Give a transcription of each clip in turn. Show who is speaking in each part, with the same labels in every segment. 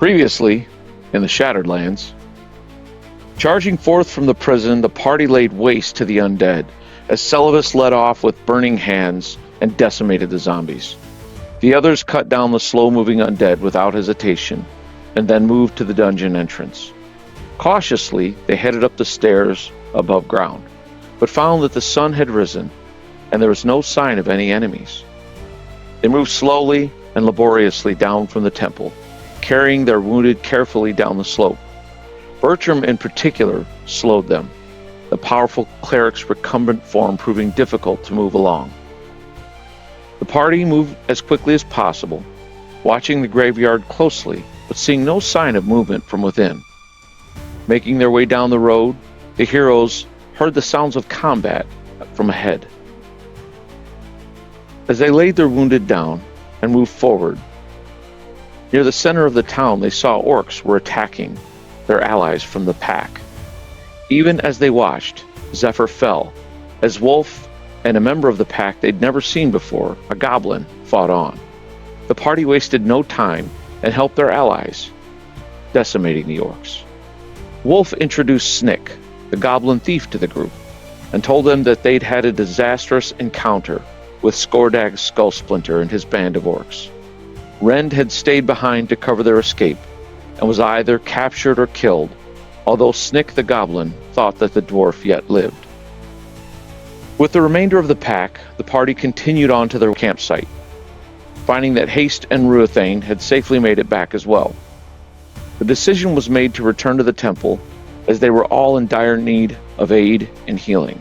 Speaker 1: Previously, in the Shattered Lands, charging forth from the prison, the party laid waste to the undead, as Celovus led off with burning hands and decimated the zombies. The others cut down the slow-moving undead without hesitation, and then moved to the dungeon entrance. Cautiously, they headed up the stairs above ground, but found that the sun had risen, and there was no sign of any enemies. They moved slowly and laboriously down from the temple, carrying their wounded carefully down the slope. Bertram in particular slowed them, the powerful cleric's recumbent form proving difficult to move along. The party moved as quickly as possible, watching the graveyard closely, but seeing no sign of movement from within. Making their way down the road, the heroes heard the sounds of combat from ahead. As they laid their wounded down and moved forward, near the center of the town they saw orcs were attacking their allies from the pack. Even as they watched, Zephyr fell, as Wolf and a member of the pack they'd never seen before, a goblin, fought on. The party wasted no time and helped their allies, decimating the orcs. Wolf introduced Snick, the goblin thief, to the group, and told them that they'd had a disastrous encounter with Skordag's skull splinter and his band of orcs. Rend had stayed behind to cover their escape, and was either captured or killed, although Snick the goblin thought that the dwarf yet lived. With the remainder of the pack, the party continued on to their campsite, finding that Haste and Ruethane had safely made it back as well. The decision was made to return to the temple, as they were all in dire need of aid and healing.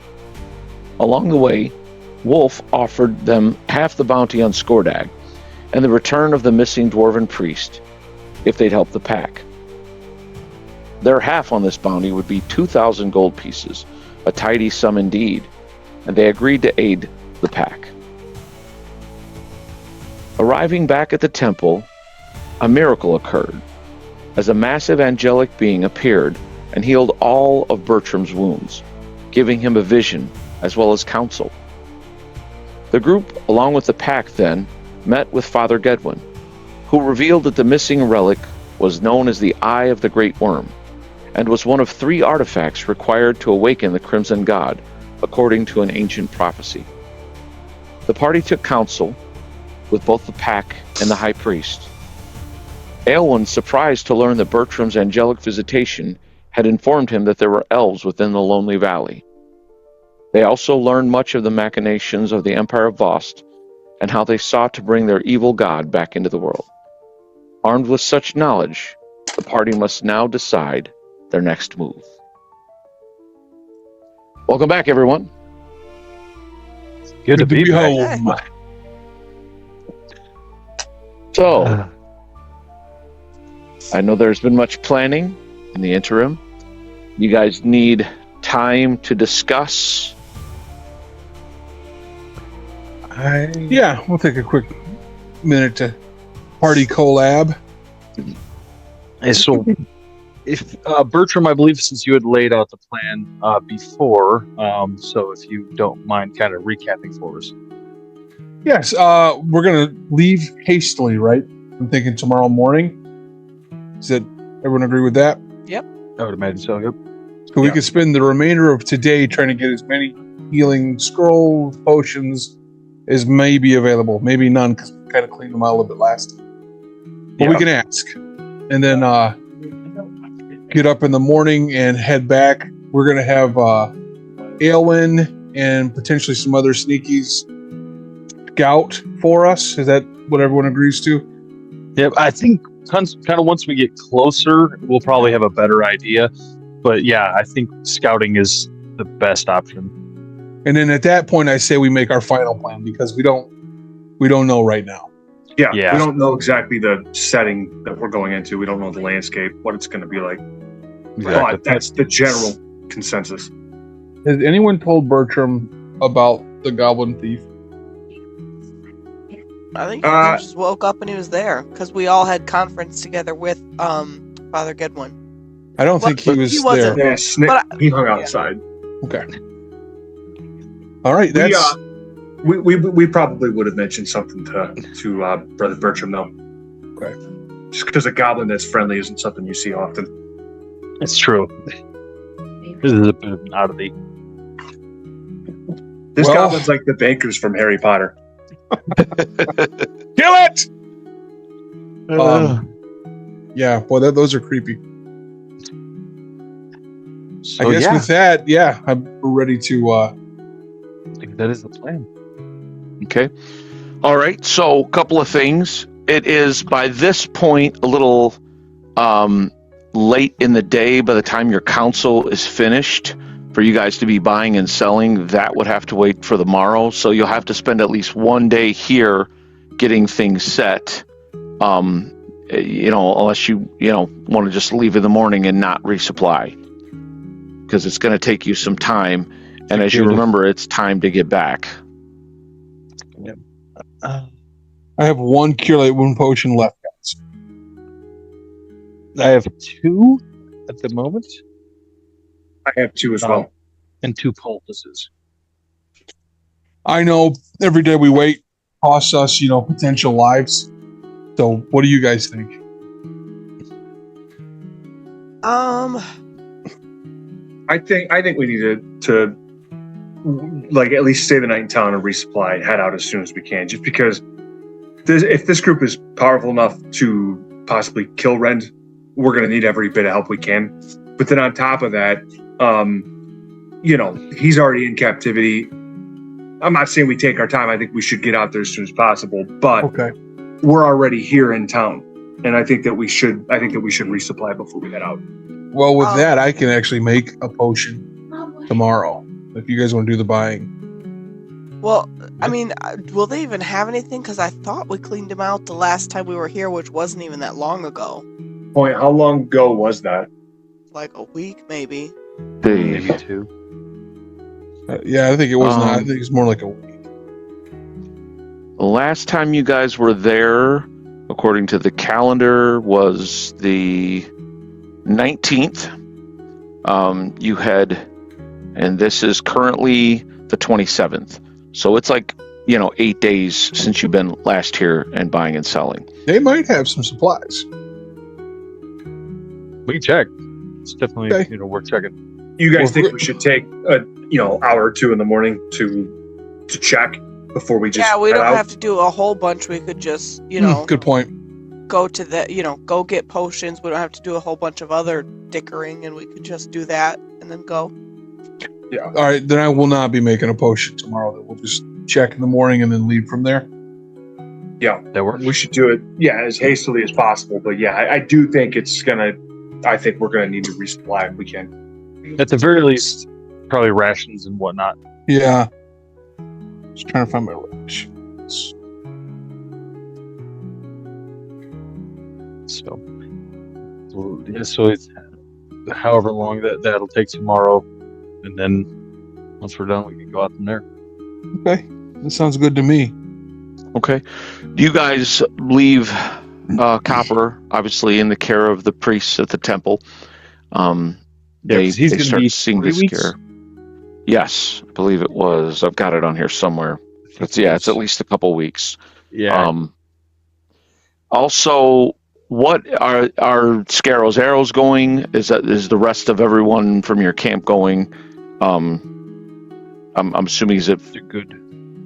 Speaker 1: Along the way, Wolf offered them half the bounty on Skordag, and the return of the missing dwarven priest, if they'd help the pack. Their half on this bounty would be 2,000 gold pieces, a tidy sum indeed, and they agreed to aid the pack. Arriving back at the temple, a miracle occurred, as a massive angelic being appeared and healed all of Bertram's wounds, giving him a vision as well as counsel. The group, along with the pack then, met with Father Gedwin, who revealed that the missing relic was known as the Eye of the Great Worm, and was one of 3 artifacts required to awaken the Crimson God, according to an ancient prophecy. The party took counsel with both the pack and the high priest. Aelwyn, surprised to learn that Bertram's angelic visitation had informed him that there were elves within the Lonely Valley. They also learned much of the machinations of the Empire of Vost, and how they sought to bring their evil god back into the world. Armed with such knowledge, the party must now decide their next move. Welcome back, everyone.
Speaker 2: Good to be home.
Speaker 1: So, I know there's been much planning in the interim. You guys need time to discuss.
Speaker 3: Yeah, we'll take a quick minute to party collab.
Speaker 2: Hey, so, if Bertram, I believe since you had laid out the plan before, so if you don't mind kind of recapping for us.
Speaker 3: Yes, we're going to leave hastily, right? I'm thinking tomorrow morning. Does that everyone agree with that?
Speaker 4: Yep.
Speaker 2: I would imagine so, yep.
Speaker 3: So we could spend the remainder of today trying to get as many healing scrolls, potions as may be available. Maybe none, because we kind of cleaned them out a little bit last time. But we can ask. And then get up in the morning and head back. We're going to have Aelwyn and potentially some other sneakies scout for us. Is that what everyone agrees to?
Speaker 2: Yeah, I think kind of once we get closer, we'll probably have a better idea. But yeah, I think scouting is the best option.
Speaker 3: And then at that point, I say we make our final plan, because we don't know right now.
Speaker 5: Yeah,
Speaker 2: Yeah.
Speaker 5: we don't know exactly the setting that we're going into. We don't know the landscape, what it's going to be like.
Speaker 2: Exactly.
Speaker 5: But that's the general consensus.
Speaker 3: Has anyone told Bertram about the Goblin Thief?
Speaker 4: I think he just woke up and he was there because we all had conference together with Father Gedwin.
Speaker 3: I don't think he was there.
Speaker 5: Yeah, he hung outside.
Speaker 3: Okay. All right. That's
Speaker 5: we probably would have mentioned something to Brother Bertram, though.
Speaker 3: okay.
Speaker 5: Just because a goblin that's friendly isn't something you see often.
Speaker 2: It's true. This is a bit of an oddity.
Speaker 5: This
Speaker 3: Well-
Speaker 5: goblin's like the bankers from Harry Potter.
Speaker 3: Kill it! Yeah, boy, those are creepy.
Speaker 2: So,
Speaker 3: I guess
Speaker 2: yeah,
Speaker 3: with that, yeah, I'm ready to.
Speaker 2: I think that is the plan.
Speaker 1: Okay. All right. So, a couple of things. It is by this point a little late in the day. By the time your council is finished, for you guys to be buying and selling, that would have to wait for the morrow. So you'll have to spend at least one day here getting things set. Unless you want to just leave in the morning and not resupply, because it's going to take you some time. And as you remember, it's time to get back.
Speaker 3: I have one Cure Light Wound potion left, guys.
Speaker 2: I have 2 at the moment,
Speaker 5: I have 2 as well.
Speaker 2: and 2 poultices.
Speaker 3: I know every day we wait costs us, potential lives. So, what do you guys think?
Speaker 5: I think we need to like at least stay the night in town and resupply, head out as soon as we can, just because if this group is powerful enough to possibly kill Rend, we're going to need every bit of help we can. But then on top of that, he's already in captivity. I'm not saying we take our time. I think we should get out there as soon as possible, but
Speaker 3: Okay.
Speaker 5: we're already here in town. And I think that we should resupply before we head out.
Speaker 3: Well, with that, I can actually make a potion tomorrow if you guys want to do the buying.
Speaker 4: Well, I mean, will they even have anything? Because I thought we cleaned them out the last time we were here, which wasn't even that long ago.
Speaker 5: Point, how long ago was that?
Speaker 4: Like a week, maybe.
Speaker 2: Maybe 2.
Speaker 3: Yeah, I think it was not. I think it's more like a week.
Speaker 1: The last time you guys were there, according to the calendar, was the 19th. You had, and this is currently the 27th. So it's like, 8 days since you've been last here and buying and selling.
Speaker 3: They might have some supplies.
Speaker 2: We can check. It's definitely
Speaker 3: Okay.
Speaker 2: worth checking.
Speaker 5: You guys
Speaker 3: Well,
Speaker 5: think we should take a hour or 2 in the morning to check before we just
Speaker 4: Yeah, we
Speaker 5: head
Speaker 4: don't
Speaker 5: out?
Speaker 4: have to do a whole bunch. We could just,
Speaker 3: Good point.
Speaker 4: go to the, go get potions. We don't have to do a whole bunch of other dickering, and we could just do that and then go.
Speaker 3: All right, then I will not be making a potion tomorrow. Then we'll just check in the morning and then leave from there.
Speaker 5: Yeah,
Speaker 2: That works.
Speaker 5: we should do it. Yeah, as hastily as possible. But yeah, I do think I think we're gonna need to resupply if we can.
Speaker 2: At the very least, probably rations and whatnot.
Speaker 3: Yeah. Just trying to find my rations.
Speaker 2: So it's however long that'll take tomorrow, and then once we're done, we can go out from there.
Speaker 3: Okay, that sounds good to me.
Speaker 1: Okay. Do you guys leave Copper, obviously, in the care of the priests at the temple? They
Speaker 2: 'cause he's gonna
Speaker 1: start
Speaker 2: be
Speaker 1: seeing
Speaker 2: 3
Speaker 1: this
Speaker 2: weeks?
Speaker 1: care. Yes, I believe it was. I've got it on here somewhere. It's at least a couple weeks.
Speaker 2: Yeah.
Speaker 1: Also, what are Scarrow's arrows going? Is the rest of everyone from your camp going? I'm assuming
Speaker 2: They're good.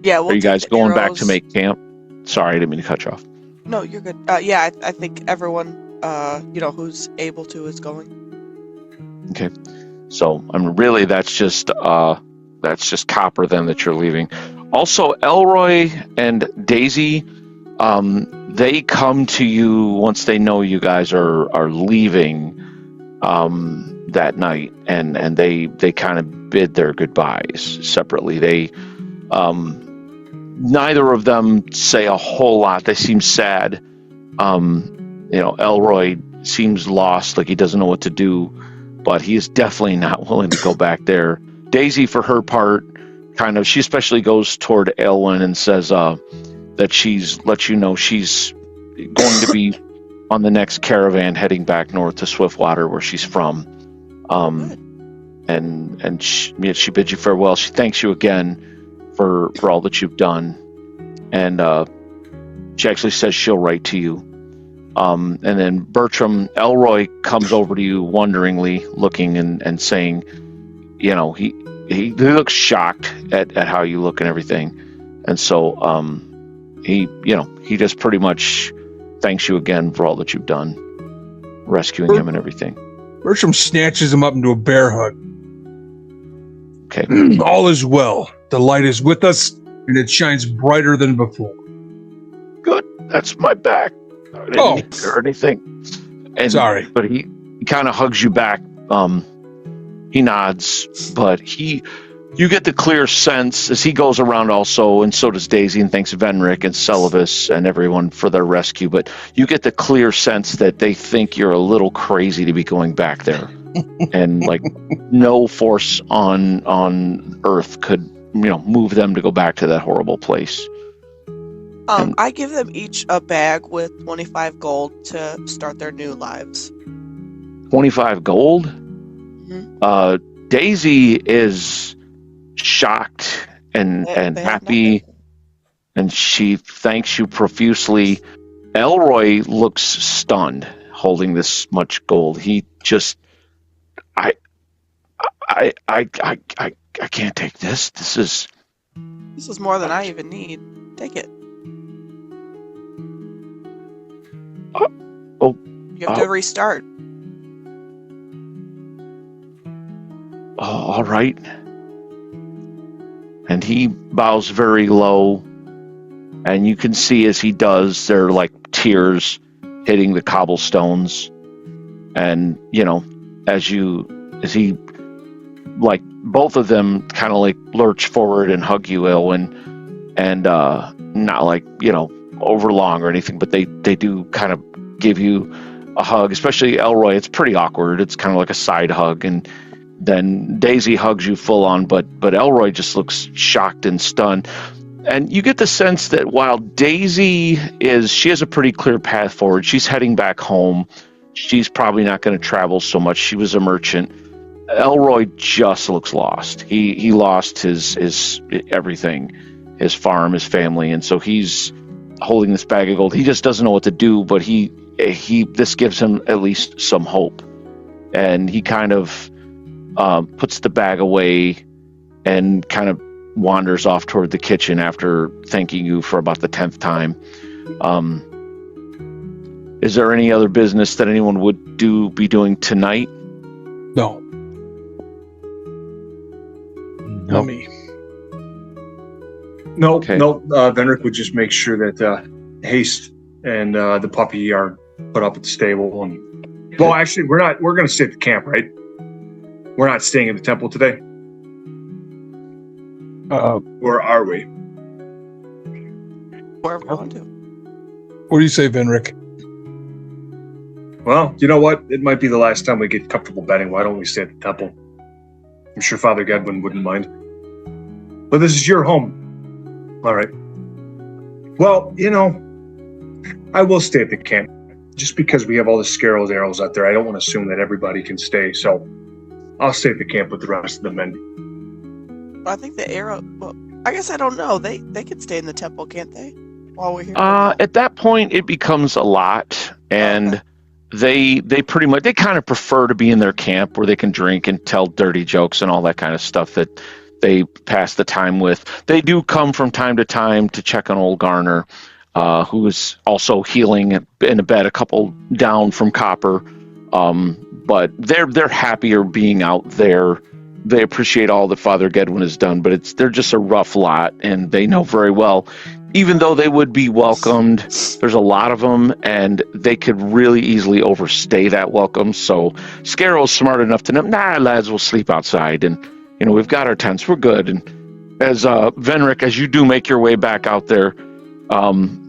Speaker 4: Yeah, we'll
Speaker 1: are you
Speaker 4: take
Speaker 1: guys
Speaker 4: the
Speaker 1: going back
Speaker 4: arrows.
Speaker 1: to make camp? Sorry, I didn't mean to cut you off.
Speaker 4: No, you're good. Yeah, I think everyone, who's able to is going.
Speaker 1: Okay, so really that's just Copper then that you're leaving. Also, Elroy and Daisy, they come to you once they know you guys are leaving that night, and they kind of bid their goodbyes separately. They neither of them say a whole lot. They seem sad. Elroy seems lost, like he doesn't know what to do, but he is definitely not willing to go back there. Daisy, for her part, she especially goes toward Elwyn and says that she's let you know she's going to be on the next caravan heading back north to Swiftwater, where she's from. And she bids you farewell. She thanks you again for all that you've done, and she actually says she'll write to you. And then Bertram, Elroy comes over to you wonderingly, looking and saying, he looks shocked at how you look and everything. And so he just pretty much thanks you again for all that you've done, rescuing him and everything.
Speaker 3: Bertram snatches him up into a bear hug.
Speaker 1: Okay.
Speaker 3: All is well. The light is with us, and it shines brighter than before.
Speaker 1: Good. That's my back. I didn't hear anything. And,
Speaker 3: sorry.
Speaker 1: But he kind of hugs you back. He nods, but you get the clear sense as he goes around also, and so does Daisy, and thanks Venric and Celavis and everyone for their rescue, but you get the clear sense that they think you're a little crazy to be going back there. And like no force on Earth could, move them to go back to that horrible place.
Speaker 4: I give them each a bag with 25 gold to start their new lives.
Speaker 1: 25 gold?
Speaker 4: Mm-hmm.
Speaker 1: Daisy is shocked and happy, and she thanks you profusely. Elroy looks stunned holding this much gold. He just, I can't take this. This is
Speaker 4: more than I even need. Take it. You have to restart.
Speaker 1: All right. And he bows very low, and you can see as he does, there are like tears hitting the cobblestones. And, as he, like, both of them kind of like lurch forward and hug you, Elwyn, and not like, over long or anything, but they do kind of give you a hug, especially Elroy. It's pretty awkward. It's kind of like a side hug, and then Daisy hugs you full on, but Elroy just looks shocked and stunned. And you get the sense that while Daisy she has a pretty clear path forward. She's heading back home. She's probably not going to travel so much. She was a merchant. Elroy just looks lost. He lost his everything, his farm, his family, and so he's holding this bag of gold. He just doesn't know what to do, but this gives him at least some hope. And he kind of puts the bag away and kind of wanders off toward the kitchen after thanking you for about the 10th time. Is there any other business that anyone would be doing tonight?
Speaker 3: No. Not me.
Speaker 5: No,
Speaker 1: Okay.
Speaker 5: no. Venric would just make sure that Haste and the puppy are put up at the stable. And well, actually, we're not. We're going to stay at the camp, right? We're not staying in the temple today. Or are we?
Speaker 4: Wherever we want to.
Speaker 3: What do you say, Venric?
Speaker 5: Well, you know what? It might be the last time we get comfortable betting. Why don't we stay at the temple? I'm sure Father Gedwin wouldn't mind. But this is your home. All right. Well, I will stay at the camp. Just because we have all the Scarrows arrows out there, I don't want to assume that everybody can stay. So I'll stay at the camp with the rest of the men.
Speaker 4: I think the arrow... Well, I guess I don't know. They can stay in the temple, can't they? While we're here?
Speaker 1: At that point, it becomes a lot, and they pretty much, they kind of prefer to be in their camp where they can drink and tell dirty jokes and all that kind of stuff that they pass the time with. They do come from time to time to check on old Garner, who is also healing in a bed a couple down from Copper. But they're happier being out there. They appreciate all that Father Gedwin has done, but they're just a rough lot, and they know very well, even though they would be welcomed, there's a lot of them, and they could really easily overstay that welcome. So Scarrow's smart enough to know, lads, we'll sleep outside, and we've got our tents, we're good. And as Venric, as you do make your way back out there,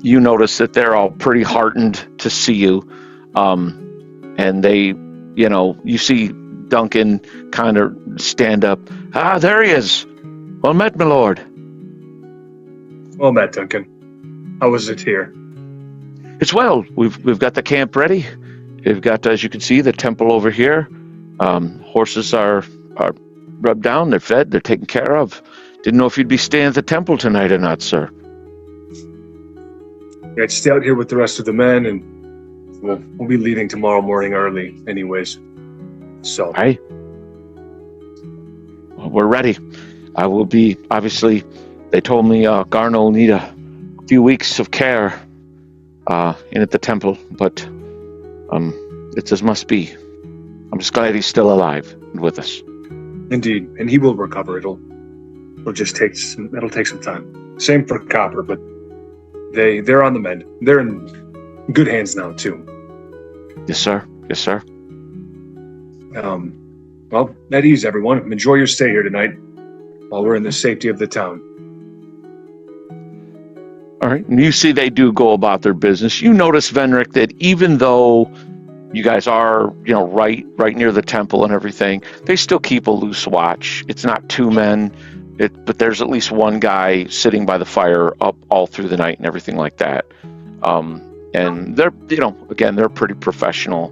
Speaker 1: you notice that they're all pretty heartened to see you, and they, you see Duncan kind of stand up. There he is. Well met, my lord.
Speaker 5: Well met, Duncan. How was it here?
Speaker 1: It's well. We've got the camp ready. We've got, as you can see, the temple over here. Horses are rubbed down. They're fed. They're taken care of. Didn't know if you'd be staying at the temple tonight or not, sir.
Speaker 5: Yeah, I'd stay out here with the rest of the men, and we'll be leaving tomorrow morning early, anyways. So.
Speaker 1: Hey, well, we're ready. I will be. Obviously, they told me Garno will need a few weeks of care in at the temple, but it's as must be. I'm just glad he's still alive and with us.
Speaker 5: Indeed, and he will recover. It'll just take some time. Same for Copper, but they're on the mend. They're in good hands now too.
Speaker 1: Yes, sir. Yes, sir.
Speaker 5: Well, at ease, everyone. Enjoy your stay here tonight while we're in the safety of the town.
Speaker 1: All right. And you see they do go about their business. You notice, Venric, that even though you guys are, right near the temple and everything, they still keep a loose watch. It's not two men, but there's at least one guy sitting by the fire up all through the night and everything like that. And they're, they're a pretty professional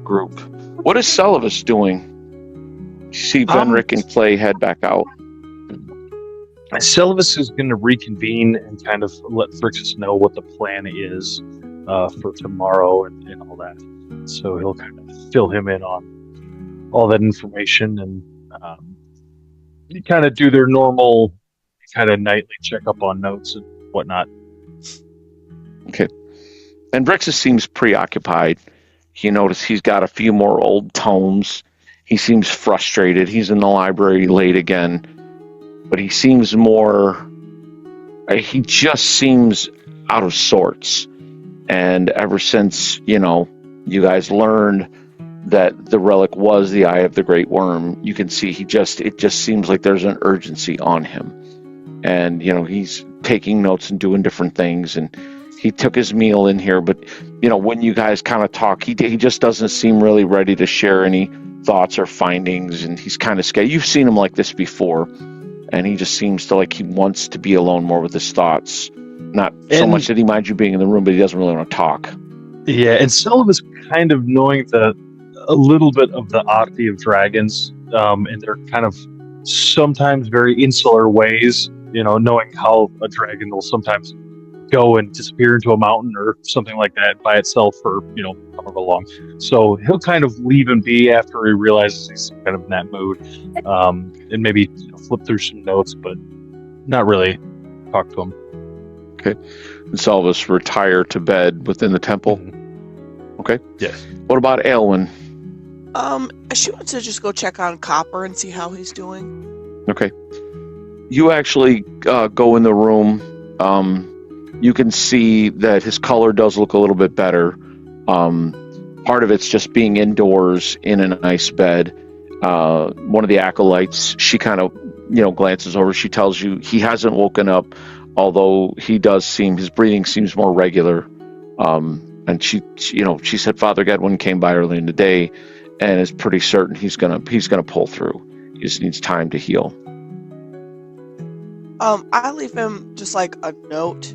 Speaker 1: group. What is Celovus doing? You see Venric and Clay head back out.
Speaker 2: Celovus is going to reconvene and kind of let Phrixus know what the plan is for tomorrow and all that. So he'll kind of fill him in on all that information and kind of do their normal kind of nightly checkup on notes and whatnot.
Speaker 1: Okay. And Phrixus seems preoccupied. You notice he's got a few more old tomes. He seems frustrated. He's in the library late again. But he seems he just seems out of sorts. And ever since, you guys learned that the relic was the Eye of the Great Worm, you can see it just seems like there's an urgency on him. And, he's taking notes and doing different things. And he took his meal in here. But, when you guys kind of talk, he just doesn't seem really ready to share any thoughts or findings. And he's kind of scared. You've seen him like this before. And he just seems to he wants to be alone more with his thoughts. Not so much that he minds you being in the room, but he doesn't really want to talk.
Speaker 2: Yeah, and Celovus kind of knowing a little bit of the oddity of dragons, and their kind of sometimes very insular ways, knowing how a dragon will sometimes go and disappear into a mountain or something like that by itself for, however long. So he'll kind of leave him be after he realizes he's kind of in that mood, and maybe flip through some notes, but not really talk to him.
Speaker 1: Okay. And Celovus retire to bed within the temple?
Speaker 2: Mm-hmm.
Speaker 1: Okay.
Speaker 2: Yes.
Speaker 1: What about Aelwyn?
Speaker 4: She wants to just go check on Copper and see how he's doing.
Speaker 1: Okay. You actually go in the room. You can see that his color does look a little bit better. Part of it's just being indoors in a nice bed. One of the acolytes, she kind of, glances over. She tells you he hasn't woken up, although his breathing seems more regular. And she said Father Gedwin came by early in the day and is pretty certain he's gonna pull through. He just needs time to heal.
Speaker 4: I leave him just a note,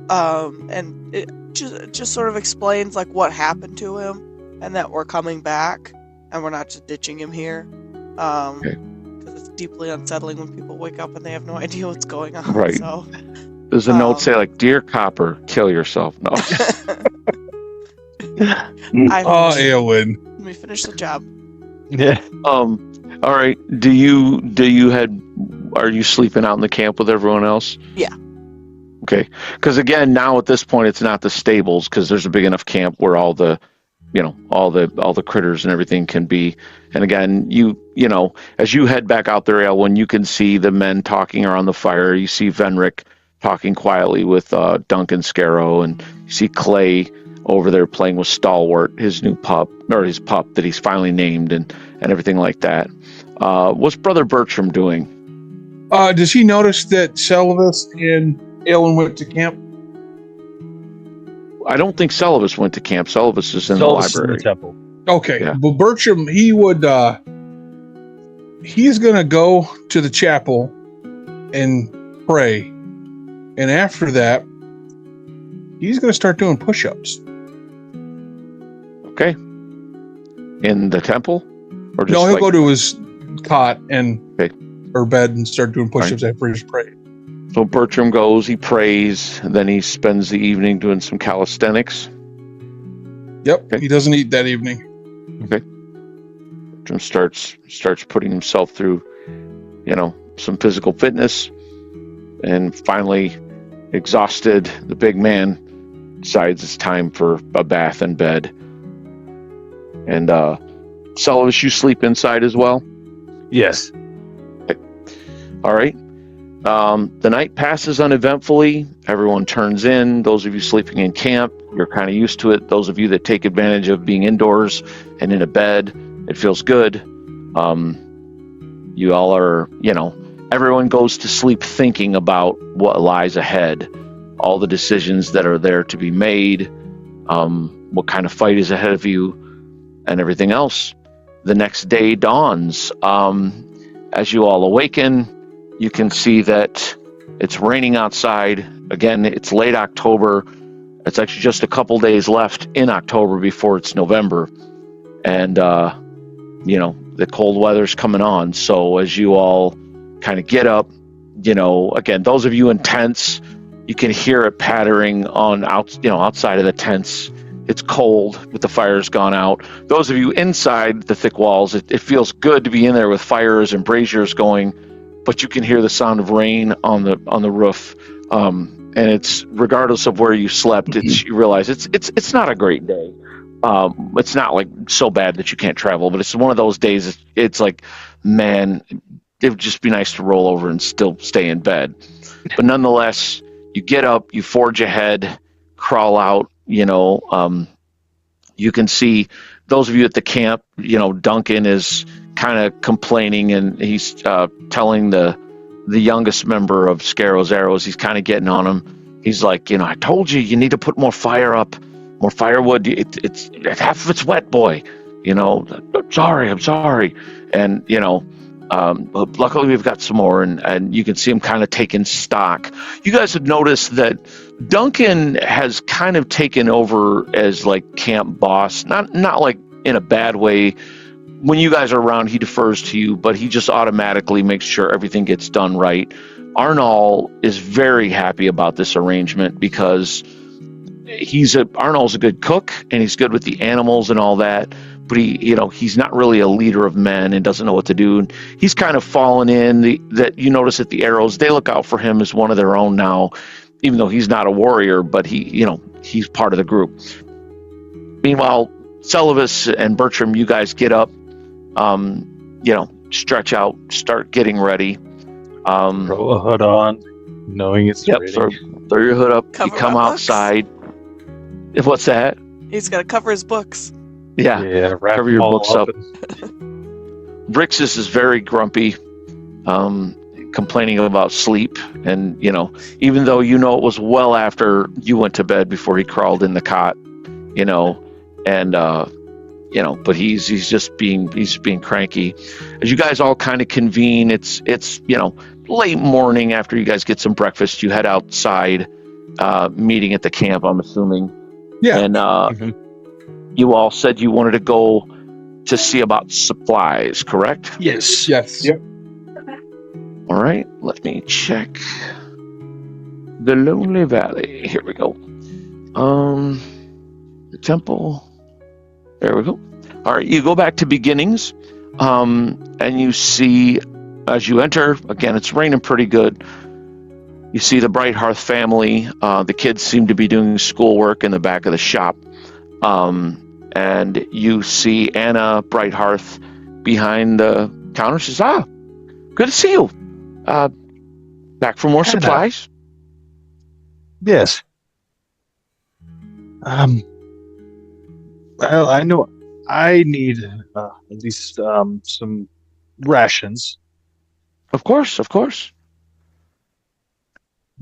Speaker 4: and it just sort of explains what happened to him and that we're coming back and we're not just ditching him here.
Speaker 1: Okay.
Speaker 4: Because it's deeply unsettling when people wake up and they have no idea what's going on.
Speaker 1: Right.
Speaker 4: So,
Speaker 1: does the note say Dear Copper, kill yourself? No.
Speaker 3: Aelwyn.
Speaker 4: Let me finish the job.
Speaker 2: Yeah.
Speaker 1: All right. Are you sleeping out in the camp with everyone else?
Speaker 4: Yeah.
Speaker 1: Okay. Because again, now at this point, it's not the stables because there's a big enough camp where all the critters and everything can be. And again, as you head back out there, Aelwyn, you can see the men talking around the fire. You see Venric talking quietly with Duncan Scarrow, and you see Clay over there playing with Stalwart, his new pup, or his pup that he's finally named, and everything like that. What's Brother Bertram doing?
Speaker 3: Does he notice that Celovus and Aelwyn went to camp?
Speaker 1: I don't think Celovus went to camp. Celovus is in the library.
Speaker 2: In the temple.
Speaker 3: Okay.
Speaker 1: Yeah.
Speaker 3: Well, Bertram, he's going to go to the chapel and pray. And after that, he's going to start doing push-ups.
Speaker 1: Okay. In the temple? Or just
Speaker 3: No, he'll go to his cot or bed and start doing push-ups after he's prayed.
Speaker 1: So Bertram goes, he prays, and then he spends the evening doing some calisthenics.
Speaker 3: Yep,
Speaker 1: Okay.
Speaker 3: he doesn't eat that evening.
Speaker 1: Bertram starts putting himself through, some physical fitness, and finally, exhausted, the big man decides it's time for a bath and bed. And Sullivan, you sleep inside as well?
Speaker 2: Yes.
Speaker 1: All right. The night passes uneventfully. Everyone turns in. Those of you sleeping in camp, you're kind of used to it. Those of you that take advantage of being indoors and in a bed, it feels good. You all are, everyone goes to sleep thinking about what lies ahead, all the decisions that are there to be made, what kind of fight is ahead of you, and everything else. The next day dawns. As you all awaken, you can see that it's raining outside. Again, it's late October. It's actually just a couple days left in October before it's November. And, the cold weather's coming on. So as you all kind of get up, again, those of you in tents, you can hear it pattering on outside of the tents. It's cold with the fires gone out. Those of you inside the thick walls, it feels good to be in there with fires and braziers going, but you can hear the sound of rain on the roof. And it's, regardless of where you slept, you realize it's not a great day. It's not like so bad that you can't travel, but it's one of those days. It's like, man, it would just be nice to roll over and still stay in bed. But nonetheless, you get up, you forge ahead, crawl out. You can see those of you at the camp. Duncan is kind of complaining, and he's telling the youngest member of Scarrow's Arrows. He's kind of getting on him. He's like, I told you need to put more fire up. More firewood. It's half of it's wet, boy. I'm sorry. And but luckily we've got some more, and you can see him kind of taking stock. You guys have noticed that Duncan has kind of taken over as like camp boss. Not like in a bad way. When you guys are around, he defers to you, but he just automatically makes sure everything gets done right. Arnold is very happy about this arrangement because Arnold's a good cook, and he's good with the animals and all that, but he's not really a leader of men and doesn't know what to do. And he's kind of fallen in that you notice that the Arrows, they look out for him as one of their own now, even though he's not a warrior, but he's part of the group. Meanwhile, Sullivan and Bertram, you guys get up, stretch out, start getting ready.
Speaker 2: Throw a hood on, knowing it's raining.
Speaker 1: Throw your hood up.
Speaker 4: Cover
Speaker 1: you come
Speaker 4: my
Speaker 1: outside. What's that?
Speaker 4: He's got to cover his books.
Speaker 1: Yeah,
Speaker 2: wrap
Speaker 1: cover your
Speaker 2: them all
Speaker 1: books up.
Speaker 2: and-
Speaker 1: Rixus is very grumpy, complaining about sleep, and even though it was well after you went to bed before he crawled in the cot, and but he's just being cranky. As you guys all kind of convene, it's late morning after you guys get some breakfast. You head outside, meeting at the camp, I'm assuming.
Speaker 3: Yeah.
Speaker 1: And you all said you wanted to go to see about supplies, correct?
Speaker 3: Yes.
Speaker 5: Yep.
Speaker 1: All right, let me check the Lonely Valley. Here we go. The temple. There we go. All right, you go back to beginnings, and you see, as you enter, again, it's raining pretty good. You see the Bright Hearth family. The kids seem to be doing schoolwork in the back of the shop. And you see Anna Bright Hearth behind the counter. She says, good to see you. Back for more
Speaker 2: Anna.
Speaker 1: supplies?
Speaker 2: Yes. Well, I know I need at least some rations.
Speaker 1: Of course.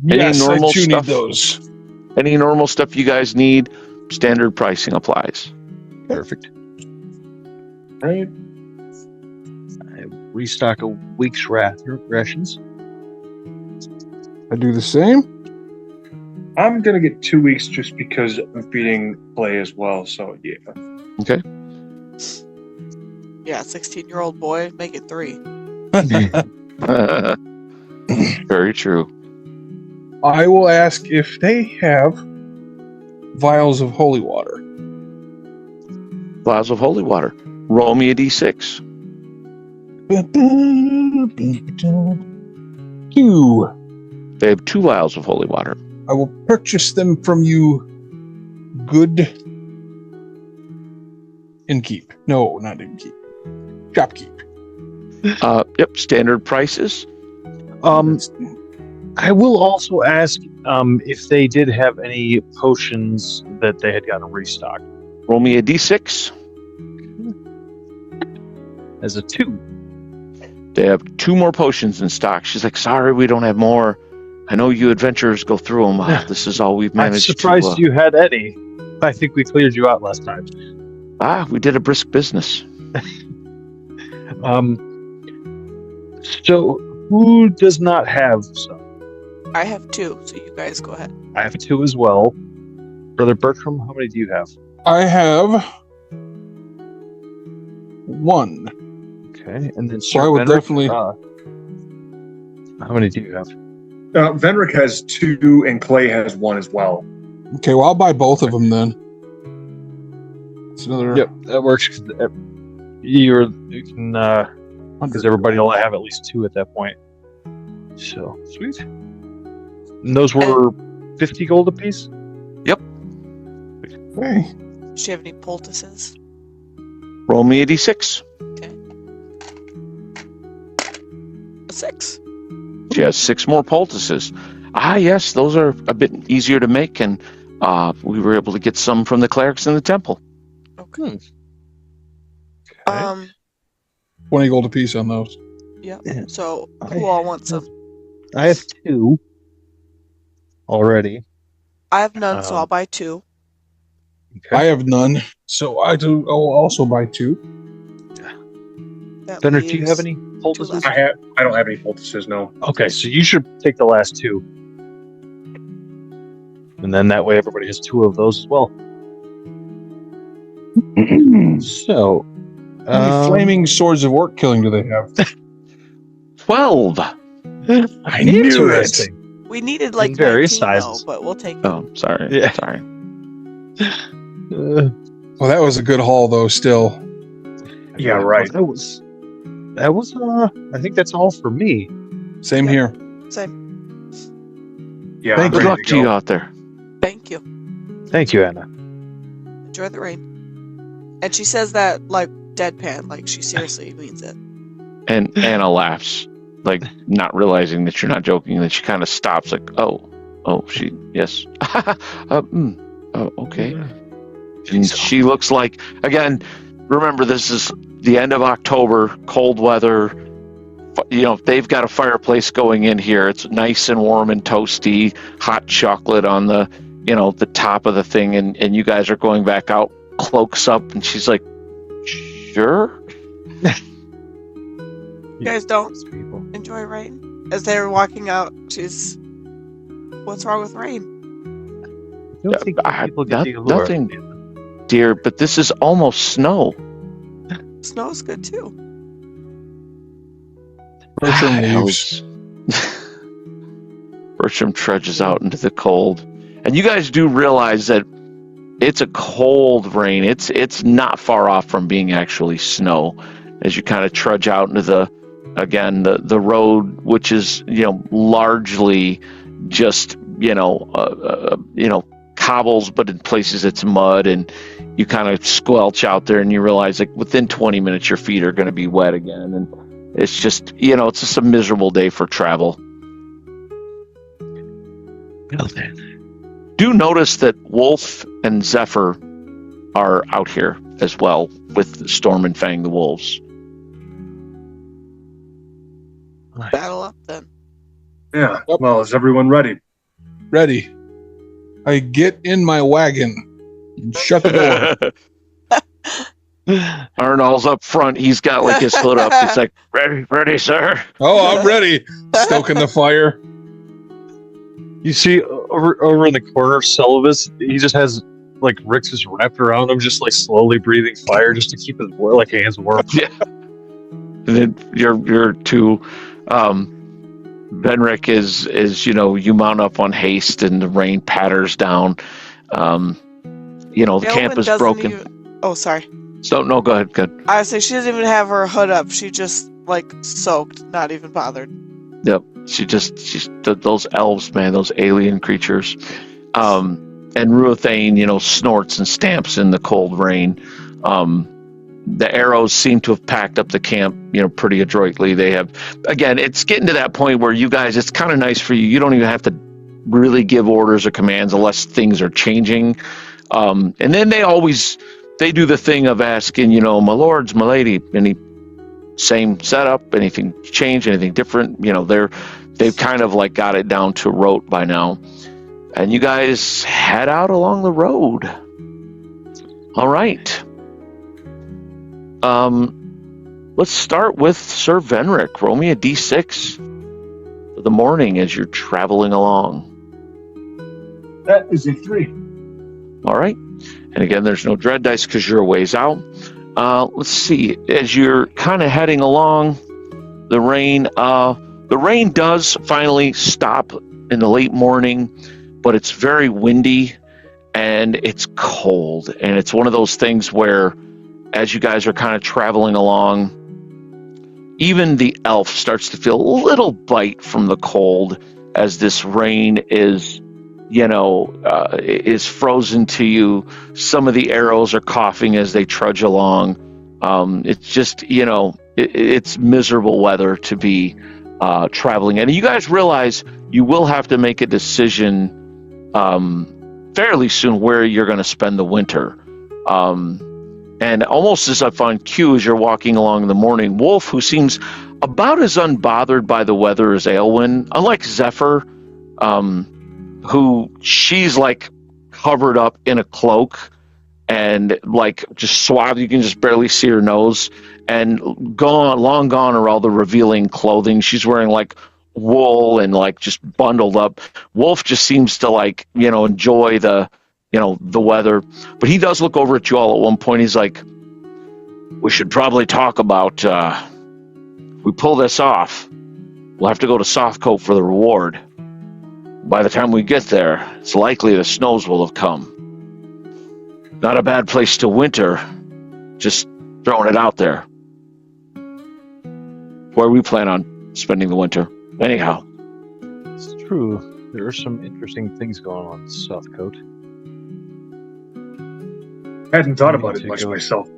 Speaker 3: Yes,
Speaker 1: normal
Speaker 3: I do
Speaker 1: stuff?
Speaker 3: need those.
Speaker 1: Any normal stuff you guys need, standard pricing applies.
Speaker 2: Perfect.
Speaker 5: Right.
Speaker 2: I restock a week's rations.
Speaker 3: I do the same.
Speaker 5: I'm gonna get 2 weeks just because I'm feeding Clay as well. So yeah.
Speaker 1: Okay.
Speaker 4: Yeah, 16-year-old boy, make it 3.
Speaker 1: Very true.
Speaker 3: I will ask if they have vials of holy water.
Speaker 1: vials of holy water. Roll me a d6.
Speaker 3: 2.
Speaker 1: They have 2 vials of holy water.
Speaker 3: I will purchase them from you, good innkeep. No, not innkeep. Shopkeep.
Speaker 1: Yep, standard prices.
Speaker 2: I will also ask if they did have any potions that they had gotten restocked.
Speaker 1: Roll me a d6.
Speaker 2: As a 2.
Speaker 1: They have 2 more potions in stock. She's like, sorry, we don't have more. I know you adventurers go through them. This is all we've
Speaker 2: I'm
Speaker 1: managed
Speaker 2: surprised
Speaker 1: to...
Speaker 2: you had any. I think we cleared you out last time.
Speaker 1: we did a brisk business.
Speaker 2: So, who does not have some?
Speaker 4: I have 2, so you guys go ahead.
Speaker 2: I have 2 as well. Brother Bertram, how many do you have?
Speaker 3: I have 1.
Speaker 2: Okay, and then
Speaker 3: So I would
Speaker 2: Benrick,
Speaker 3: definitely-
Speaker 2: how many do you have?
Speaker 5: Venric has 2 and Clay has 1 as well.
Speaker 3: Okay, well, I'll buy both of them then. It's another.
Speaker 2: Yep, that works. You can, because everybody will have at least 2 at that point. So, sweet. And those were 50 gold apiece?
Speaker 3: Okay.
Speaker 4: Does she have any poultices?
Speaker 1: Roll me a d6.
Speaker 4: A 6.
Speaker 1: She has 6 more poultices. Yes, those are a bit easier to make, and we were able to get some from the clerics in the temple.
Speaker 4: Okay.
Speaker 2: Okay.
Speaker 3: 20 gold apiece on those.
Speaker 4: Yeah.
Speaker 2: Yeah.
Speaker 4: So who all wants some?
Speaker 2: I have 2 already.
Speaker 4: I have none, so
Speaker 2: Um,
Speaker 4: I'll buy 2.
Speaker 2: Okay.
Speaker 3: I have none, so I'll also buy 2.
Speaker 4: That
Speaker 2: Benner, do you
Speaker 4: leaves
Speaker 2: have any
Speaker 4: 2
Speaker 2: poultices?
Speaker 4: left.
Speaker 5: I don't have any poultices, no.
Speaker 2: Okay, so you should take the last 2. And then that way everybody has 2 of those as well. So,
Speaker 3: How many flaming swords of orc killing do they have?
Speaker 1: 12.
Speaker 3: I knew it.
Speaker 2: interesting.
Speaker 4: We needed like
Speaker 2: In various
Speaker 4: 19
Speaker 2: sizes.
Speaker 4: though, but we'll take it.
Speaker 1: Oh, sorry.
Speaker 2: Yeah.
Speaker 1: Sorry.
Speaker 3: Well, that was a good haul, though. Still,
Speaker 5: Yeah, right.
Speaker 2: That was. I think that's all for me.
Speaker 3: same here.
Speaker 4: Same.
Speaker 5: Yeah,
Speaker 3: Thank
Speaker 5: I'm
Speaker 1: Good
Speaker 5: ready
Speaker 1: luck
Speaker 5: to
Speaker 1: to
Speaker 5: go.
Speaker 1: you out there.
Speaker 4: Thank you.
Speaker 2: Thank you, Anna.
Speaker 4: Enjoy the rain. And she says that like deadpan, like she seriously means it.
Speaker 1: And Anna laughs, like not realizing that you're not joking. And then she kind of stops, like, yes. Okay. And she looks like, again, remember, this is the end of October, cold weather. They've got a fireplace going in here. It's nice and warm and toasty, hot chocolate on the, the top of the thing. And you guys are going back out, cloaks up. And she's like, sure.
Speaker 4: You guys don't
Speaker 2: People.
Speaker 4: enjoy rain? As they're walking out, she's, what's wrong with rain?
Speaker 2: I don't think people get the allure.
Speaker 1: Nothing, dear, but this is almost snow.
Speaker 4: Snow's good too.
Speaker 3: Bertram leaves.
Speaker 1: Bertram trudges out into the cold. And you guys do realize that it's a cold rain. It's not far off from being actually snow as you kind of trudge out into the road, which is, largely just, cobbles, but in places it's mud, and you kind of squelch out there and you realize like within 20 minutes your feet are going to be wet again. And it's just, it's just a miserable day for travel.
Speaker 2: Well then.
Speaker 1: Do notice that Wolf and Zephyr are out here as well with Storm and Fang the wolves.
Speaker 4: Battle up then.
Speaker 5: Yeah.
Speaker 3: Yep.
Speaker 5: Well, is everyone ready?
Speaker 3: Ready. I get in my wagon and shut the door.
Speaker 1: Arnold's up front. He's got like his hood up. He's like, ready, sir.
Speaker 3: Oh, I'm ready. Stoking the fire.
Speaker 2: You see over in the corner of Sullivan's, he just has like Rick's just wrapped around him, just like slowly breathing fire just to keep his hands warm.
Speaker 1: Yeah. And then your two, Benrick is you mount up on haste and the rain patters down. The camp is broken.
Speaker 4: Oh, sorry.
Speaker 1: So no, go ahead. Good.
Speaker 4: I say she doesn't even have her hood up. She just like soaked, not even bothered.
Speaker 1: Yep. She's those elves, man, those alien creatures. And Ruthane, snorts and stamps in the cold rain. The arrows seem to have packed up the camp, pretty adroitly. They have, again, it's getting to that point where you guys, it's kind of nice for you. You don't even have to really give orders or commands unless things are changing. And then they do the thing of asking, my lords, my lady, any same setup, anything change, anything different. They've kind of like got it down to rote by now. And you guys head out along the road. All right. Let's start with Sir Venric. Roll me a d6 for the morning as you're traveling along.
Speaker 5: That is a 3.
Speaker 1: All right. And again, there's no dread dice because you're a ways out. Let's see. As you're kind of heading along, the rain does finally stop in the late morning, but it's very windy and it's cold. And it's one of those things where as you guys are kind of traveling along, even the elf starts to feel a little bite from the cold as this rain is frozen to you. Some of the arrows are coughing as they trudge along. It's just, it's miserable weather to be traveling. And you guys realize you will have to make a decision fairly soon where you're going to spend the winter. And almost as if on cue, as you're walking along in the morning, Wolf, who seems about as unbothered by the weather as Aelwyn, unlike Zephyr, who she's like covered up in a cloak and like just swathed, you can just barely see her nose, and long gone are all the revealing clothing. She's wearing like wool and like just bundled up. Wolf just seems to like, enjoy the weather, but he does look over at you all at one point. He's like, we should probably talk about, we pull this off, we'll have to go to Softcote for the reward. By the time we get there, it's likely the snows will have come. Not a bad place to winter, just throwing it out there. Where we plan on spending the winter. Anyhow.
Speaker 2: It's true. There are some interesting things going on in Softcote.
Speaker 5: Hadn't thought about it much myself.
Speaker 2: I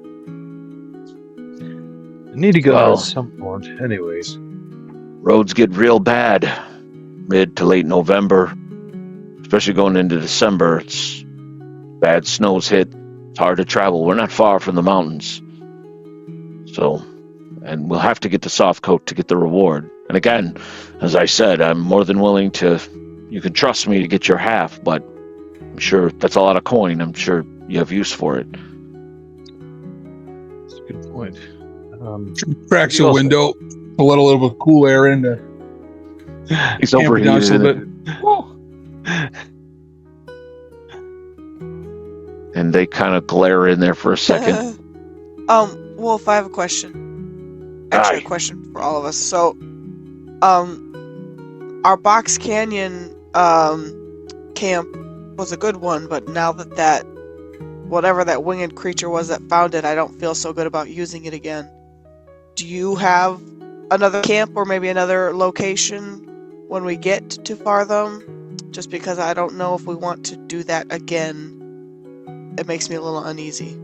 Speaker 2: need to go
Speaker 1: Well,
Speaker 2: at some point, anyways.
Speaker 1: Roads get real bad mid to late November, especially going into December. It's bad snows hit. It's hard to travel. We're not far from the mountains. So, and we'll have to get to Softcote to get the reward. And again, as I said, I'm more than willing to, you can trust me to get your half, but I'm sure that's a lot of coin. I'm sure you have use for it.
Speaker 2: That's a good point.
Speaker 3: Cracks the window to let a little bit of cool air in to
Speaker 1: He's
Speaker 3: tamp it down just a
Speaker 1: overheated.
Speaker 3: little bit.
Speaker 1: And they kind of glare in there for a second.
Speaker 4: Wolf, I have a question. Actually,
Speaker 1: Aye.
Speaker 4: a question for all of us. So, our Box Canyon camp was a good one, but now that whatever that winged creature was that found it, I don't feel so good about using it again. Do you have another camp or maybe another location when we get to Fartham? Just because I don't know if we want to do that again. It makes me a little uneasy.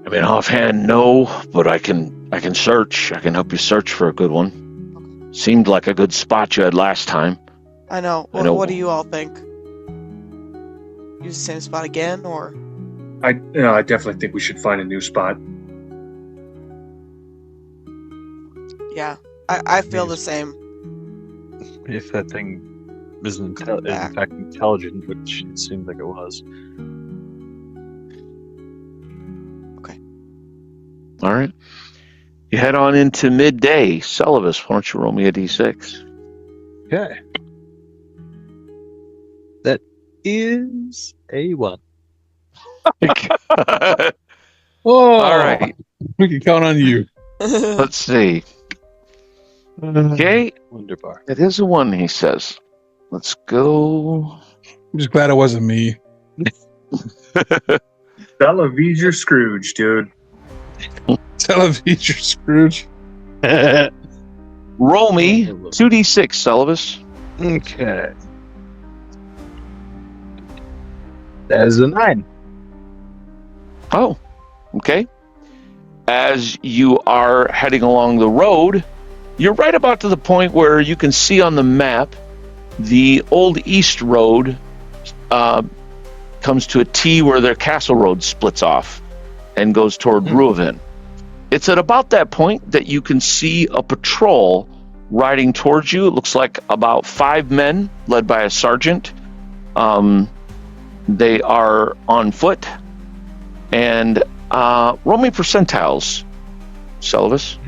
Speaker 1: I mean, offhand, no, but I can search. I can help you search for a good one. Seemed like a good spot you had last time.
Speaker 4: I know.
Speaker 1: I know.
Speaker 4: What do you all think? Use the same spot again, or?
Speaker 5: I definitely think we should find a new spot.
Speaker 4: Yeah, I feel the same.
Speaker 2: If that thing isn't
Speaker 4: Coming
Speaker 2: in
Speaker 4: back.
Speaker 2: fact intelligent, which it seemed like it was.
Speaker 1: All right. You head on into midday. Celovus, why don't you roll me a d6?
Speaker 2: Okay. That is a 1.
Speaker 3: Oh,
Speaker 1: All right.
Speaker 3: we can count on you.
Speaker 1: Let's see. Okay.
Speaker 2: Wonderbar.
Speaker 1: It is a 1, he says. Let's go.
Speaker 3: I'm just glad it wasn't me.
Speaker 5: Television Scrooge, dude.
Speaker 3: Television Scrooge.
Speaker 1: Roll me 2d6, Celibus.
Speaker 2: Okay. That is a 9.
Speaker 1: Oh, okay. As you are heading along the road, you're right about to the point where you can see on the map the old East Road comes to a T where their castle road splits off and goes toward Ruavin. It's at about that point that you can see a patrol riding towards you. It looks like about 5 men led by a sergeant. They are on foot. And roll me percentiles, Celibus.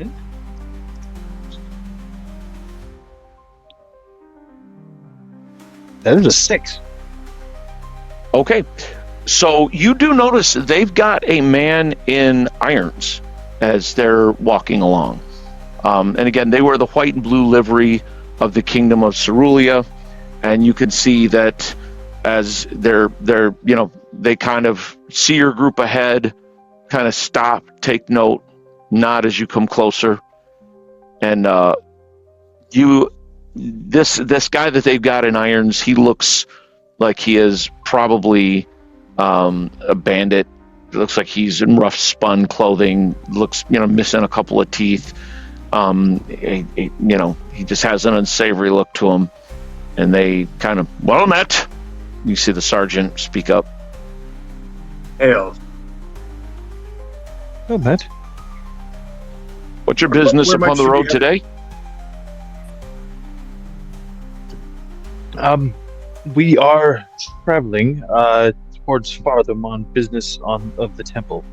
Speaker 2: That is a 6.
Speaker 1: Okay, so you do notice they've got a man in irons as they're walking along. And again, they wear the white and blue livery of the Kingdom of Cerulia, and you can see that as they're they kind of see your group ahead, kind of stop, take note, nod as you come closer, and this guy that they've got in irons, he looks like he is probably a bandit. It looks like he's in rough spun clothing, looks missing a couple of teeth. He just has an unsavory look to him, and they kind of, well met. You see the sergeant speak up.
Speaker 5: Hail.
Speaker 2: Well met.
Speaker 1: What's your business
Speaker 5: Where
Speaker 1: upon
Speaker 5: might
Speaker 1: the
Speaker 5: you
Speaker 1: road
Speaker 5: be
Speaker 1: today?
Speaker 2: We are traveling towards Fartham on business of the temple.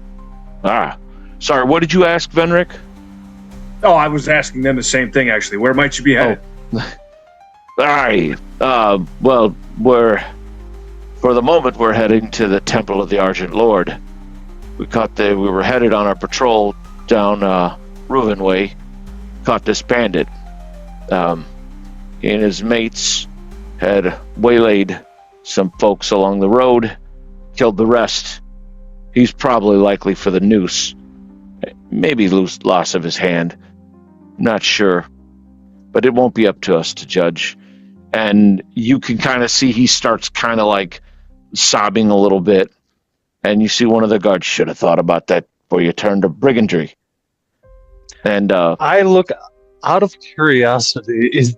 Speaker 1: Sorry, what did you ask, Venric?
Speaker 5: Oh, I was asking them the same thing, actually. Where might you be headed?
Speaker 1: Well, for the moment, we're heading to the Temple of the Argent Lord. We were headed on our patrol down Ruin Way, caught this bandit. He and his mates had waylaid some folks along the road, killed the rest. He's probably likely for the noose. Maybe loss of his hand. Not sure. But it won't be up to us to judge. And you can kind of see he starts kind of like sobbing a little bit. And you see one of the guards, should have thought about that before you turned to brigandry. And
Speaker 2: I look, out of curiosity, is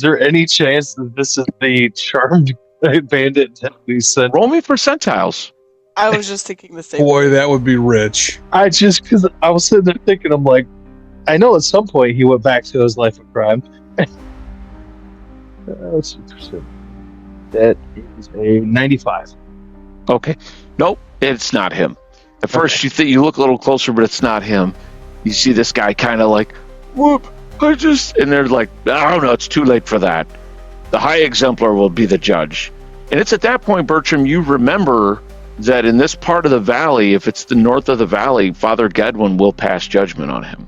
Speaker 2: there any chance that this is the charmed bandit that we sent?
Speaker 1: roll me percentiles.
Speaker 4: I was just thinking the same.
Speaker 3: Boy, that would be rich.
Speaker 2: Because I was sitting there thinking, I'm like, I know at some point he went back to his life of crime. Let's see. That is a 95.
Speaker 1: Okay. Nope, it's not him. At first you look a little closer, but it's not him. You see this guy kind of like, whoop, and they're like, I don't know, it's too late for that. The high exemplar will be the judge. And it's at that point, Bertram, you remember that in this part of the valley, if it's the north of the valley, Father Gedwin will pass judgment on him.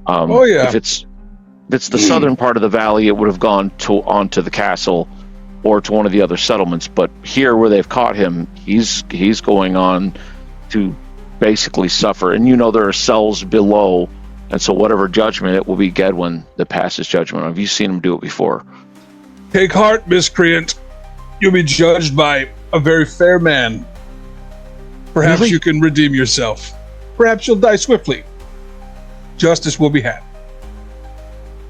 Speaker 1: If it's the southern part of the valley, it would have gone onto the castle or to one of the other settlements. But here, where they've caught him, he's going on to basically suffer. And there are cells below, and so whatever judgment, it will be Gedwin that passes judgment on. Have you seen him do it before?
Speaker 3: Take heart, miscreant. You'll be judged by a very fair man. Perhaps
Speaker 1: Really?
Speaker 3: you can redeem yourself. Perhaps you'll die swiftly. Justice will be had.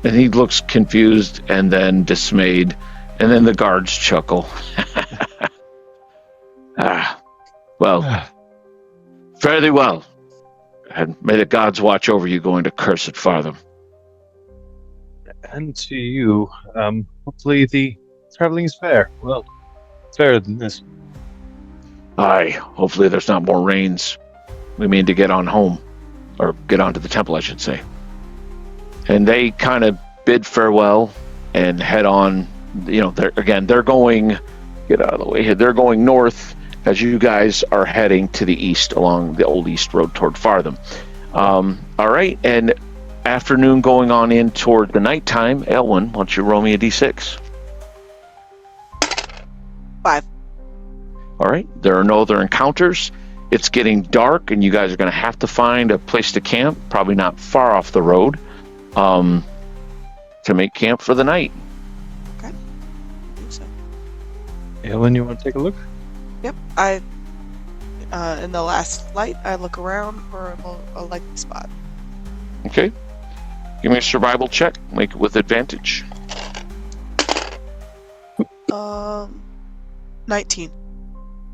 Speaker 1: And he looks confused and then dismayed, and then the guards chuckle. Fare thee well, and may the gods watch over you going to cursed Fartham.
Speaker 2: And to you, hopefully the traveling is fair. Well, fairer than this.
Speaker 1: Aye, hopefully there's not more rains. We mean to get on home, or get onto the temple, I should say. And they kind of bid farewell and head on. They're going, get out of the way here, they're going north as you guys are heading to the east along the old East Road toward Fartham. All right, and afternoon going on in toward the nighttime. Elwyn, why don't you roll me a d6?
Speaker 4: 5.
Speaker 1: All right, there are no other encounters. It's getting dark, and you guys are going to have to find a place to camp, probably not far off the road, to make camp for the night.
Speaker 4: Okay. I think so.
Speaker 2: Ellen, you want to take a look?
Speaker 4: Yep. In the last light, I look around for a likely spot.
Speaker 1: Okay. Give me a survival check. Make it with advantage.
Speaker 4: 19.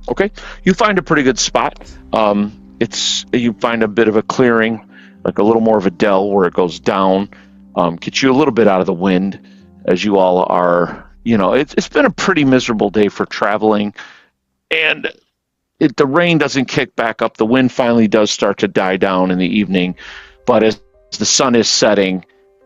Speaker 1: Okay. You find a pretty good spot. You find a bit of a clearing, like a little more of a dell where it goes down. Gets you a little bit out of the wind, as you all are. It's been a pretty miserable day for traveling, and the rain doesn't kick back up. The wind finally does start to die down in the evening, but as the sun is setting,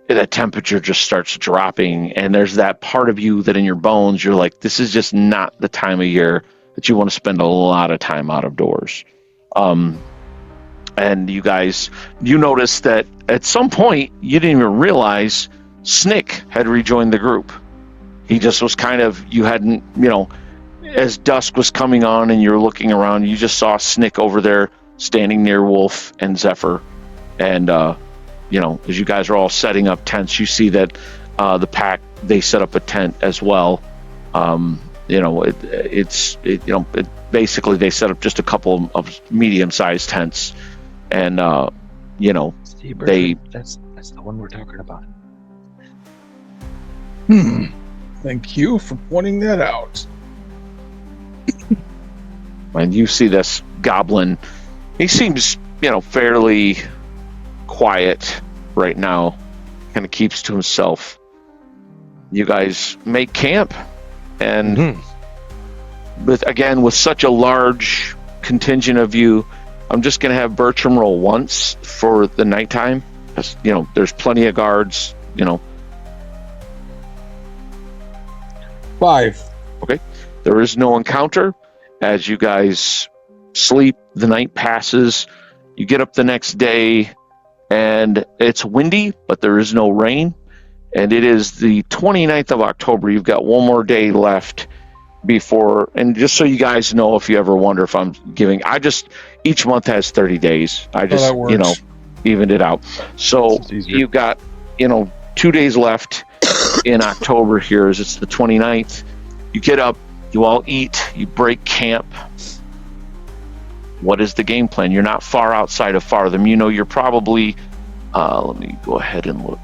Speaker 1: the temperature just starts dropping, and there's that part of you that in your bones you're like, this is just not the time of year that you want to spend a lot of time out of doors. And you guys, you notice that at some point you didn't even realize Snick had rejoined the group. He just was kind of, you hadn't, as dusk was coming on and you're looking around, you just saw Snick over there standing near Wolf and Zephyr. And, as you guys are all setting up tents, you see that the pack, they set up a tent as well. Basically they set up just a couple of medium-sized tents. And,
Speaker 2: Steve, that's the one we're talking about.
Speaker 3: Thank you for pointing that out.
Speaker 1: And you see this goblin. He seems, fairly quiet right now. Kind of keeps to himself. You guys make camp, and with such a large contingent of you, I'm just going to have Bertram roll once for the nighttime. Because, there's plenty of guards,
Speaker 3: 5.
Speaker 1: Okay. There is no encounter. As you guys sleep, the night passes. You get up the next day, and it's windy, but there is no rain. And it is the 29th of October. You've got one more day left before, and just so you guys know, if you ever wonder if I'm giving, each month has 30 days. I just,
Speaker 3: that works.
Speaker 1: Evened it out. So you've got, 2 days left in October here, as it's the 29th. You get up, you all eat, you break camp. What is the game plan? You're not far outside of Fartham. You're probably, let me go ahead and look.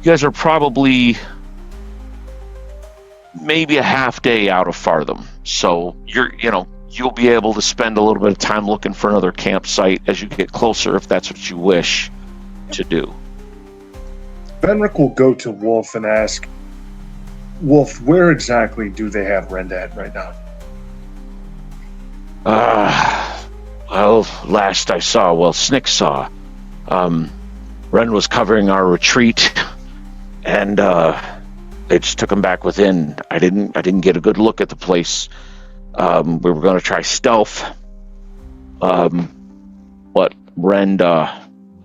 Speaker 1: You guys are probably maybe a half day out of Fartham. So you'll be able to spend a little bit of time looking for another campsite as you get closer, if that's what you wish to do.
Speaker 5: Benrick will go to Wolf and ask, Wolf, where exactly do they have Rend at right now?
Speaker 1: Well, last I saw, Snick saw, Ren was covering our retreat, and they just took him back within. I didn't get a good look at the place. We were going to try stealth, but Ren,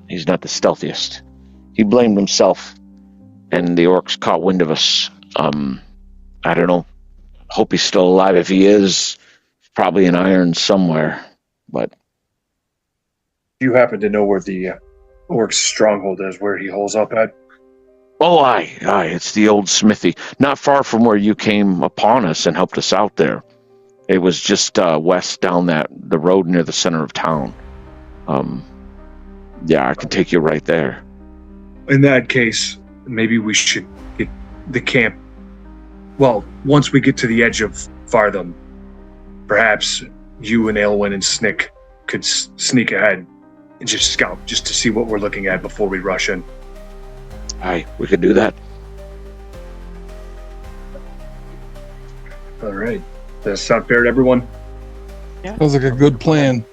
Speaker 1: he's not the stealthiest. He blamed himself, and the orcs caught wind of us. I don't know. Hope he's still alive. If he is, probably in irons somewhere. But
Speaker 5: Do you happen to know where the orc's stronghold is, where he holes up at?
Speaker 1: oh, aye, it's the old smithy, not far from where you came upon us and helped us out there. It was just west down the road near the center of town. Yeah, I can take you right there.
Speaker 5: In that case, maybe we should get the camp. Well, once we get to the edge of Fartham, perhaps you and Aelwyn and Snick could sneak ahead and just scout, just to see what we're looking at before we rush in.
Speaker 1: Aye, we could do that.
Speaker 5: All right. Does that sound fair to everyone?
Speaker 3: Sounds like a good plan.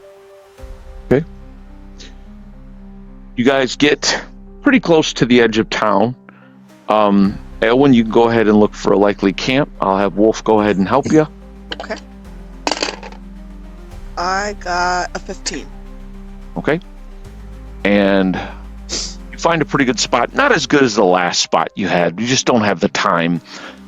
Speaker 1: You guys get pretty close to the edge of town. Elwyn, you can go ahead and look for a likely camp. I'll have Wolf go ahead and help you.
Speaker 4: Okay. I got a 15.
Speaker 1: Okay. And you find a pretty good spot. Not as good as the last spot you had. You just don't have the time.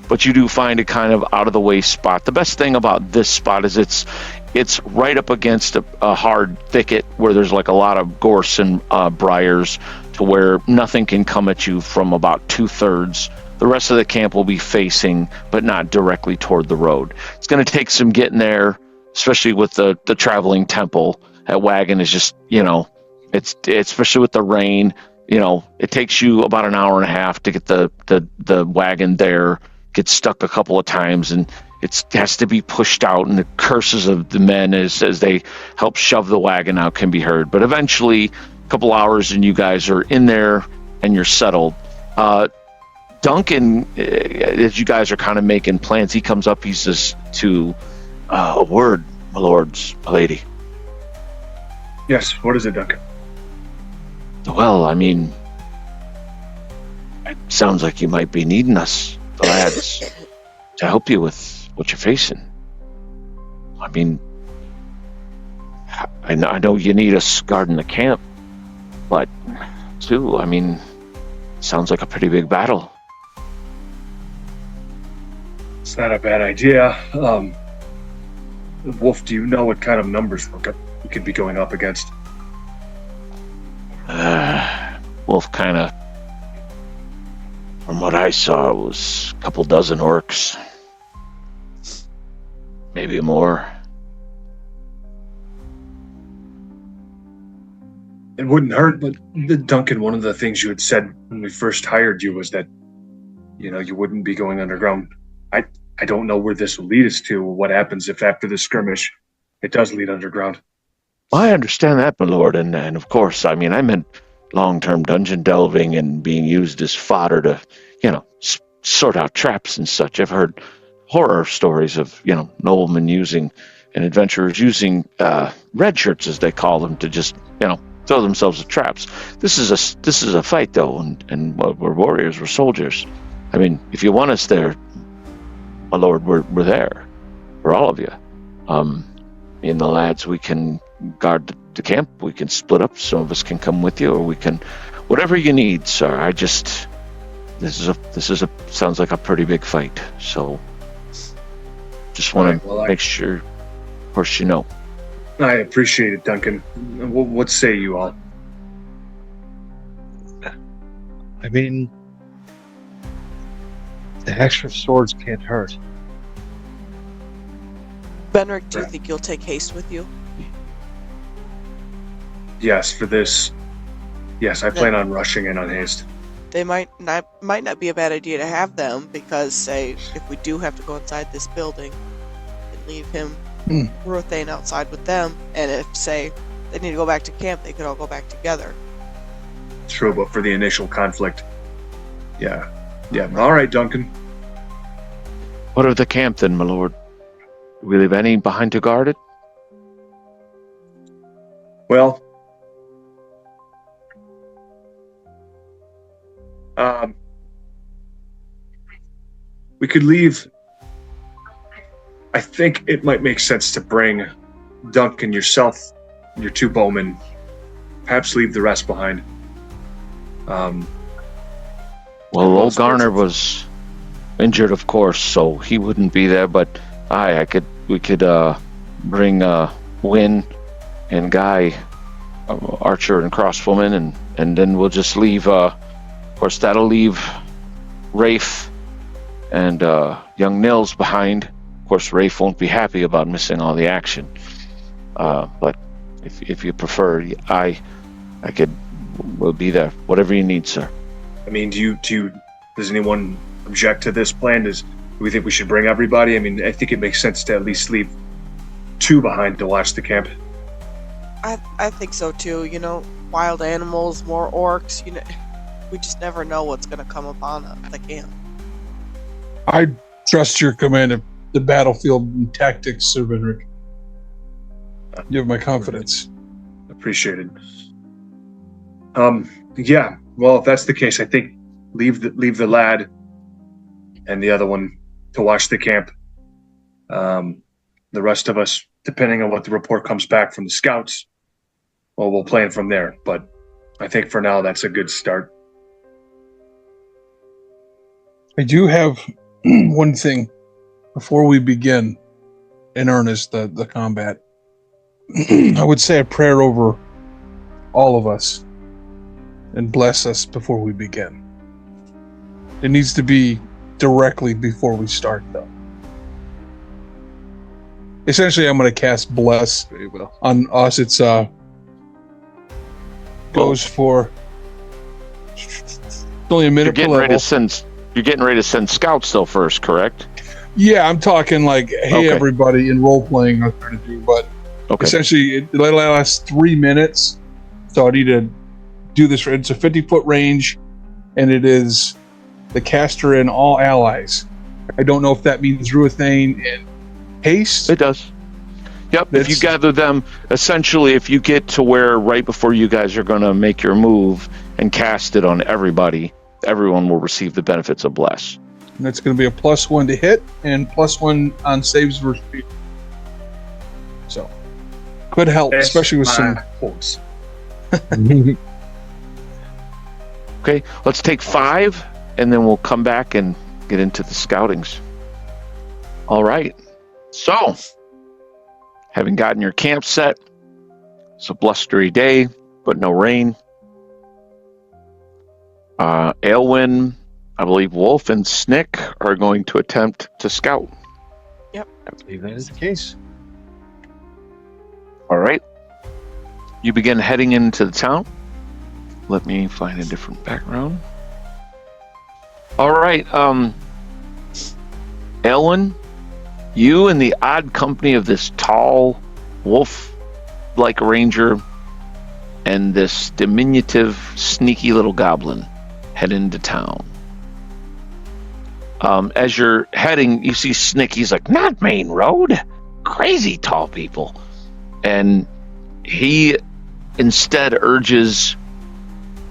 Speaker 1: but you do find a kind of out of the way spot. The best thing about this spot is it's right up against a hard thicket where there's like a lot of gorse and briars, to where nothing can come at you from about 2/3. The rest of the camp will be facing, but not directly toward the road. It's going to take some getting there, especially with the traveling temple. That wagon is just, it's especially with the rain, it takes you about an hour and a half to get the wagon there. Gets stuck a couple of times, and it has to be pushed out, and the curses of the men as they help shove the wagon out can be heard. But eventually, a couple hours, and you guys are in there, and you're settled. Duncan, as you guys are kind of making plans, he comes up, he says to, a word, my lords, my lady.
Speaker 5: Yes, what is it, Duncan?
Speaker 1: Well, I mean, it sounds like you might be needing us, the lads, to help you with what you're facing. I mean, I know you need us guarding the camp, but, too, I mean, sounds like a pretty big battle.
Speaker 5: It's not a bad idea. Wolf, do you know what kind of numbers we could be going up against?
Speaker 1: Wolf kind of, from what I saw, it was a couple dozen orcs. Maybe more.
Speaker 5: It wouldn't hurt, but Duncan, one of the things you had said when we first hired you was that, you wouldn't be going underground. I don't know where this will lead us to, or what happens if after the skirmish it does lead underground.
Speaker 1: I understand that, my lord, and of course, I mean, I meant long-term dungeon delving and being used as fodder to, sort out traps and such. I've heard horror stories of, noblemen using and adventurers using red shirts, as they call them, to just, throw themselves at traps. This is a fight, though, and we're warriors, we're soldiers. I mean, if you want us there, my lord, we're there for all of you. In the lads, we can guard the camp. We can split up. Some of us can come with you, or we can, whatever you need, sir. This is a sounds like a pretty big fight. So, just want to make sure, of course,
Speaker 5: I appreciate it, Duncan. What say you all?
Speaker 2: I mean, the extra swords can't hurt.
Speaker 4: Benric, do you think you'll take haste with you?
Speaker 5: Yes, for this. Yes, I plan on rushing in on haste.
Speaker 4: They might not be a bad idea to have them, because, say, if we do have to go inside this building and leave him, Ruthane, outside with them, and if, say, they need to go back to camp, they could all go back together.
Speaker 5: True, but for the initial conflict, yeah. All right, Duncan.
Speaker 1: What of the camp, then, my lord? Do we leave any behind to guard it?
Speaker 5: Well, we could leave. I think it might make sense to bring Duncan, yourself, your two bowmen. Perhaps leave the rest behind.
Speaker 1: Well, old Garner was injured, of course, so he wouldn't be there. But we could bring Wynn and Guy, archer and crossbowman, and then we'll just leave. Of course, that'll leave Rafe and young Nils behind. Of course, Rafe won't be happy about missing all the action. But if you prefer, we'll be there. Whatever you need, sir.
Speaker 5: I mean, does anyone object to this plan? Do we think we should bring everybody? I mean, I think it makes sense to at least leave two behind to watch the camp.
Speaker 4: I think so too. Wild animals, more orcs. We just never know what's going to come upon the camp.
Speaker 3: I trust your command of the battlefield and tactics, Sir Benric. You have my confidence.
Speaker 5: Appreciated. Yeah. Well, if that's the case, I think leave the lad and the other one to watch the camp. The rest of us, depending on what the report comes back from the scouts, well, we'll plan from there. But I think for now, that's a good start.
Speaker 3: I do have one thing before we begin in earnest the combat. I would say a prayer over all of us and bless us before we begin. It needs to be directly before we start, though. Essentially, I'm going to cast bless
Speaker 2: Very well.
Speaker 3: on us. It's goes for only a minute per level.
Speaker 1: You're getting ready to send scouts though first, correct?
Speaker 3: Yeah, I'm talking like, hey,
Speaker 1: Okay.
Speaker 3: everybody, in role playing, I'm trying to do, but essentially, it lasts 3 minutes. So I need to do this. It's a 50-foot range, and it is the caster and all allies. I don't know if that means Ruethane and haste.
Speaker 1: It does. Yep. If you gather them, essentially, if you get to where right before you guys are going to make your move and cast it on everybody, everyone will receive the benefits of bless.
Speaker 3: And that's going to be a +1 to hit and +1 on saves versus speed. So could help, especially with some
Speaker 5: horse.
Speaker 1: Okay, let's take 5, and then we'll come back and get into the scoutings. All right. So, having gotten your camp set, it's a blustery day, but no rain. Aelwyn, I believe Wolf and Snick are going to attempt to scout.
Speaker 2: I believe that is the case.
Speaker 1: All right. You begin heading into the town. Let me find a different background. All right. Aelwyn, you and the odd company of this tall, wolf-like ranger and this diminutive, sneaky little goblin head into town. As you're heading, you see Snick. He's like, not main road. Crazy tall people. And he instead urges,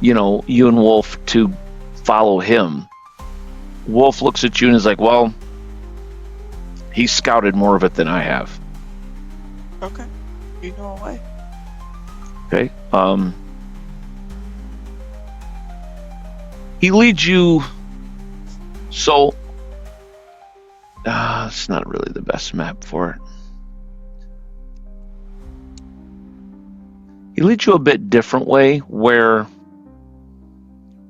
Speaker 1: you and Wolf to follow him. Wolf looks at you and is like, well, he scouted more of it than I have.
Speaker 4: Okay. You know a way.
Speaker 1: Okay. He leads you. So, it's not really the best map for it. He leads you a bit different way so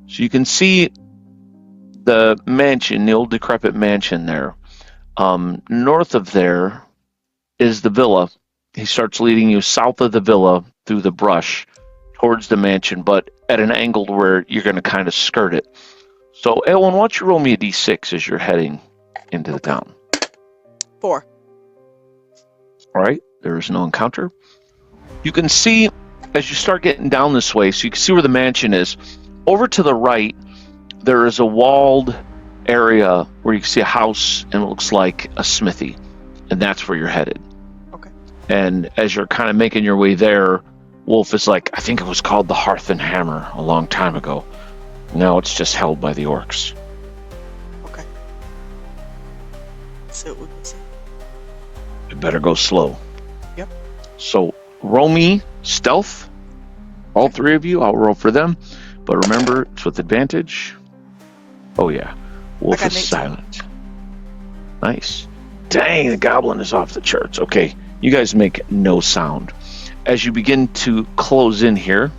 Speaker 1: you can see the mansion, the old decrepit mansion there. North of there is the villa. He starts leading you south of the villa through the brush towards the mansion, but at an angle where you're going to kind of skirt it. So, Aelwyn, why don't you roll me a d6 as you're heading into the town?
Speaker 4: 4.
Speaker 1: All right, there is no encounter. You can see, as you start getting down this way, so you can see where the mansion is, over to the right, there is a walled area where you can see a house and it looks like a smithy, and that's where you're headed.
Speaker 4: Okay.
Speaker 1: And as you're kind of making your way there, Wolf is like, I think it was called the Hearth and Hammer a long time ago. Now it's just held by the orcs.
Speaker 4: Okay. Let's see what we can see.
Speaker 1: It better go slow.
Speaker 4: Yep.
Speaker 1: So roll me stealth. All 3 of you, I'll roll for them. But remember, it's with advantage. Oh yeah. Wolf is silent. Nice. Dang, the goblin is off the charts. Okay, you guys make no sound. As you begin to close in here,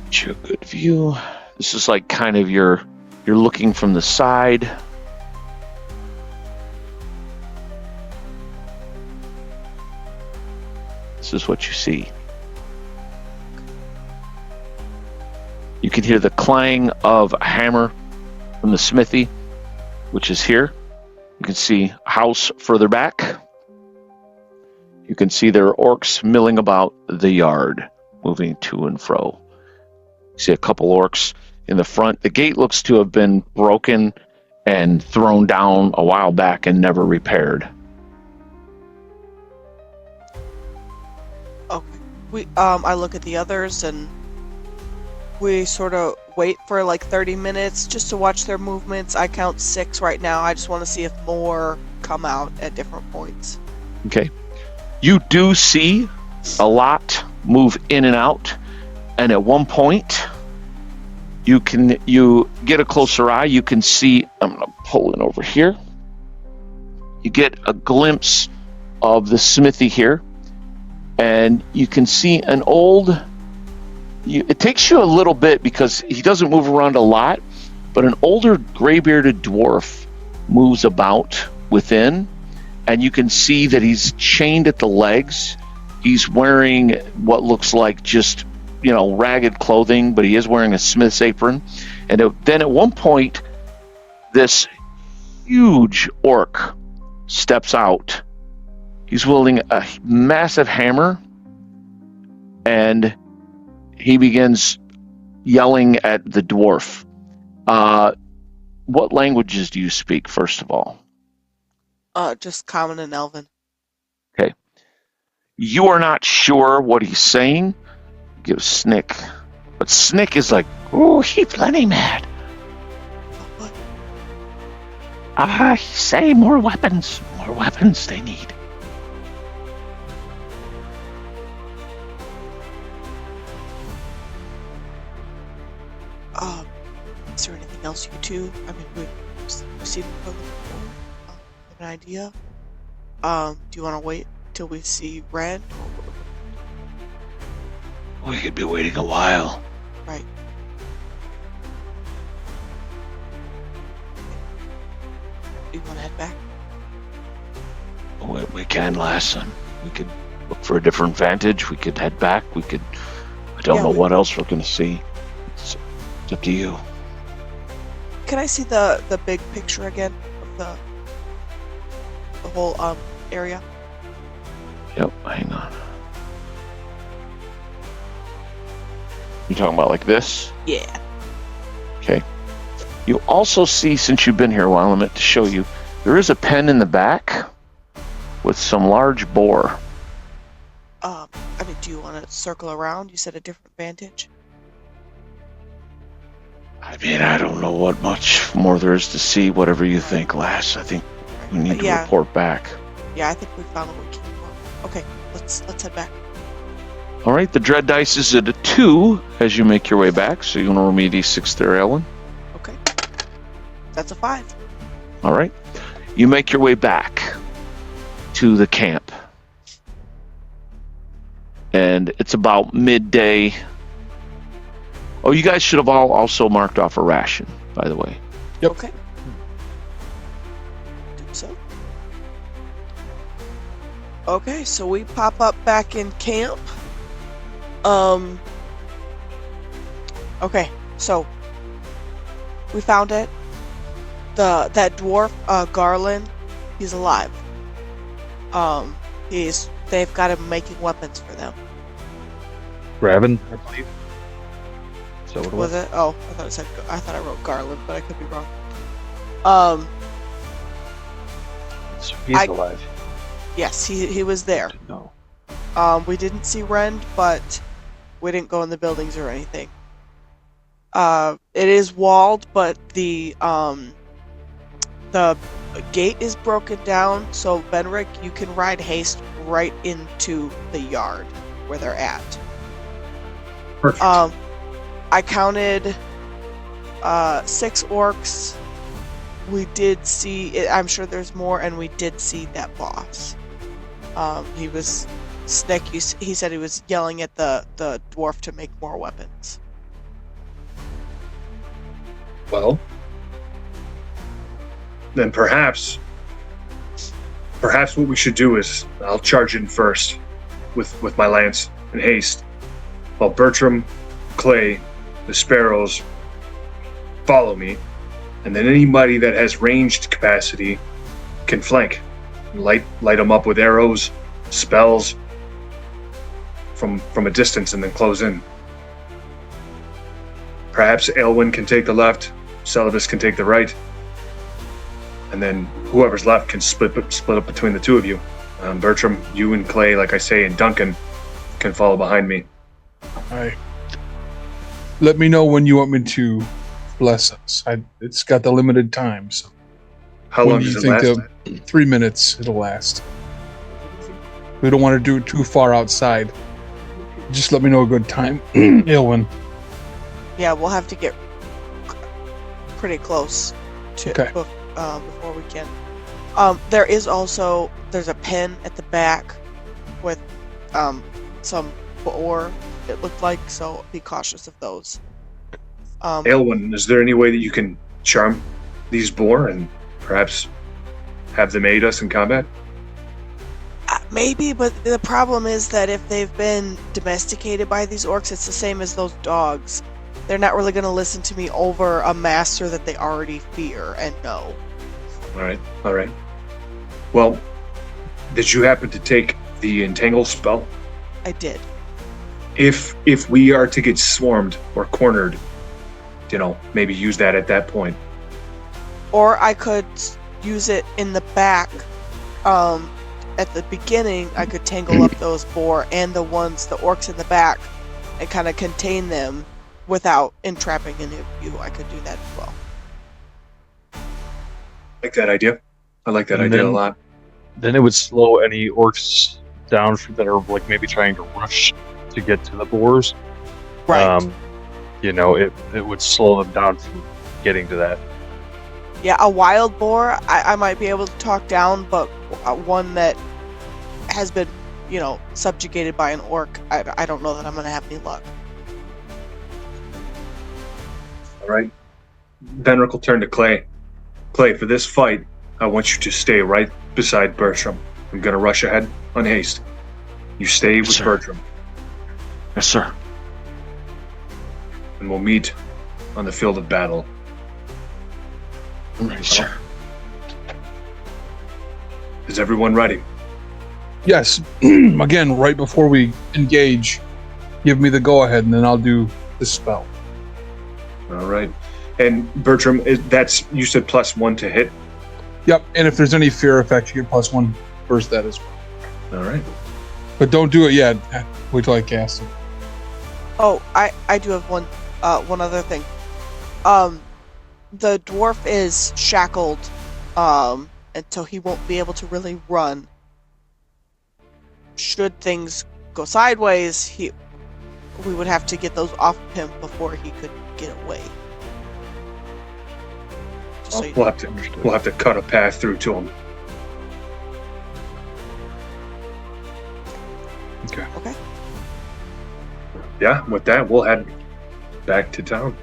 Speaker 1: get you a good view. This is like kind of you're looking from the side. This is what you see. You can hear the clang of a hammer from the smithy, which is here. You can see a house further back. You can see there are orcs milling about the yard, moving to and fro. You see a couple orcs in the front. The gate looks to have been broken and thrown down a while back and never repaired.
Speaker 4: Okay. I look at the others and we sort of wait for like 30 minutes just to watch their movements. I count 6 right now. I just want to see if more come out at different points.
Speaker 1: Okay. You do see a lot move in and out, and at one point, You get a closer eye. You can see. I'm gonna pull in over here. You get a glimpse of the smithy here, and you can see an old. It takes you a little bit because he doesn't move around a lot, but an older gray-bearded dwarf moves about within, and you can see that he's chained at the legs. He's wearing what looks like just, ragged clothing, but he is wearing a smith's apron. And then at one point, this huge orc steps out. He's wielding a massive hammer, and he begins yelling at the dwarf. What languages do you speak, first of all?
Speaker 4: Just Common and Elven.
Speaker 1: Okay. You are not sure what he's saying. Give Snick. But Snick is like, oh, he plenty mad.
Speaker 4: What?
Speaker 1: Say more weapons. More weapons they need.
Speaker 4: Is there anything else you two? I mean, we've seen the building before. Have an idea? Do you want to wait till we see Ren?
Speaker 1: We could be waiting a while.
Speaker 4: Right. You want to head back?
Speaker 1: We can, lass. We could look for a different vantage. We could head back. I don't know what else we're going to see. It's up to you.
Speaker 4: Can I see the big picture again of the whole area?
Speaker 1: Yep, hang on. You talking about like this?
Speaker 4: Yeah.
Speaker 1: Okay. You also see, since you've been here a while, I meant to show you, there is a pen in the back with some large boar.
Speaker 4: Do you want to circle around? You said a different vantage?
Speaker 1: I don't know what much more there is to see. Whatever you think, lass. I think we need to report back.
Speaker 4: Yeah, I think we found what we came for. Okay, let's head back.
Speaker 1: All right, the dread dice is at a 2 as you make your way back, so you want to roll me a d6 there, Ellen.
Speaker 4: Okay. That's a 5.
Speaker 1: All right. You make your way back to the camp. And it's about midday. Oh, you guys should have all also marked off a ration, by the way.
Speaker 3: Yep.
Speaker 4: Okay. Do so. Okay, so we pop up back in camp. Okay, so we found it. That dwarf, Garland, he's alive. They've got him making weapons for them.
Speaker 2: Raven, I believe. So what
Speaker 4: Was it? Oh, I thought I wrote Garland, but I could be wrong.
Speaker 2: So he's alive.
Speaker 4: Yes, he was there.
Speaker 2: No.
Speaker 4: We didn't see Rend, but we didn't go in the buildings or anything. It is walled, but the gate is broken down, so Benric, you can ride haste right into the yard where they're at.
Speaker 5: Perfect.
Speaker 4: I counted 6 orcs. We did see, I'm sure there's more, and we did see that boss. He was Snick. He said he was yelling at the dwarf to make more weapons.
Speaker 5: Well, then perhaps what we should do is I'll charge in first with my lance and haste, while Bertram, Clay, the sparrows follow me, and then anybody that has ranged capacity can flank, light them up with arrows, spells from a distance, and then close in. Perhaps Aelwyn can take the left, Celibus can take the right, and then whoever's left can split up between the two of you. Bertram, you and Clay, like I say, and Duncan can follow behind me.
Speaker 3: All right. Let me know when you want me to bless us. It's got the limited time, so.
Speaker 5: How long does it last?
Speaker 3: 3 minutes it'll last. We don't want to do it too far outside. Just let me know a good time. Aelwyn.
Speaker 4: Yeah, we'll have to get pretty close to
Speaker 3: Okay.
Speaker 4: before we can. There's a pen at the back with some ore, it looked like, so be cautious of those.
Speaker 5: Aylwin, is there any way that you can charm these boar and perhaps have them aid us in combat?
Speaker 4: Maybe, but the problem is that if they've been domesticated by these orcs, it's the same as those dogs. They're not really going to listen to me over a master that they already fear and know.
Speaker 5: All right. Well, did you happen to take the entangle spell?
Speaker 4: I did.
Speaker 5: If we are to get swarmed or cornered, maybe use that at that point.
Speaker 4: Or I could use it in the back. At the beginning, I could tangle up those boar and the orcs in the back, and kind of contain them without entrapping any of you. I could do that as well.
Speaker 5: I like that idea. I like that idea a lot.
Speaker 2: Then it would slow any orcs down that are like maybe trying to rush to get to the boars.
Speaker 4: Right.
Speaker 2: It would slow them down from getting to that.
Speaker 4: Yeah, a wild boar, I might be able to talk down, but one that has been, subjugated by an orc, I don't know that I'm going to have any luck.
Speaker 5: All right. Benrick will turn to Clay. Clay, for this fight, I want you to stay right beside Bertram. I'm going to rush ahead on haste. You stay with
Speaker 1: Sir.
Speaker 5: Bertram,
Speaker 1: Yes, sir.
Speaker 5: and we'll meet on the field of battle.
Speaker 1: I'm ready, sir.
Speaker 5: Is everyone ready?
Speaker 3: Yes. Again, right before we engage, give me the go-ahead, and then I'll do the spell.
Speaker 5: All right. And Bertram, you said +1 to hit?
Speaker 3: Yep, and if there's any fear effect, you get +1 versus that as well.
Speaker 5: All right.
Speaker 3: But don't do it yet. Wait till I cast it.
Speaker 4: Oh, I do have one other thing. The dwarf is shackled, and so he won't be able to really run. Should things go sideways, we would have to get those off of him before he could get away. Just so you
Speaker 5: We'll have to cut a path through to him.
Speaker 3: Okay.
Speaker 5: Yeah, with that, we'll head back to town.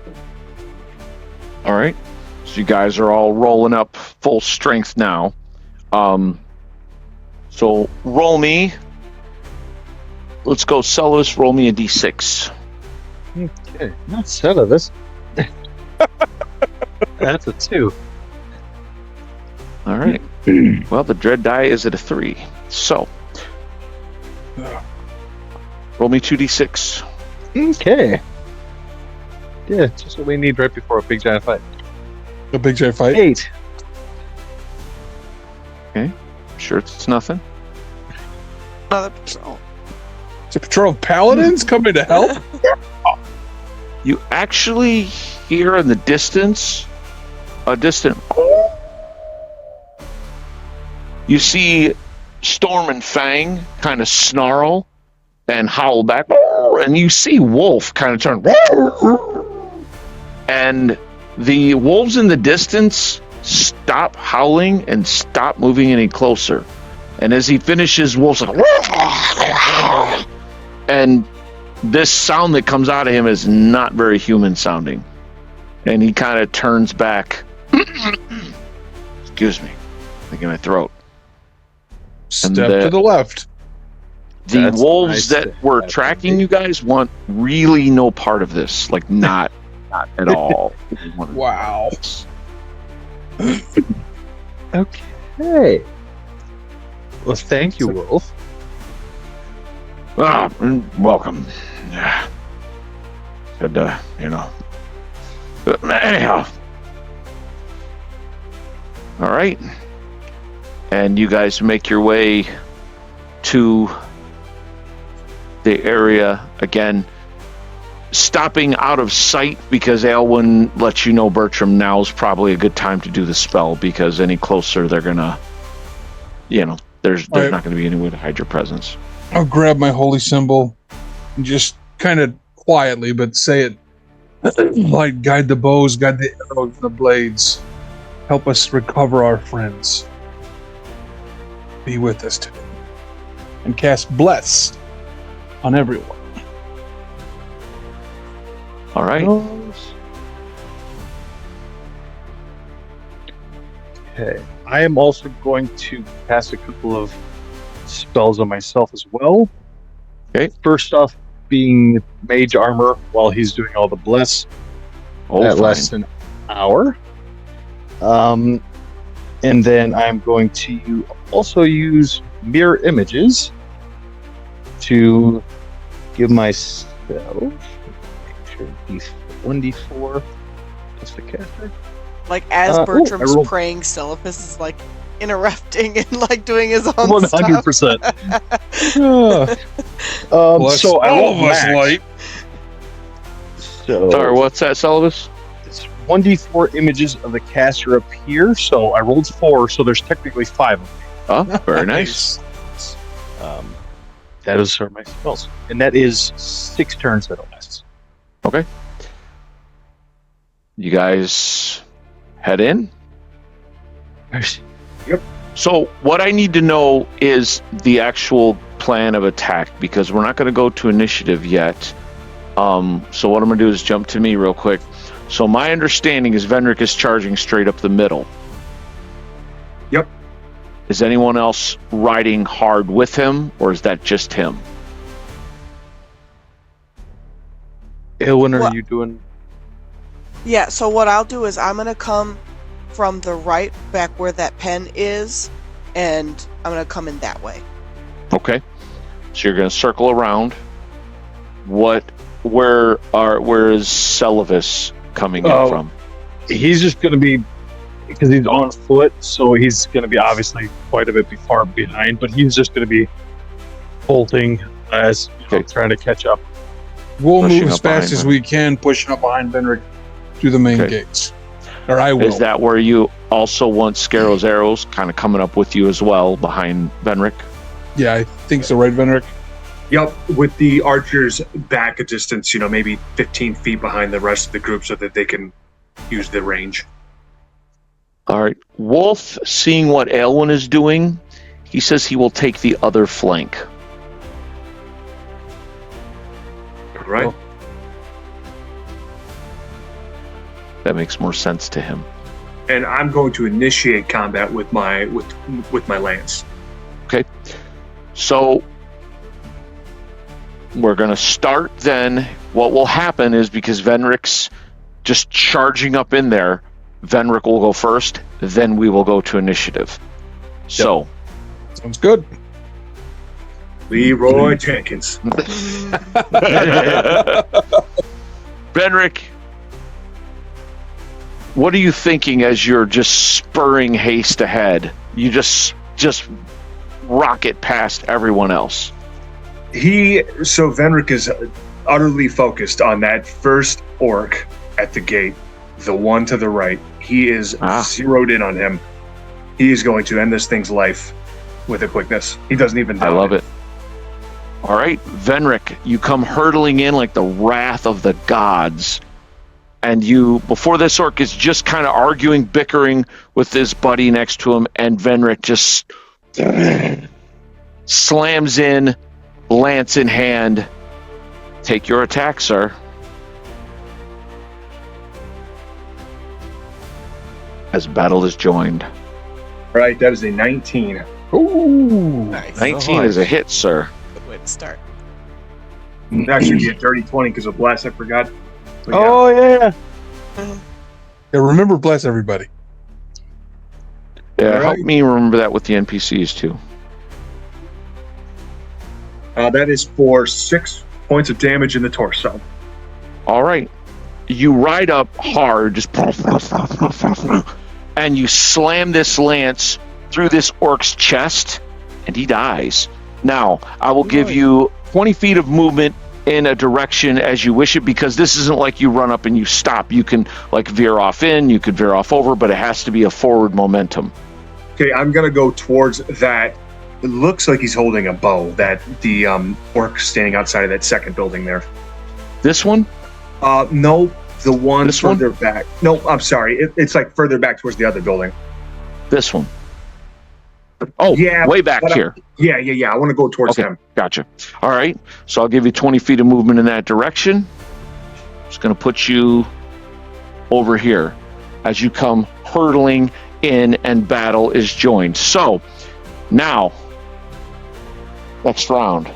Speaker 1: All right. So you guys are all rolling up full strength now. So roll me. Let's go, Celos. Roll me a d6.
Speaker 2: Okay, not Celovus. That's a 2.
Speaker 1: All right. Well, the dread die is at a 3. So roll me 2d6.
Speaker 2: Okay. Yeah, just what we need right before a big giant fight.
Speaker 3: A big giant fight.
Speaker 2: 8.
Speaker 1: Sure, it's nothing.
Speaker 4: another patrol.
Speaker 3: It's a patrol of paladins coming to help.
Speaker 1: You actually hear in the distance a distant. You see Storm and Fang kind of snarl and howl back, and you see Wolf kind of turn, and the wolves in the distance stop howling and stop moving any closer. And as he finishes, Wolf's like, and this sound that comes out of him is not very human sounding. And he kind of turns back. Excuse me. Like in my throat.
Speaker 3: Step
Speaker 1: the-
Speaker 3: to the left.
Speaker 1: The
Speaker 2: That's
Speaker 1: wolves
Speaker 2: nice
Speaker 1: that
Speaker 2: to
Speaker 1: were
Speaker 2: have
Speaker 1: tracking you guys want really no part of this. Like not at all.
Speaker 3: Wow.
Speaker 2: Okay. Well, thank you, Wolf.
Speaker 1: Welcome. Yeah. Good, anyhow. All right. And you guys make your way to the area again, stopping out of sight because Aylwin lets you know, Bertram, now's probably a good time to do the spell because any closer they're gonna, there's
Speaker 3: Right.
Speaker 1: not gonna be any way to hide your presence.
Speaker 3: I'll grab my holy symbol and just kind of quietly, but say it Light, guide the bows, guide the arrows, and the blades. Help us recover our friends. Be with us today. And cast Bless on everyone.
Speaker 1: All right.
Speaker 2: Okay. I am also going to cast a couple of spells on myself as well.
Speaker 1: Okay.
Speaker 2: First off, being mage armor while he's doing all the bless.
Speaker 1: Oh,
Speaker 2: That
Speaker 1: fine.
Speaker 2: lasts an hour. And then I'm going to also use mirror images to give myself 1d4 just the caster.
Speaker 4: Like as
Speaker 2: I
Speaker 4: Bertram's
Speaker 2: rolled-
Speaker 4: praying, Syllabus is like interrupting and like doing his own
Speaker 2: 100%.
Speaker 3: Bless
Speaker 2: So I
Speaker 3: all
Speaker 2: rolled
Speaker 3: of us,
Speaker 2: max.
Speaker 3: Light.
Speaker 2: So
Speaker 1: Sorry, what's that, Celibus?
Speaker 2: it's 1d4 images of the caster appear. So I rolled 4, so there's technically 5 of them.
Speaker 1: Oh, very nice.
Speaker 2: That is my spells, and that is 6 turns that it lasts.
Speaker 1: Okay. You guys head in? So what I need to know is the actual plan of attack, because we're not going to go to initiative yet. So what I'm going to do is jump to me real quick. So my understanding is Venric is charging straight up the middle.
Speaker 5: Yep.
Speaker 1: Is anyone else riding hard with him, or is that just him?
Speaker 2: When are
Speaker 4: What?
Speaker 2: you doing?
Speaker 4: Yeah, so what I'll do is I'm going to come from the right back where that pen is, and I'm going to come in that way.
Speaker 1: Okay. So you're going to circle around. Where is Celibus coming in
Speaker 2: Oh.
Speaker 1: from?
Speaker 2: He's just going to be, because he's on foot, so he's going to be obviously quite a bit far behind, but he's just going to be bolting as
Speaker 1: Okay.
Speaker 2: trying to catch up.
Speaker 3: We'll
Speaker 1: Pushing
Speaker 3: move as
Speaker 1: up behind
Speaker 3: fast as
Speaker 1: him.
Speaker 3: we can, pushing up behind Benrick to the main
Speaker 1: Okay.
Speaker 3: gates. Or I will.
Speaker 1: Is that where you also want Scarrow's arrows kind of coming up with you as well behind Benric?
Speaker 3: Yeah, I think so, right, Benrick?
Speaker 5: Yep, with the archers back a distance, maybe 15 feet behind the rest of the group so that they can use the range.
Speaker 1: All right. Wolf, seeing what Aelwyn is doing, he says he will take the other flank.
Speaker 5: Right?
Speaker 1: That makes more sense to him.
Speaker 5: And I'm going to initiate combat with my lance.
Speaker 1: So we're going to start then. What will happen is, because Venric's just charging up in there, Venric will go first, then we will go to initiative. So,
Speaker 3: Sounds good.
Speaker 5: Leroy Jenkins.
Speaker 1: Benric, what are you thinking as you're just spurring haste ahead? You just rocket past everyone else.
Speaker 5: So Venric is utterly focused on that first orc at the gate, the one to the right. He is zeroed in on him. He is going to end this thing's life with a quickness. He doesn't even
Speaker 1: I love it. All right, Venric, you come hurtling in like the wrath of the gods. And before this orc is just kind of arguing, bickering with his buddy next to him, and Venric just slams in, lance in hand. Take your attack, sir. As battle is joined.
Speaker 5: Right, that is a 19.
Speaker 3: Ooh.
Speaker 4: Nice.
Speaker 1: 19 is a hit, sir.
Speaker 4: Good way to start.
Speaker 5: That should be a dirty 20 because of blast, I forgot. But yeah.
Speaker 2: Oh yeah.
Speaker 3: Yeah, remember, bless everybody.
Speaker 1: Yeah,
Speaker 5: All right.
Speaker 1: help me remember that with the NPCs too.
Speaker 5: That is for 6 points of damage in the torso.
Speaker 1: All right. You ride up hard, just and you slam this lance through this orc's chest, and he dies. Now, I will give you 20 feet of movement in a direction as you wish it, because this isn't like you run up and you stop. You can veer off in, you could veer off over, but it has to be a forward momentum.
Speaker 5: Okay, I'm going to go towards that. It looks like he's holding a bow, that the orc standing outside of that second building there.
Speaker 1: This one?
Speaker 5: No, The one
Speaker 1: This one?
Speaker 5: further back. No, I'm sorry. It's like further back towards the other building.
Speaker 1: This one. Oh,
Speaker 5: Yeah,
Speaker 1: way back
Speaker 5: but
Speaker 1: here.
Speaker 5: Yeah. I want to go towards
Speaker 1: Okay.
Speaker 5: him.
Speaker 1: Gotcha. All right. So I'll give you 20 feet of movement in that direction. Just going to put you over here as you come hurtling in and battle is joined. So now, next round,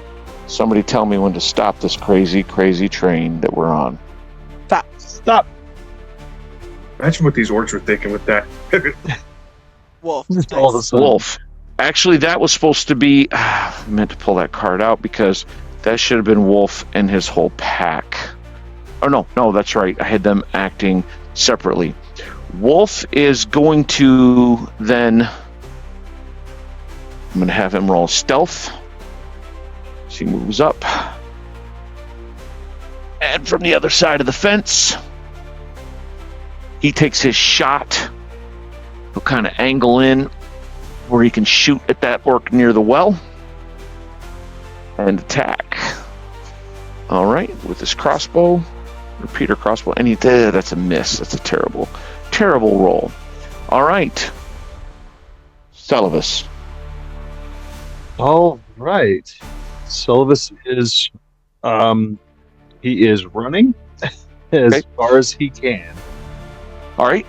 Speaker 1: somebody tell me when to stop this crazy, crazy train that we're on.
Speaker 2: Stop.
Speaker 5: Imagine what these orcs were thinking with that.
Speaker 4: Wolf.
Speaker 2: Just all of a
Speaker 4: Nice.
Speaker 2: sudden.
Speaker 1: Wolf. Actually, that was supposed to be. I meant to pull that card out because that should have been Wolf and his whole pack. Oh, no, that's right. I had them acting separately. Wolf is going to then. I'm going to have him roll stealth. So he moves up. And from the other side of the fence, he takes his shot. He'll kind of angle in where he can shoot at that orc near the well and attack. All right, with his crossbow, repeater crossbow, and that's a miss. That's a terrible roll. All right, Celovus.
Speaker 2: All right. Sylvis is he is running as
Speaker 1: Okay.
Speaker 2: far as he can.
Speaker 1: All right.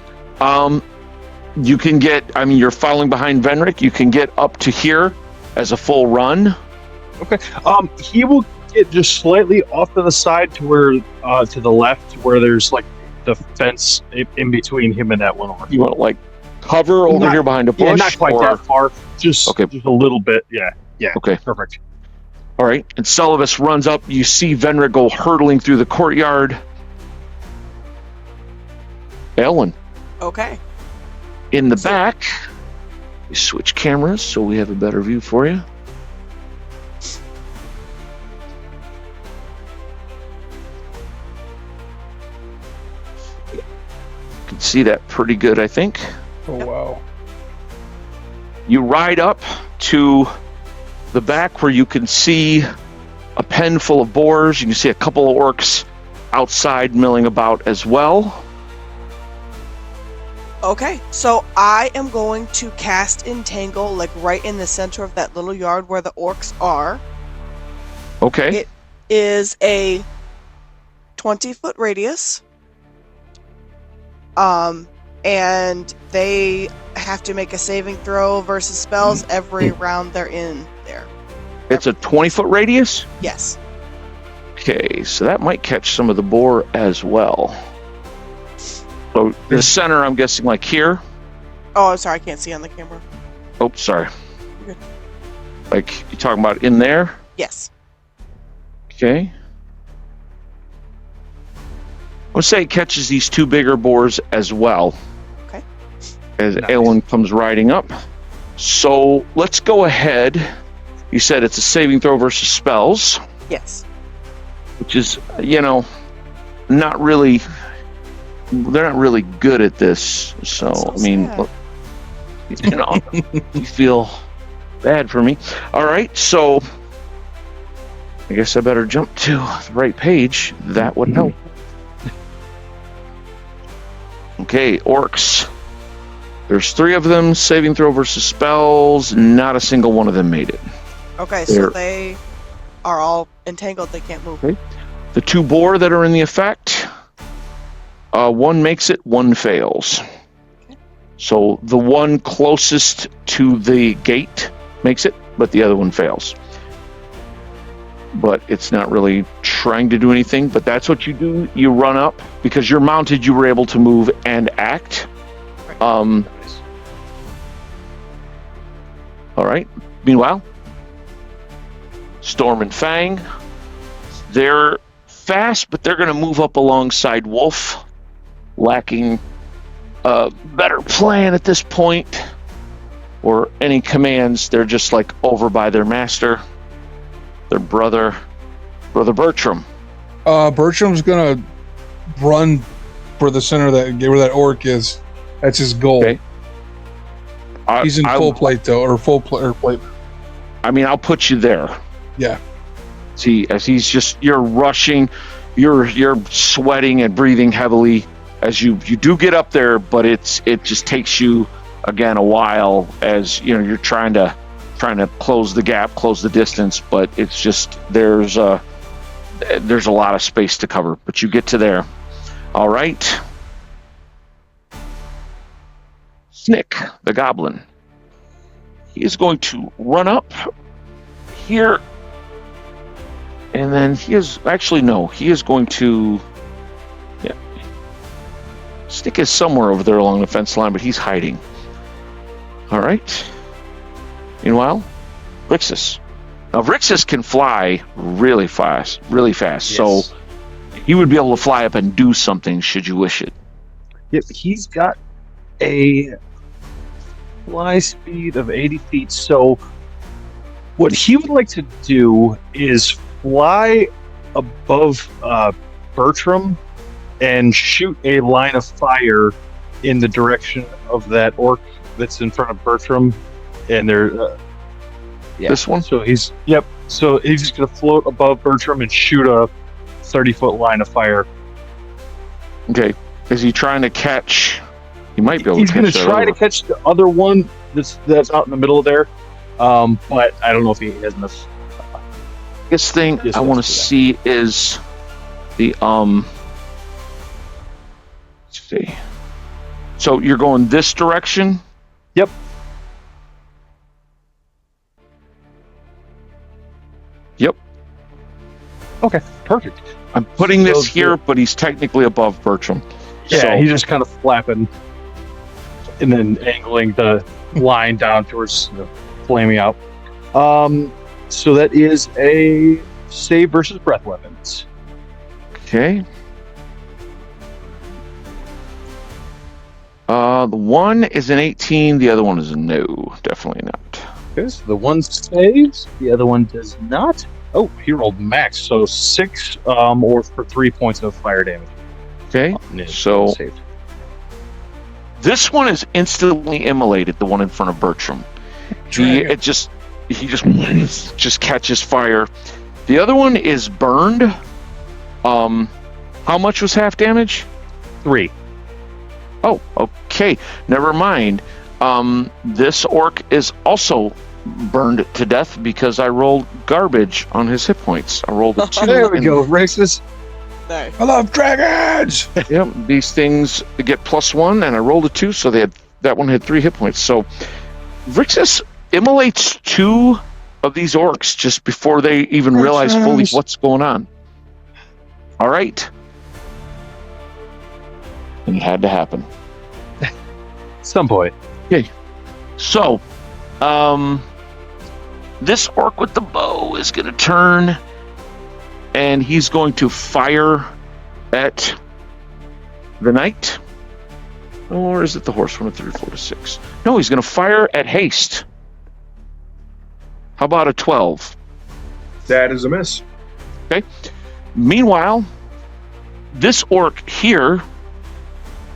Speaker 1: You can get, you're following behind Venric. You can get up to here as a full run.
Speaker 2: He will get just slightly off to the side to where to the left where there's like the fence in between him and that one orc.
Speaker 1: You want to like cover over
Speaker 2: Not-
Speaker 1: here behind a bush?
Speaker 2: Yeah, not quite
Speaker 1: or-
Speaker 2: that far. Just
Speaker 1: Okay.
Speaker 2: just a little bit. Yeah.
Speaker 1: Okay.
Speaker 2: Perfect.
Speaker 1: All right. And Celovus runs up. You see Venric go hurtling through the courtyard. Ellen.
Speaker 4: Okay.
Speaker 1: In the back, we switch cameras so we have a better view for you. You can see that pretty good, I think.
Speaker 3: Oh, wow.
Speaker 1: You ride up to the back where you can see a pen full of boars. You can see a couple of orcs outside milling about as well.
Speaker 4: Okay, so I am going to cast Entangle, like right in the center of that little yard where the orcs are.
Speaker 1: Okay.
Speaker 4: It is a 20-foot radius. And they have to make a saving throw versus spells every round they're in there.
Speaker 1: It's a 20-foot radius?
Speaker 4: Yes.
Speaker 1: Okay, so that might catch some of the boar as well. So the center, I'm guessing, like here.
Speaker 4: Oh, I'm sorry, I can't see on the camera.
Speaker 1: Oh, sorry.
Speaker 4: You're good.
Speaker 1: Like you talking about in there?
Speaker 4: Yes.
Speaker 1: Okay. Let's say it catches these two bigger boars as well.
Speaker 4: Okay.
Speaker 1: As
Speaker 2: Nice.
Speaker 1: Ellen comes riding up. So let's go ahead. You said it's a saving throw versus spells,
Speaker 4: Yes.
Speaker 1: which is, not really. They're not really good at this. So,
Speaker 4: That's so
Speaker 1: sad. You feel bad for me. All right, so I guess I better jump to the right page. That would help. Okay, orcs. There's 3 of them. Saving throw versus spells. Not a single one of them made it.
Speaker 4: Okay, so
Speaker 1: They're-
Speaker 4: they are all entangled. They can't move.
Speaker 1: Okay. The 2 boar that are in the effect, 1 makes it, 1 fails. So the one closest to the gate makes it, but the other one fails. But it's not really trying to do anything, but that's what you do. You run up. Because you're mounted, you were able to move and act. All right. Meanwhile, Storm and Fang, they're fast, but they're going to move up alongside Wolf, lacking a better plan at this point or any commands. They're just like over by their master, their brother Bertram.
Speaker 3: Bertram's gonna run for the center of that where that orc is. That's his goal.
Speaker 1: Okay.
Speaker 3: He's in full plate though, or plate.
Speaker 1: I mean, I'll put you there.
Speaker 3: Yeah.
Speaker 1: See, as you're rushing, you're sweating and breathing heavily as you do get up there, but it just takes you again a while as you're trying to close the gap, close the distance, but it's just there's a lot of space to cover, but you get to there. All right. Snick, the goblin. He is going to run up here, and then he is going to. Yeah, Snick is somewhere over there along the fence line, but he's hiding. All right. Meanwhile, Vrixis. Now Vrixis can fly really fast, yes. So he would be able to fly up and do something should you wish it.
Speaker 2: Yep, he's got a fly speed of 80 feet. So what he would like to do is fly above Bertram and shoot a line of fire in the direction of that orc that's in front of Bertram. And they're
Speaker 1: this one.
Speaker 2: So he's just gonna float above Bertram and shoot a 30-foot line of fire.
Speaker 1: Okay. Is he trying to catch? He might be able to catch.
Speaker 2: He's gonna try to catch the other one that's out in the middle there. But I don't know if he has enough.
Speaker 1: This thing I want to see is the let's see. So you're going this direction?
Speaker 2: Yep.
Speaker 1: Yep.
Speaker 2: Okay, perfect.
Speaker 1: I'm putting this here, but he's technically above Bertram.
Speaker 2: Yeah,
Speaker 1: so
Speaker 2: he's just kind of flapping and then angling the line down towards the flaming out. So that is a save versus breath weapons.
Speaker 1: Okay. The one is an 18, the other one is a no. Definitely not.
Speaker 2: Okay, so the one saves, the other one does not. Oh, he rolled max, so 6 or for 3 points of fire damage.
Speaker 1: Okay, so
Speaker 2: saved.
Speaker 1: This one is instantly immolated, the one in front of Bertram. He just catches fire. The other one is burned. How much was half damage?
Speaker 2: 3.
Speaker 1: Oh, okay. Never mind. This orc is also burned to death because I rolled garbage on his hit points. I rolled a 2.
Speaker 2: There we go, racist.
Speaker 4: There.
Speaker 3: I love dragons.
Speaker 1: Yep, these things get +1, and I rolled a 2, so that one had 3 hit points. So Vrixis immolates 2 of these orcs just before they even realize fully what's going on. All right. And it had to happen.
Speaker 2: Some point.
Speaker 1: Okay. So, this orc with the bow is going to turn, and he's going to fire at the knight. Or is it the horse? 1, 2, 3, 4, 6. No, he's going to fire at haste. How about a 12?
Speaker 5: That is a miss.
Speaker 1: Okay. Meanwhile, this orc here,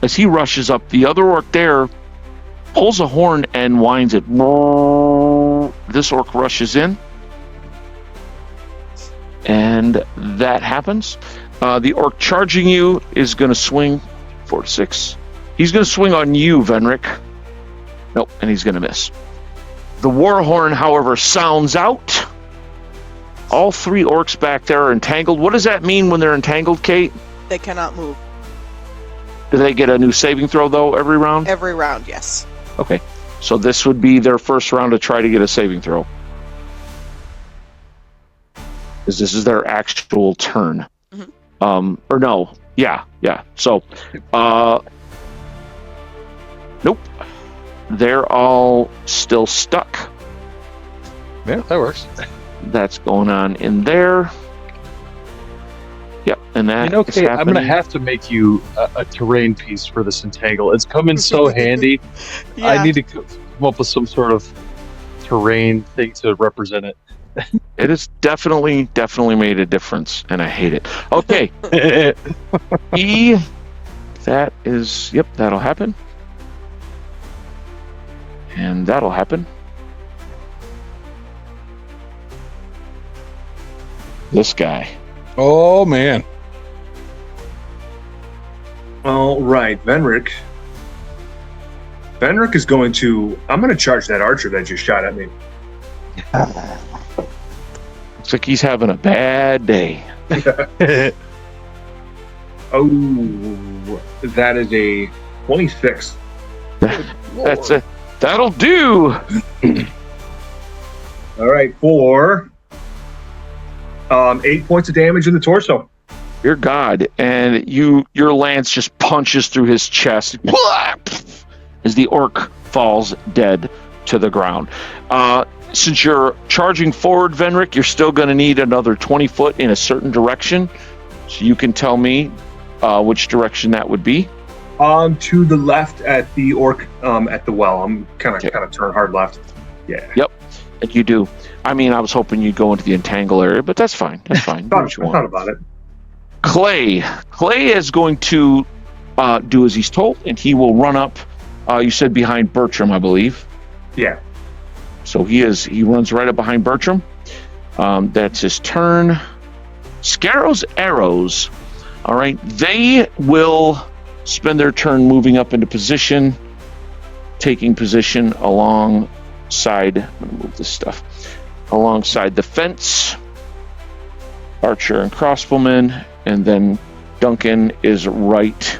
Speaker 1: as he rushes up, the other orc there pulls a horn and winds it. This orc rushes in, and that happens. The orc charging you is going to swing 4 to 6. He's going to swing on you, Venric. Nope, and he's going to miss. The war horn, however, sounds out. All 3 orcs back there are entangled. What does that mean when they're entangled, Kate?
Speaker 4: They cannot move.
Speaker 1: Do they get a new saving throw, though, every round?
Speaker 4: Every round, yes.
Speaker 1: Okay. So this would be their first round to try to get a saving throw. Because this is their actual turn. Mm-hmm. Or no. Yeah. So, nope. They're all still stuck.
Speaker 2: Yeah, that works.
Speaker 1: That's going on in there. Yep, and that is
Speaker 2: Kate, I'm going to
Speaker 1: happening.
Speaker 2: have to make you a terrain piece for this entangle. It's come in so handy.
Speaker 4: Yeah.
Speaker 2: I need to come up with some sort of terrain thing to represent it.
Speaker 1: It has definitely made a difference, and I hate it. Okay. E. That is, yep, that'll happen. And that'll happen. This guy.
Speaker 3: Oh man.
Speaker 5: All right, Venric. Venric is going to. I'm going to charge that archer that just shot at me.
Speaker 1: Looks like he's having a bad day.
Speaker 5: Oh, that is a 26.
Speaker 1: That's it. That'll do.
Speaker 5: All right, for 8 points of damage in the torso.
Speaker 1: Dear God, and your lance just punches through his chest as the orc falls dead to the ground. Since you're charging forward, Venric, you're still going to need another 20 foot in a certain direction. So you can tell me which direction that would be.
Speaker 5: To the left at the orc at the well. I'm kind of turn hard left. Yeah.
Speaker 1: Yep. And you do. I mean, I was hoping you'd go into the entangle area, but that's fine. That's fine.
Speaker 5: I thought about it.
Speaker 1: Clay is going to do as he's told, and he will run up. You said behind Bertram, I believe.
Speaker 5: Yeah.
Speaker 1: So he runs right up behind Bertram. That's his turn. Scarrow's arrows. All right, they will spend their turn moving up into position, taking position alongside. I'm going to move this stuff alongside the fence. Archer and crossbowman, and then Duncan is right,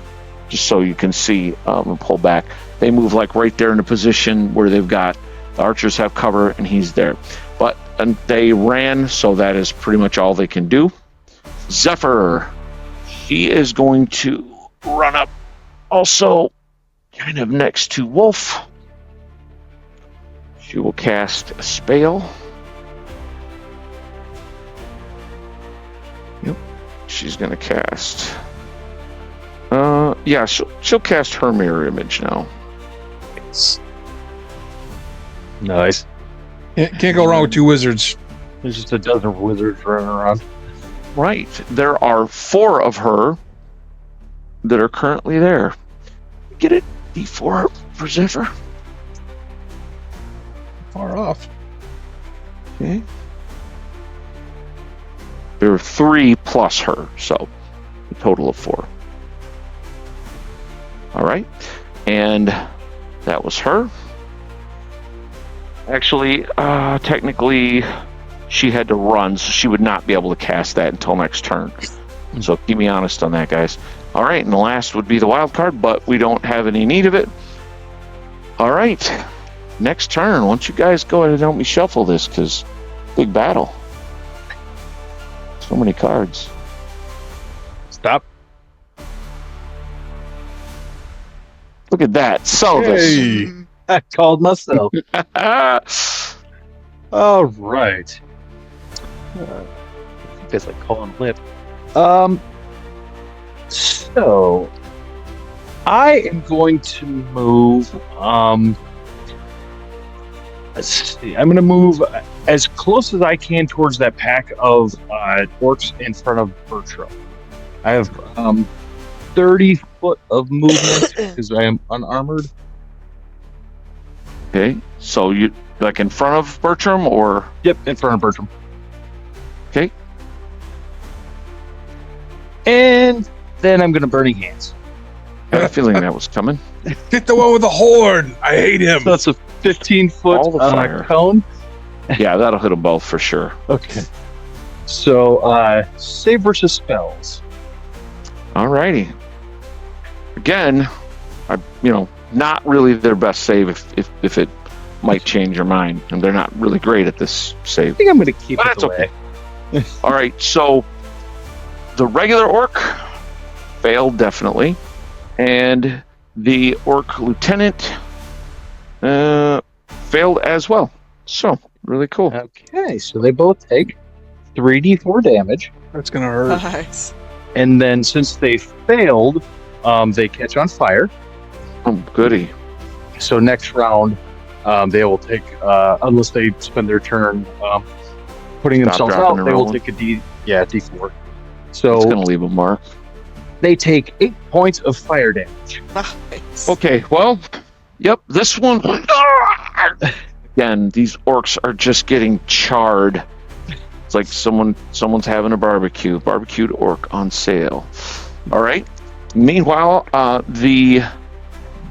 Speaker 1: just so you can see and pull back. They move like right there in a position where they've got the archers have cover, and he's there. But they ran, so that is pretty much all they can do. Zephyr, he is going to run up, also kind of next to Wolf. She will cast a spell. She's going to cast. Yeah, she'll cast her mirror image now.
Speaker 2: Nice.
Speaker 3: Can't go wrong with two wizards.
Speaker 2: There's just a dozen wizards running around.
Speaker 1: Right. There are 4 of her that are currently there. Get it? D4 for Zephyr.
Speaker 3: Far off.
Speaker 1: Okay. There are 3 plus her, so a total of 4. All right. And that was her. Actually, technically, she had to run, so she would not be able to cast that until next turn. So keep me honest on that, guys. All right, and the last would be the wild card, but we don't have any need of it. All right, next turn. Why don't you guys go ahead and help me shuffle this, because big battle. So many cards.
Speaker 2: Stop.
Speaker 1: Look at that. Selvus.
Speaker 3: Hey.
Speaker 2: I called myself. All right. I think that's like calling lip. So I am going to move. Let's see. I'm going to move as close as I can towards that pack of orcs in front of Bertram. I have 30 foot of movement because I am unarmored.
Speaker 1: Okay, so you like in front of Bertram, or?
Speaker 2: Yep, in front of Bertram.
Speaker 1: Okay.
Speaker 2: And then I'm going to Burning Hands.
Speaker 1: I had a feeling that was coming.
Speaker 3: Get the one with the horn. I hate him.
Speaker 2: So that's a 15-foot
Speaker 1: All the fire.
Speaker 2: cone.
Speaker 1: Yeah, that'll hit them both for sure.
Speaker 2: Okay. So, save versus spells.
Speaker 1: Alrighty. Again, not really their best save if it might change your mind, and they're not really great at this save.
Speaker 2: I think I'm going to keep
Speaker 1: But
Speaker 2: it
Speaker 1: that's
Speaker 2: away.
Speaker 1: okay. All right, so the regular orc failed definitely, and the orc lieutenant failed as well. So really cool.
Speaker 2: Okay, so they both take 3d4 damage,
Speaker 3: That's gonna hurt.
Speaker 4: Nice.
Speaker 2: and then since they failed, they catch on fire.
Speaker 1: Oh, goody.
Speaker 2: So next round, they will take, unless they spend their turn putting
Speaker 1: Stop,
Speaker 2: themselves
Speaker 1: dropping,
Speaker 2: out,
Speaker 1: and
Speaker 2: they will
Speaker 1: rolling.
Speaker 2: take a d4.
Speaker 1: It's
Speaker 2: So
Speaker 1: gonna leave a mark.
Speaker 2: they take 8 points of fire damage.
Speaker 4: Nice.
Speaker 1: Okay, well, yep, this one. Again, these orcs are just getting charred. It's like someone's having a barbecue. Barbecued orc on sale. All right, Meanwhile, the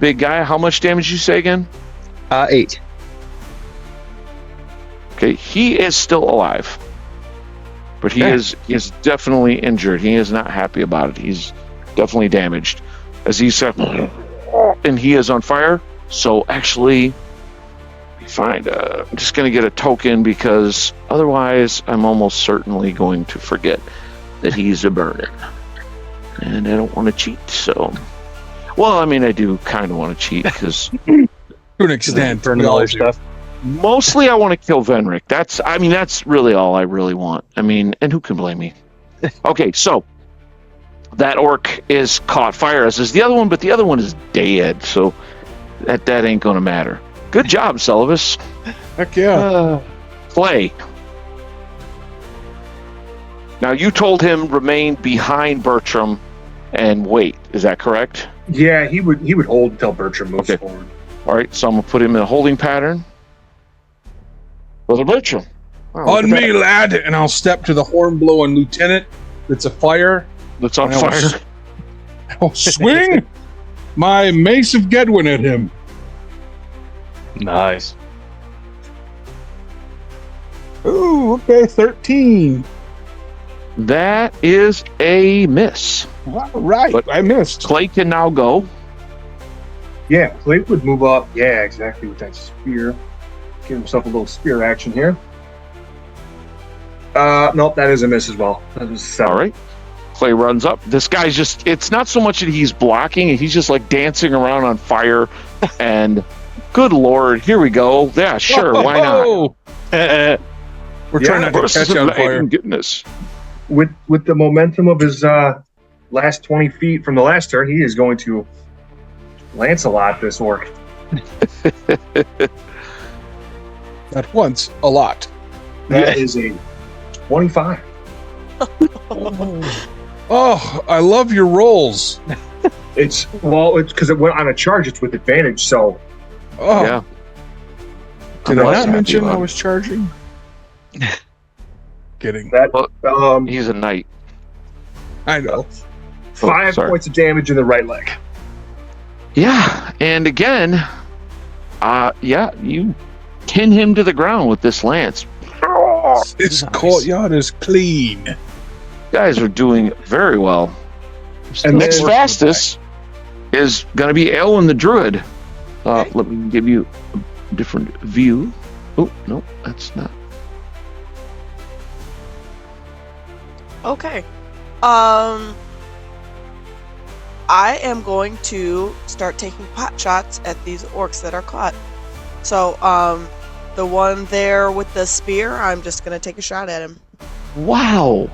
Speaker 1: big guy, how much damage did you say again?
Speaker 6: 8.
Speaker 1: Okay, he is still alive. But he is definitely injured. He is not happy about it. He's definitely damaged. As he said, and he is on fire. So actually, fine. I'm just going to get a token because otherwise I'm almost certainly going to forget that he's a burner. And I don't want to cheat, so... Well, I mean, I do kind of want to cheat because...
Speaker 3: To an extent.
Speaker 2: Burning all your stuff.
Speaker 1: Mostly I want to kill Venric. That's really all I really want. I mean, and who can blame me? Okay, so that orc is caught fire, as is the other one, but the other one is dead, so that ain't gonna matter. Good job, Sullivan.
Speaker 3: Heck yeah.
Speaker 1: Clay. Now you told him remain behind Bertram and wait. Is that correct?
Speaker 5: Yeah, he would hold until Bertram moves forward.
Speaker 1: All right, so I'm gonna put him in a holding pattern. Brother Bertram. Wow,
Speaker 3: On me, lad, and I'll step to the horn-blowing lieutenant that's afire.
Speaker 1: That's on
Speaker 3: I will
Speaker 1: fire.
Speaker 3: I'll swing my Mace of Gedwin at him.
Speaker 2: Nice.
Speaker 3: Ooh, okay, 13.
Speaker 1: That is a miss.
Speaker 3: All right,
Speaker 1: But-
Speaker 3: I missed.
Speaker 1: Clay can now go.
Speaker 5: Yeah, Clay would move up. Yeah, exactly, with that spear. Give himself a little spear action here. Nope, that is a miss as well. That was 7.
Speaker 1: All right. Clay runs up. This guy's just, it's not so much that he's blocking, he's just like dancing around on fire. And good Lord, here we go. Yeah, sure, why not?
Speaker 3: Whoa! We're trying not to
Speaker 1: Versus
Speaker 3: catch on
Speaker 1: Enlightened
Speaker 3: fire.
Speaker 1: Goodness.
Speaker 5: With the momentum of his last 20 feet from the last turn, he is going to Lancelot this orc.
Speaker 3: At once, a lot.
Speaker 5: That is a 25.
Speaker 3: Oh, I love your rolls.
Speaker 5: It's because it went on a charge. It's with advantage. So
Speaker 3: Oh,
Speaker 1: Yeah.
Speaker 3: did
Speaker 1: I
Speaker 3: I
Speaker 1: was
Speaker 3: not
Speaker 1: happy
Speaker 3: mention I
Speaker 1: about it.
Speaker 3: was charging? Kidding.
Speaker 5: that
Speaker 1: He's a knight.
Speaker 3: I know.
Speaker 5: 5
Speaker 1: sorry.
Speaker 5: points of damage in the right leg.
Speaker 1: Yeah, and again, you pin him to the ground with this lance.
Speaker 3: This
Speaker 1: Nice.
Speaker 3: courtyard is clean.
Speaker 1: You guys are doing very well.
Speaker 5: And
Speaker 1: Next
Speaker 5: then-
Speaker 1: fastest is going to be Elwyn the Druid. Let me give you a different view. Oh, no, that's not.
Speaker 4: Okay. I am going to start taking pot shots at these orcs that are caught. So, the one there with the spear, I'm just going to take a shot at him.
Speaker 1: Wow.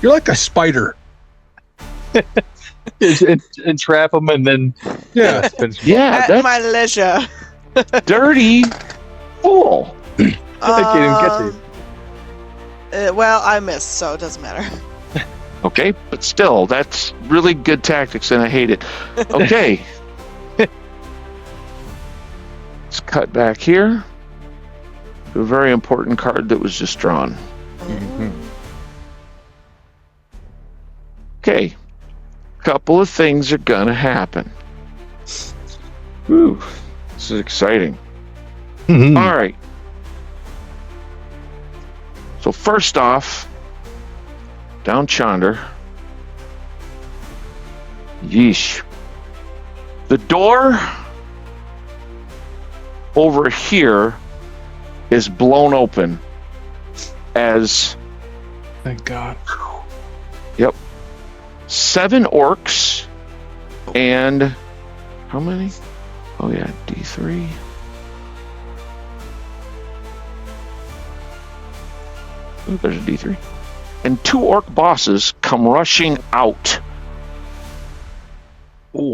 Speaker 3: You're like a spider.
Speaker 2: Entrap them and then
Speaker 3: Yeah.
Speaker 1: Yeah,
Speaker 4: At
Speaker 1: that's
Speaker 4: my leisure.
Speaker 1: dirty fool.
Speaker 2: I can't even get to
Speaker 4: Well, I missed, so it doesn't matter.
Speaker 1: Okay, but still, that's really good tactics, and I hate it. Okay. Let's cut back here to a very important card that was just drawn. Okay. Couple of things are gonna happen. Woo. This is exciting.
Speaker 2: you.
Speaker 1: All right. So first off, down Chonder. Yeesh. The door over here is blown open as
Speaker 3: Thank God.
Speaker 1: 7 orcs and how many? Oh yeah, D3. Ooh, there's a D3. And 2 orc bosses come rushing out,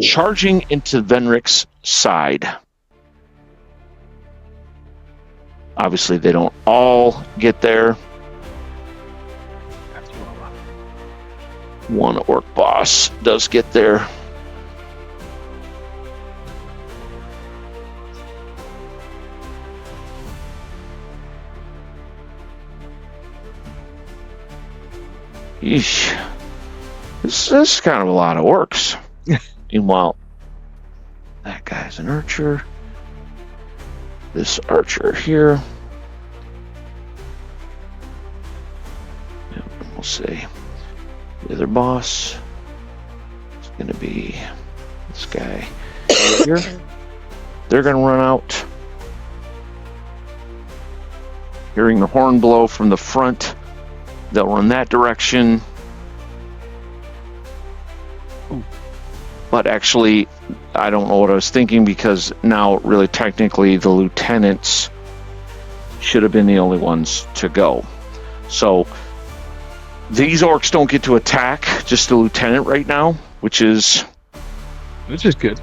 Speaker 1: charging into Venric's side. Obviously, they don't all get there. One orc boss does get there. Yeesh. This is kind of a lot of orcs. Meanwhile, that guy's an archer. This archer here. And we'll say the other boss is going to be this guy here. They're going to run out. Hearing the horn blow from the front, they'll run that direction. But actually, I don't know what I was thinking, because now really technically the lieutenants should have been the only ones to go. So these orcs don't get to attack, just the lieutenant right now, which is
Speaker 2: good.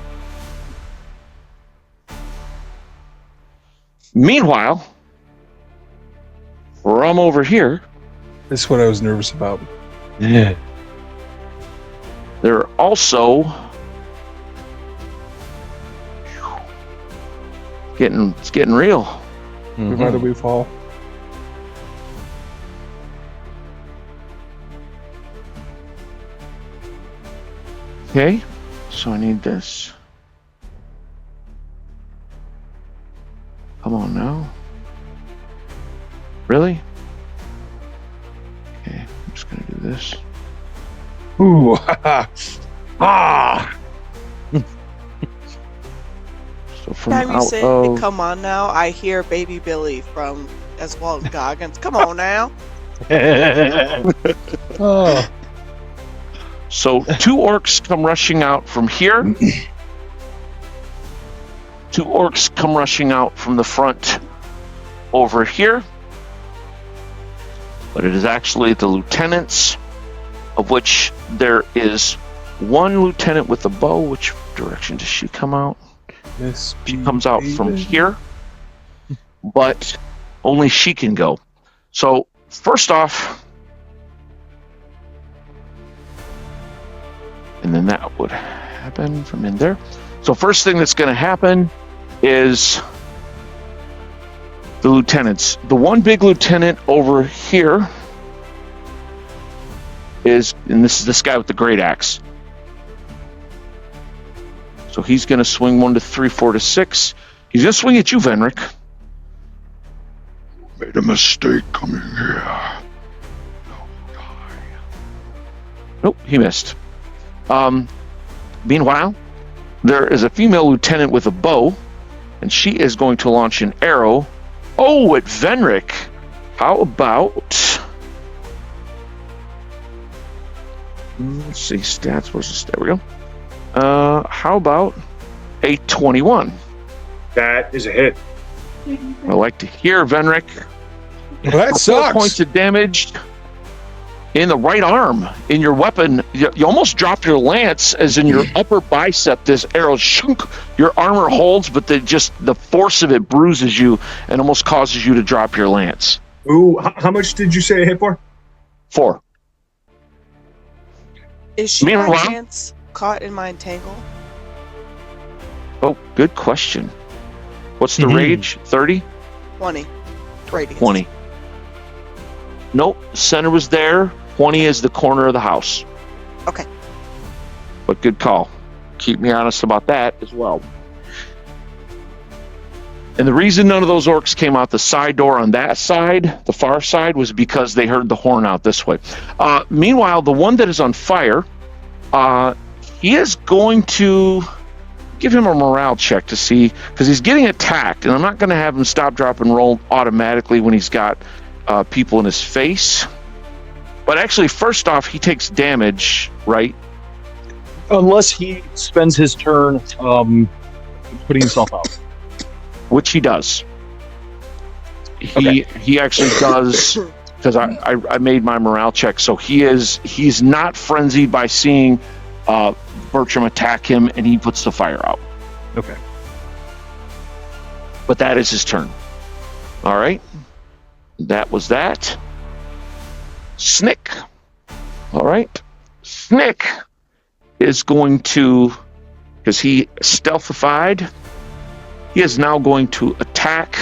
Speaker 1: Meanwhile, from over here,
Speaker 3: This is what I was nervous about.
Speaker 1: they're also it's getting real.
Speaker 3: Why did we fall?
Speaker 1: Okay, so I need this. Come on now. Really? Okay, I'm just gonna do this.
Speaker 3: Ooh,
Speaker 1: So from
Speaker 4: Time you
Speaker 1: out
Speaker 4: say,
Speaker 1: of
Speaker 4: come on now, I hear Baby Billy from as well as Goggins. Come on now.
Speaker 3: oh,
Speaker 1: so two orcs come rushing out from here. Two orcs come rushing out from the front over here. But it is actually the lieutenants, of which there is one lieutenant with a bow. Which direction does she come out? She comes out from here, but only she can go. So first off, and then that would happen from in there. So first thing that's going to happen is the lieutenants. The one big lieutenant over here is, and this is this guy with the great axe. So he's going to swing 1 to 3, 4 to 6. He's going to swing at you, Venric.
Speaker 6: Made a mistake coming here.
Speaker 1: Nope, he missed. Meanwhile, there is a female lieutenant with a bow, and she is going to launch an arrow. Oh, at Venric. How about... let's see, stats versus... There we go. How about a 21?
Speaker 5: That is a hit.
Speaker 1: I like to hear, Venric.
Speaker 3: well, that
Speaker 1: 4
Speaker 3: sucks.
Speaker 1: points of damage in the right arm. In your weapon, you almost dropped your lance, as in your upper bicep, this arrow shunk. Your armor holds, but the force of it bruises you and almost causes you to drop your lance.
Speaker 5: Ooh, how much did you say a hit for?
Speaker 1: 4.
Speaker 4: Is she by
Speaker 1: Meanwhile-
Speaker 4: chance caught in my entangle?
Speaker 1: Oh, good question. What's the rage? 30?
Speaker 4: 20. Radius.
Speaker 1: 20. Nope, center was there. 20 is the corner of the house.
Speaker 4: Okay.
Speaker 1: But good call. Keep me honest about that as well. And the reason none of those orcs came out the side door on that side, the far side, was because they heard the horn out this way. Meanwhile, the one that is on fire, he is going to give him a morale check to see, because he's getting attacked, and I'm not going to have him stop, drop, and roll automatically when he's got people in his face. But actually, first off, he takes damage, right?
Speaker 2: Unless he spends his turn putting himself out.
Speaker 1: Which he does. He actually does, because I made my morale check. So he's not frenzied by seeing Bertram attack him, and he puts the fire out.
Speaker 2: Okay.
Speaker 1: But that is his turn. All right. That was that. Snick. All right. Snick is going to, because he stealthified, he is now going to attack,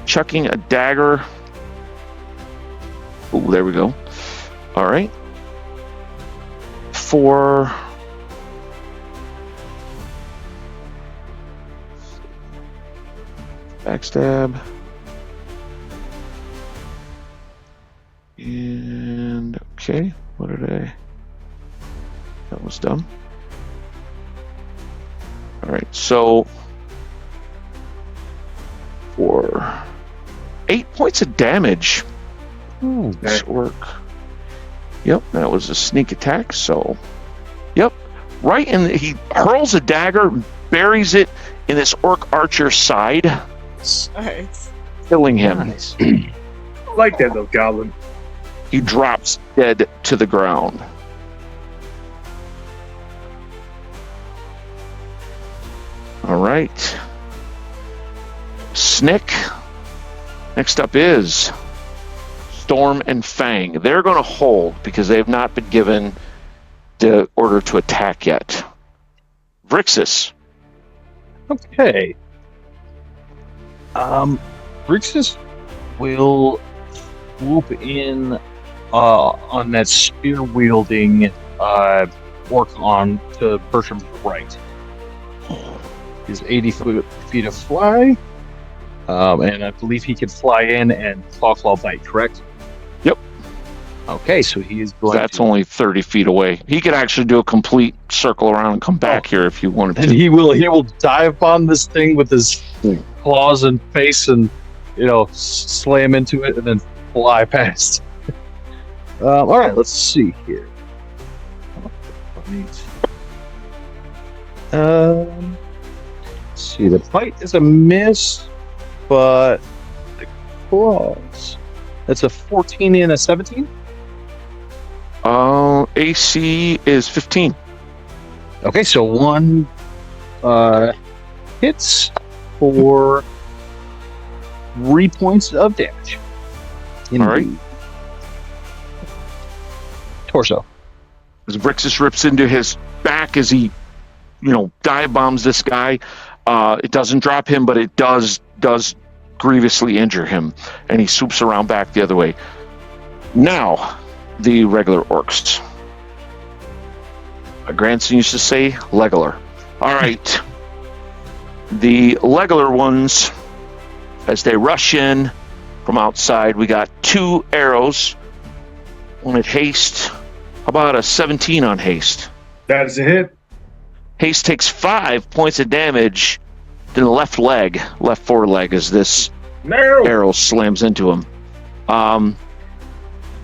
Speaker 1: chucking a dagger. Oh, there we go. All right. For backstab. And okay, what did I? That was dumb. All right, so for 8 points of damage.
Speaker 2: Ooh,
Speaker 1: This orc. Yep, that was a sneak attack. So, yep, right in. He hurls a dagger, buries it in this orc archer's side,
Speaker 4: Nice.
Speaker 1: killing him.
Speaker 2: nice.
Speaker 5: I like that little goblin.
Speaker 1: He drops dead to the ground. All right. Snick. Next up is Storm and Fang. They're going to hold because they have not been given the order to attack yet. Vrixis.
Speaker 2: Okay. Brixus will swoop in on that spear wielding orc on to Bertram's right. He's 80 feet of fly, and I believe he can fly in and claw bite. Correct?
Speaker 1: Yep.
Speaker 2: Okay, so he is going.
Speaker 1: That's only 30 feet away. He could actually do a complete circle around and come back here if you wanted
Speaker 2: And
Speaker 1: to.
Speaker 2: he will dive upon this thing with his claws and face, and slam into it, and then fly past. All right, let's see here. Let's see. The bite is a miss, but the claws. That's a 14 and a 17.
Speaker 1: AC is 15.
Speaker 2: Okay, so one hits for 3 points of damage.
Speaker 1: All right.
Speaker 2: Torso.
Speaker 1: As Vrixis rips into his back as he, dive bombs this guy, it doesn't drop him, but it does grievously injure him, and he swoops around back the other way. Now, the regular orcs. My grandson used to say, Legolar. All right. The Legolar ones, as they rush in from outside, we got 2 arrows. One at haste. How about a 17 on haste?
Speaker 5: That is a hit.
Speaker 1: Haste takes 5 points of damage to the left foreleg as this
Speaker 5: No.
Speaker 1: arrow slams into him.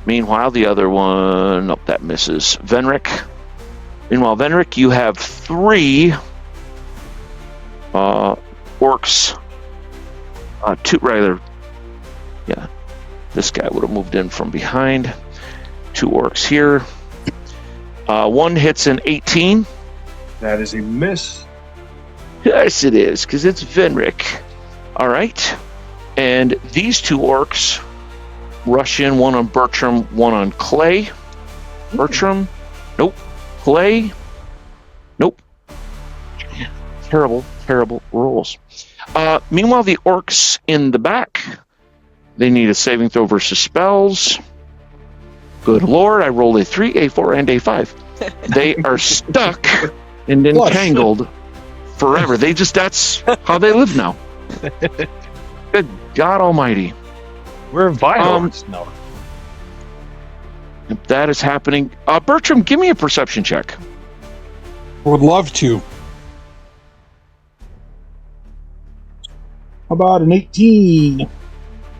Speaker 1: Meanwhile, the other one, nope, that misses. Venric. Meanwhile, Venric, you have 3 orcs. 2 rather. Yeah, this guy would have moved in from behind. 2 orcs here. One hits an 18.
Speaker 5: That is a miss.
Speaker 1: Yes, it is, because it's Venric. All right. And these 2 orcs rush in, one on Bertram, one on Clay. Bertram, nope. Clay, nope. Terrible rolls. Meanwhile, the orcs in the back, they need a saving throw versus spells. Good Lord, I rolled a 3, a 4, and a 5. They are stuck and entangled forever. That's how they live now. Good God Almighty.
Speaker 2: We're violent now.
Speaker 1: That is happening. Bertram, give me a perception check.
Speaker 3: Would love to.
Speaker 7: How about an 18?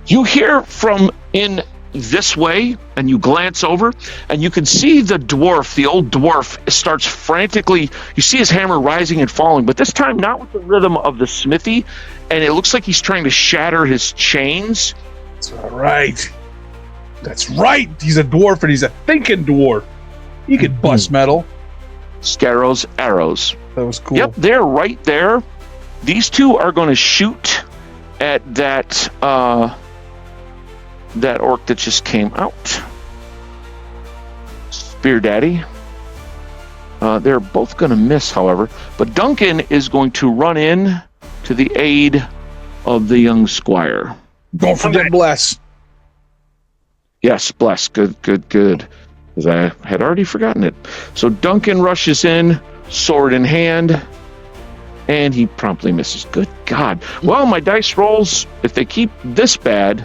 Speaker 1: You hear from in this way, and you glance over, and you can see the old dwarf starts frantically. You see his hammer rising and falling, but this time not with the rhythm of the smithy, and it looks like he's trying to shatter his chains.
Speaker 3: That's all right. That's right. He's a dwarf, and he's a thinking dwarf. He could bust metal.
Speaker 1: Scarrow's arrows.
Speaker 3: That was cool.
Speaker 1: Yep, they're right there. These 2 are going to shoot at that orc that just came out. Spear Daddy. They're both going to miss, however. But Duncan is going to run in to the aid of the young squire.
Speaker 3: Don't forget bless.
Speaker 1: Yes, bless. Good. Because I had already forgotten it. So Duncan rushes in, sword in hand. And he promptly misses. Good God. Well, my dice rolls, if they keep this bad,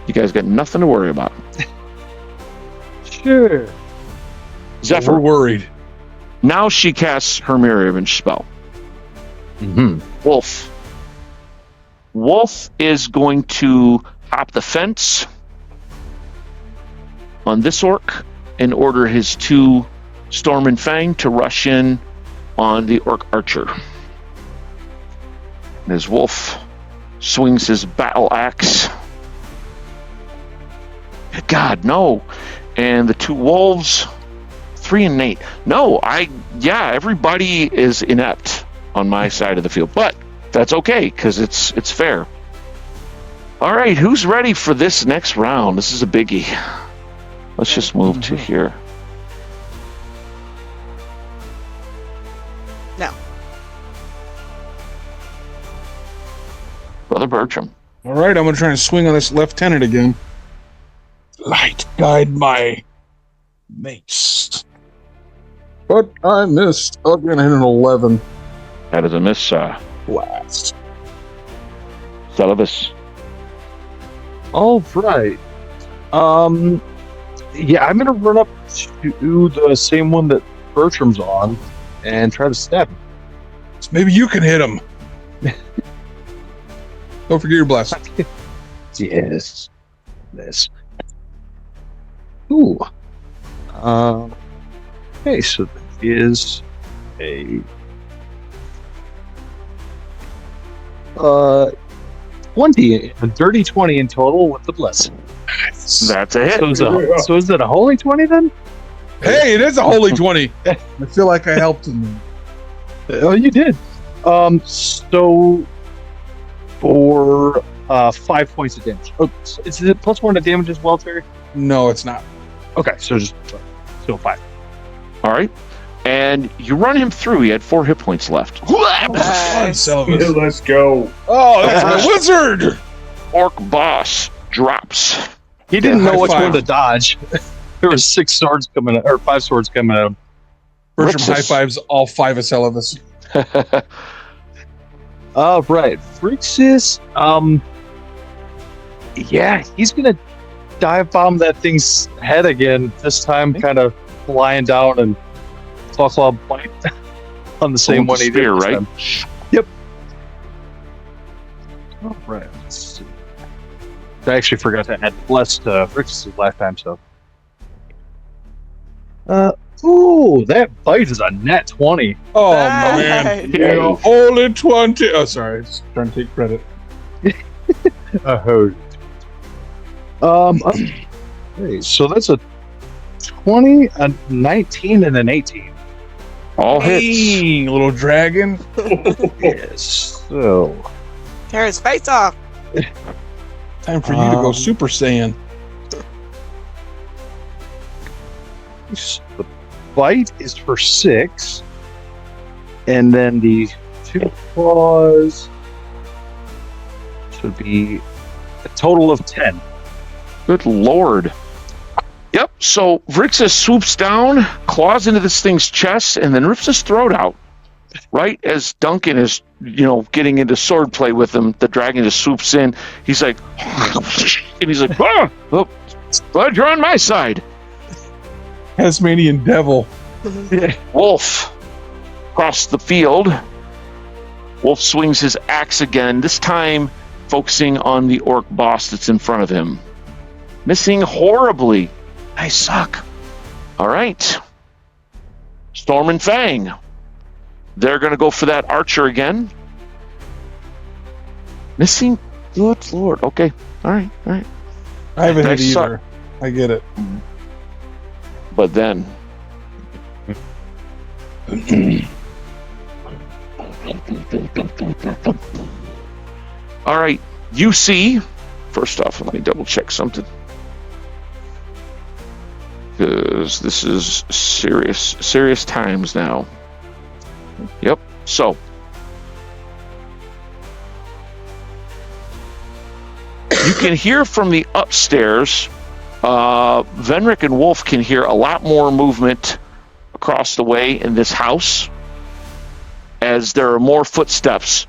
Speaker 1: you guys got nothing to worry about.
Speaker 2: Sure.
Speaker 1: Zephyr.
Speaker 3: We're worried.
Speaker 1: Now she casts her mirror image spell.
Speaker 2: Mm-hmm.
Speaker 1: Wolf. Wolf is going to hop the fence on this orc and order his 2 Storm and Fang to rush in on the orc archer. And as Wolf swings his battle axe. Good God, no. And the 2 wolves, 3 and 8. No, everybody is inept on my side of the field, but that's okay because it's fair. All right, who's ready for this next round? This is a biggie. Let's just move to here.
Speaker 4: Now.
Speaker 1: Brother Bertram.
Speaker 3: All right, I'm going to try and swing on this lieutenant again. Light guide my mace. But I missed. I'm going to hit an 11.
Speaker 1: That is a miss,
Speaker 3: Blast.
Speaker 1: Celibus.
Speaker 2: All right. Yeah, I'm gonna run up to the same one that Bertram's on and try to stab him.
Speaker 3: So maybe you can hit him. Don't forget your blast.
Speaker 2: Yes. This. Ooh. Okay, so that is a 20, a dirty 20 in total with the blessing.
Speaker 1: That's a hit.
Speaker 2: So is it a holy 20 then?
Speaker 3: Hey, it is a holy 20. I feel like I helped him.
Speaker 2: Oh, you did. So for 5 points of damage. Oh, is it +1 to damage as well, Terry?
Speaker 3: No, it's not.
Speaker 2: Okay, so just still 5.
Speaker 1: All right. And you run him through. He had 4 hit points left.
Speaker 4: Nice.
Speaker 3: Celibus.
Speaker 5: Let's go.
Speaker 3: Oh, that's my wizard.
Speaker 1: Orc boss drops.
Speaker 2: He didn't
Speaker 3: Yeah,
Speaker 2: know which
Speaker 3: high
Speaker 2: one
Speaker 3: five.
Speaker 2: to dodge. There were 6 swords coming out, or 5 swords coming at him.
Speaker 3: Bertram
Speaker 1: Rixus.
Speaker 3: high fives all 5 of Celibus.
Speaker 2: Right. Frixis, yeah, he's gonna dive bomb that thing's head again. This time, kind of lying down and claw bite on the same
Speaker 1: With
Speaker 2: one
Speaker 1: the
Speaker 2: he
Speaker 1: spear,
Speaker 2: did. This
Speaker 1: right?
Speaker 2: time. Yep. All right. Let's see. I actually forgot to add blessed Frixis last time, so. Ooh, that bite is a net 20.
Speaker 3: Oh,
Speaker 4: Nice.
Speaker 3: man. Yeah, holy 20. Oh, sorry. I was trying to take credit.
Speaker 2: Okay, so that's a 20, a 19, and an 18.
Speaker 1: All hits.
Speaker 3: Dang, little dragon.
Speaker 2: Yes. So
Speaker 4: Tear his face off.
Speaker 3: Time for you to go Super Saiyan.
Speaker 2: the bite is for 6, and then the 2 claws should be a total of 10.
Speaker 1: Good Lord. Yep. So Vrixus swoops down, claws into this thing's chest, and then rips his throat out. Right as Duncan is, getting into swordplay with him, the dragon just swoops in. He's like, and he's like, well, glad you're on my side.
Speaker 3: Tasmanian devil.
Speaker 1: Wolf across the field. Wolf swings his axe again, this time focusing on the orc boss that's in front of him. Missing horribly. I suck. All right. Storm and Fang. They're going to go for that archer again. Missing. Good Lord. Okay. All right.
Speaker 3: I haven't hit
Speaker 1: Dice suck.
Speaker 3: either. I get it.
Speaker 1: But then. All right. You see. First off, let me double check something. Because this is serious times now. Yep. So. You can hear from the upstairs. Venric and Wolf can hear a lot more movement across the way in this house as there are more footsteps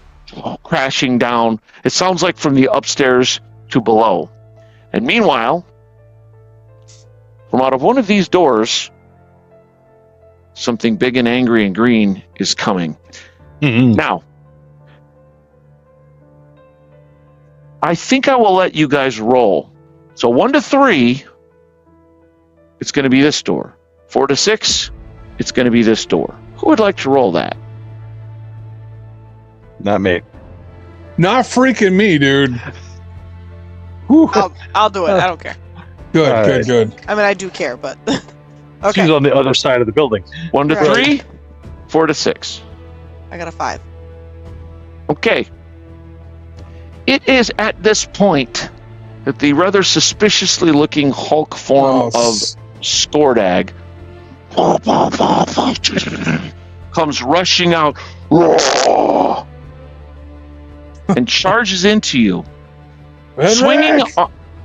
Speaker 1: crashing down. It sounds like from the upstairs to below. And meanwhile, from out of one of these doors, something big and angry and green is coming.
Speaker 2: Mm-hmm.
Speaker 1: Now, I think I will let you guys roll. So 1 to 3, it's going to be this door. 4 to 6, it's going to be this door. Who would like to roll that?
Speaker 2: Not me.
Speaker 3: Not freaking me, dude.
Speaker 4: I'll do it. I don't care.
Speaker 3: Good,
Speaker 2: All
Speaker 3: good,
Speaker 2: right.
Speaker 3: good.
Speaker 4: I mean, I do care, but okay.
Speaker 2: She's on the other side of the building.
Speaker 1: 1 to
Speaker 4: Right.
Speaker 1: 3, 4 to 6.
Speaker 4: I got a 5.
Speaker 1: Okay. It is at this point that the rather suspiciously looking Hulk form of Skordag comes rushing out and charges into you,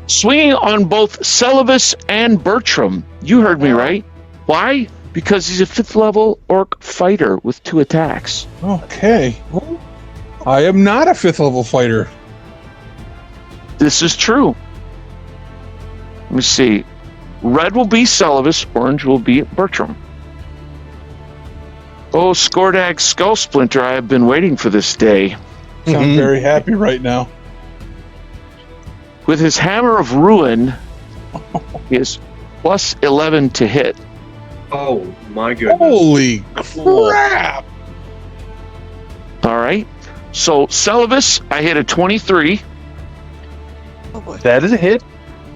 Speaker 1: swinging on both Celibus and Bertram. You heard me right. Why? Because he's a 5th level orc fighter with 2 attacks.
Speaker 3: Okay. I am not a 5th level fighter.
Speaker 1: This is true. Let me see. Red will be Celibus, orange will be Bertram. Oh, Skordag Skull Splinter, I have been waiting for this day.
Speaker 3: I'm very happy right now.
Speaker 1: With his Hammer of Ruin, he is plus 11 to hit.
Speaker 5: Oh my goodness.
Speaker 3: Holy crap!
Speaker 1: All right. So, Celibus, I hit a 23.
Speaker 4: Oh boy.
Speaker 2: That is a hit.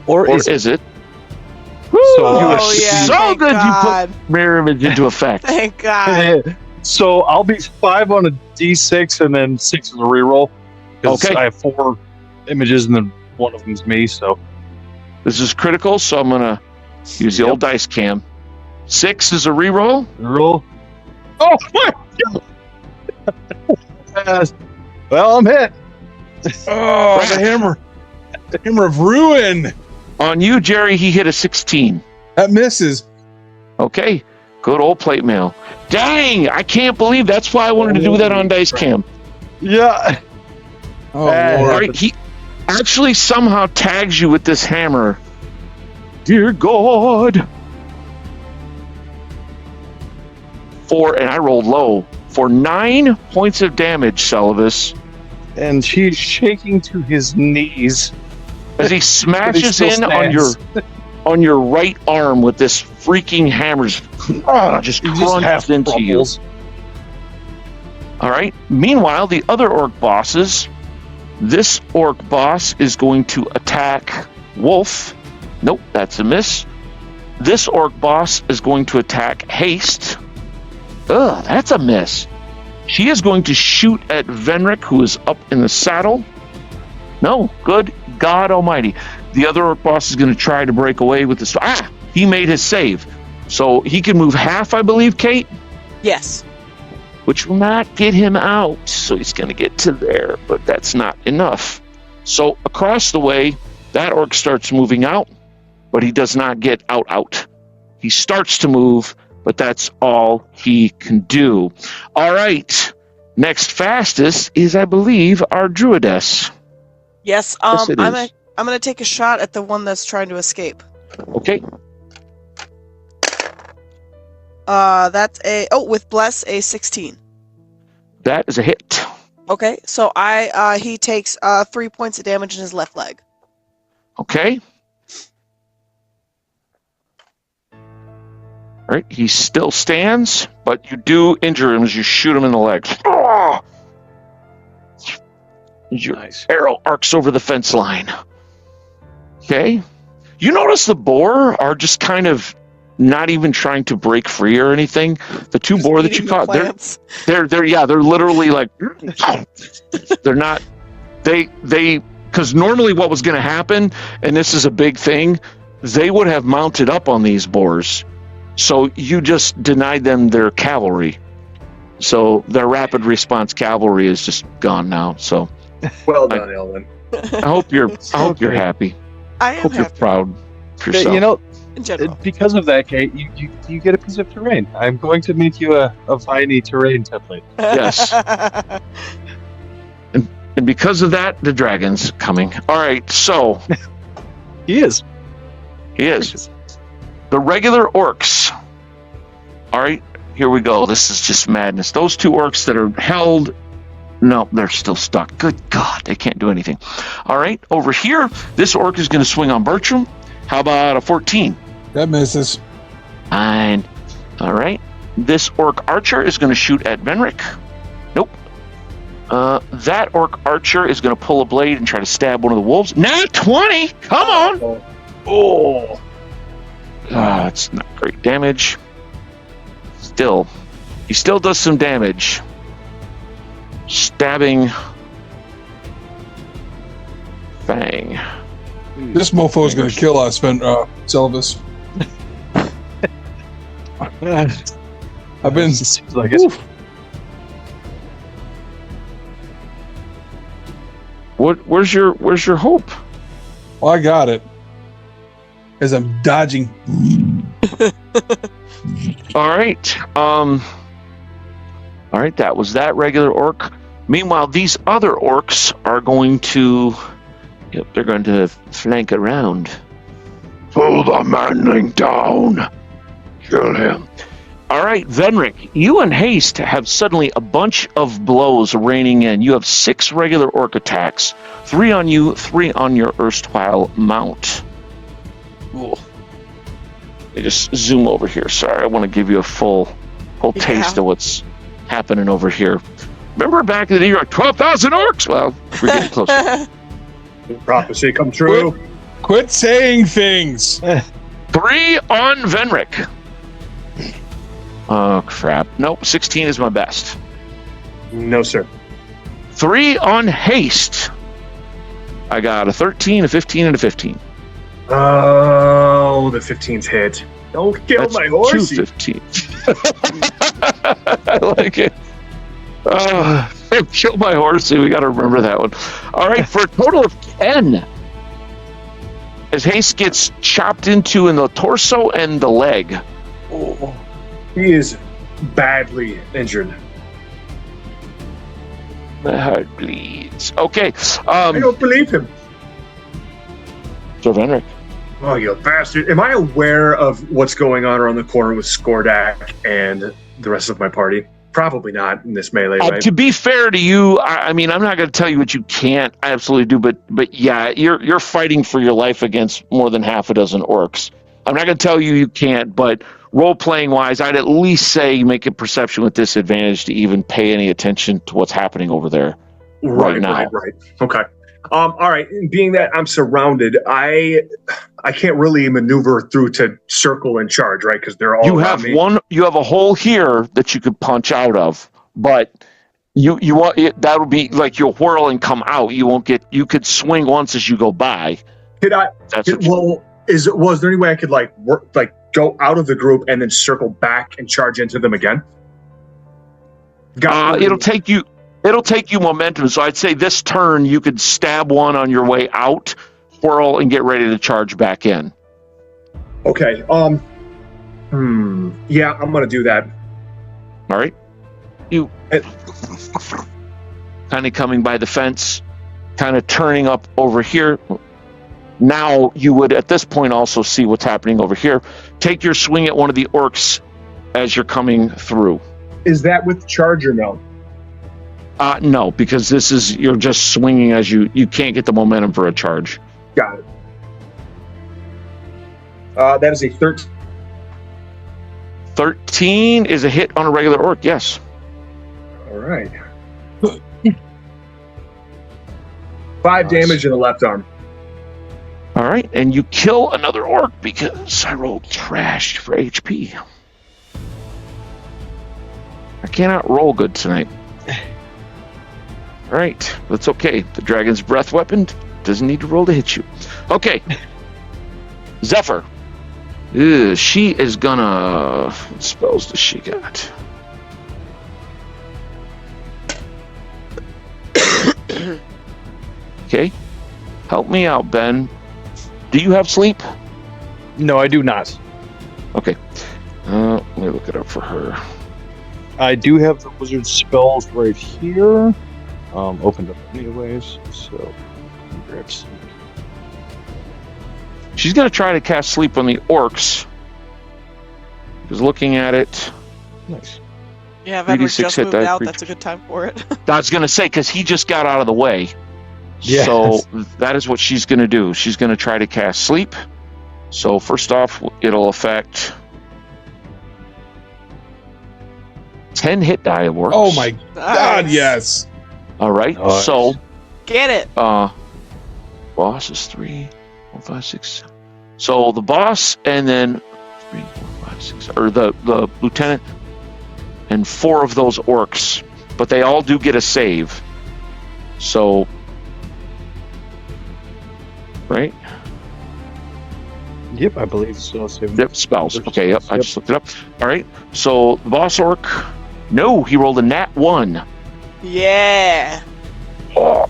Speaker 2: Or
Speaker 1: Or is it?
Speaker 4: Oh yeah.
Speaker 1: So
Speaker 4: thank
Speaker 1: good
Speaker 4: God.
Speaker 1: you put mirror image into effect.
Speaker 4: Thank God.
Speaker 2: So I'll be 5 on a D6 and then 6 is a reroll. Because
Speaker 1: Okay.
Speaker 2: I have 4 images and then one of them's me, so.
Speaker 1: This is critical, so I'm going to use the old dice cam. 6 is a reroll.
Speaker 2: Reroll. Oh my God! Well, I'm hit.
Speaker 3: Oh, the hammer. The hammer of ruin.
Speaker 1: On you, Jerry, he hit a 16.
Speaker 3: That misses.
Speaker 1: Okay. Good old plate mail. Dang! I can't believe that's why I wanted to do that on dice cam.
Speaker 2: Yeah.
Speaker 3: Oh,
Speaker 2: Bad.
Speaker 1: All
Speaker 3: Lord.
Speaker 1: right, he actually somehow tags you with this hammer. Dear God. And I rolled low. For 9 points of damage, Celibus,
Speaker 2: And she's shaking to his knees.
Speaker 1: as he smashes
Speaker 2: still
Speaker 1: in on your right arm with this freaking hammer. Just
Speaker 2: He just
Speaker 1: crunches
Speaker 2: half
Speaker 1: into you.
Speaker 2: crumbles.
Speaker 1: All right. Meanwhile, the other orc bosses. This orc boss is going to attack Wolf. Nope, that's a miss. This orc boss is going to attack Haste. Ugh, that's a miss. She is going to shoot at Venric, who is up in the saddle. No, good God Almighty. The other orc boss is going to try to break away with this. He made his save. So he can move half, I believe, Kate,
Speaker 4: Yes.
Speaker 1: which will not get him out. So he's going to get to there, but that's not enough. So across the way, that orc starts moving out, but he does not get out. He starts to move, but that's all he can do. All right. Next fastest is, I believe, our Druidess.
Speaker 4: Yes.
Speaker 1: Yes, it
Speaker 4: I'm
Speaker 1: is.
Speaker 4: gonna take a shot at the one that's trying to escape.
Speaker 1: Okay.
Speaker 4: That's with bless a 16.
Speaker 1: That is a hit.
Speaker 4: Okay, so he takes 3 points of damage in his left leg.
Speaker 1: Okay. All right. He still stands, but you do injure him as you shoot him in the leg. Your arrow arcs over the fence line. Okay. You notice the boar are just kind of not even trying to break free or anything. The 2 boar that you caught, they're literally like, they're not, because normally what was going to happen, and this is a big thing, they would have mounted up on these boars. So you just denied them their cavalry. So their rapid response cavalry is just gone now. So
Speaker 5: Well done, Elwin.
Speaker 1: I hope you're happy.
Speaker 4: I am
Speaker 1: Hope you're
Speaker 4: happy.
Speaker 1: proud of yourself.
Speaker 2: You know,
Speaker 4: In general.
Speaker 2: Because of that, Kate, you get a piece of terrain. I'm going to make you a viney terrain template.
Speaker 1: Yes. And because of that, the dragon's coming. All right, so
Speaker 2: He is.
Speaker 1: he is. The regular orcs. All right, here we go. This is just madness. Those two orcs that are held, no, they're still stuck. Good God, they can't do anything. All right, over here, this orc is going to swing on Bertram. How about a 14?
Speaker 3: That misses.
Speaker 1: Fine. All right. This orc archer is going to shoot at Venric. Nope. That orc archer is going to pull a blade and try to stab one of the wolves. Nat 20! Come on! Oh. It's not great damage. Still. He still does some damage. Stabbing. Fang.
Speaker 3: This mofo is going to kill us, Silvis. I've been.
Speaker 2: Seems like it.
Speaker 1: Where's your hope?
Speaker 3: Well, I got it. As I'm dodging.
Speaker 1: All right. All right, that was that regular orc. Meanwhile, these other orcs are going to they're going to flank around.
Speaker 6: Pull the manling down. Kill him.
Speaker 1: All right, Venric, you and Haste have suddenly a bunch of blows raining in. You have 6 regular orc attacks, 3 on you, 3 on your erstwhile mount. Ooh. Let me just zoom over here. Sorry, I want to give you a full taste of what's happening over here. Remember back in the day, you're like 12,000 orcs? Well, we're getting closer.
Speaker 5: Prophecy come true.
Speaker 3: Quit saying things.
Speaker 1: 3 on Venric. Oh, crap. Nope, 16 is my best.
Speaker 5: No, sir.
Speaker 1: 3 on Haste. I got a 13, a 15, and a 15.
Speaker 5: Oh, the 15's hit. Don't kill
Speaker 1: That's
Speaker 5: my horsey.
Speaker 1: 2 15s. I like it. Kill my horsey. We got to remember that one. All right, for a total of 10. As Haste gets chopped into in the torso and the leg.
Speaker 5: Oh, he is badly injured.
Speaker 1: The heart bleeds. Okay.
Speaker 5: I don't believe him.
Speaker 1: So Venric.
Speaker 5: Oh, you bastard. Am I aware of what's going on around the corner with Skordag and the rest of my party? Probably not in this melee, right?
Speaker 1: To be fair to you, I mean, I'm not going to tell you what you can't absolutely do, but yeah, you're fighting for your life against more than half a dozen orcs. I'm not going to tell you can't, but role-playing wise, I'd at least say make a perception with disadvantage to even pay any attention to what's happening over there right now.
Speaker 5: Right. Okay. All right. Being that I'm surrounded, I can't really maneuver through to circle and charge, right? Because they're all
Speaker 1: you
Speaker 5: around
Speaker 1: have
Speaker 5: me.
Speaker 1: You have a hole here that you could punch out of, but you want it, that would be like you'll whirl and come out. You could swing once as you go by.
Speaker 5: Could I?
Speaker 1: That's
Speaker 5: Was there any way I could go out of the group and then circle back and charge into them again?
Speaker 1: It'll take you momentum. So I'd say this turn you could stab one on your way out, whirl, and get ready to charge back in.
Speaker 5: Okay. Yeah, I'm gonna do that.
Speaker 1: All right. You kind of coming by the fence, kind of turning up over here. Now you would at this point also see what's happening over here. Take your swing at one of the orcs as you're coming through.
Speaker 5: Is that with charge or no?
Speaker 1: No, because you're just swinging as you can't get the momentum for a charge.
Speaker 5: Got it. That is a 13.
Speaker 1: 13 is a hit on a regular orc, yes.
Speaker 5: All right. 5 damage in the left arm.
Speaker 1: All right, and you kill another orc because I rolled trash for HP. I cannot roll good tonight. All right, that's okay. The dragon's breath weapon doesn't need to roll to hit you. Okay. Zephyr. She is gonna... What spells does she got? Okay. Help me out, Ben. Do you have sleep?
Speaker 2: No, I do not.
Speaker 1: Okay. Let me look it up for her.
Speaker 2: I do have the wizard spells right here. Opened up anyways, so let me grab some.
Speaker 1: She's going to try to cast sleep on the orcs. Because looking at it,
Speaker 2: Nice.
Speaker 4: Yeah, Venric
Speaker 1: 3d6
Speaker 4: just
Speaker 1: hit
Speaker 4: moved
Speaker 1: die
Speaker 4: out.
Speaker 1: creature.
Speaker 4: That's a good time for it.
Speaker 1: I was going to say, because he just got out of the way.
Speaker 2: Yes.
Speaker 1: So that is what she's going to do. She's going to try to cast sleep. So first off, it'll affect 10 hit die of orcs.
Speaker 3: Oh my God,
Speaker 4: Nice.
Speaker 3: yes.
Speaker 1: All right.
Speaker 2: Nice.
Speaker 1: So,
Speaker 4: Get it.
Speaker 1: boss is 3, 4, 5, 6. So the boss, and then 3, 4, 5, 6, or the lieutenant, and 4 of those orcs, but they all do get a save. So, right?
Speaker 2: Yep, I believe so.
Speaker 1: Yep, spells. Okay, yep, I just looked it up. All right. So the boss orc, no, he rolled a nat 1.
Speaker 4: Yeah.
Speaker 1: Oh.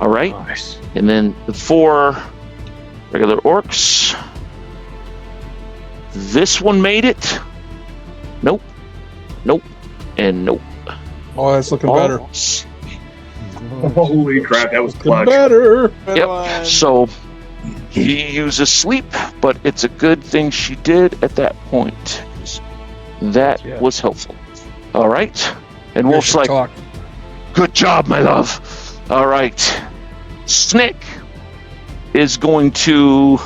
Speaker 1: All right.
Speaker 2: Nice.
Speaker 1: And then the 4 regular orcs. This one made it. Nope. Nope. And nope.
Speaker 3: Oh, that's looking better.
Speaker 5: Holy crap, that was
Speaker 3: Looking
Speaker 5: clutch.
Speaker 3: better.
Speaker 4: Good
Speaker 1: Yep.
Speaker 4: one.
Speaker 1: So he uses sleep, but it's a good thing she did at that point. That
Speaker 2: Yeah.
Speaker 1: was helpful. All right. And Wolf's
Speaker 3: Here's
Speaker 1: like,
Speaker 3: your talk.
Speaker 1: good job, my love. All right. Snick is going to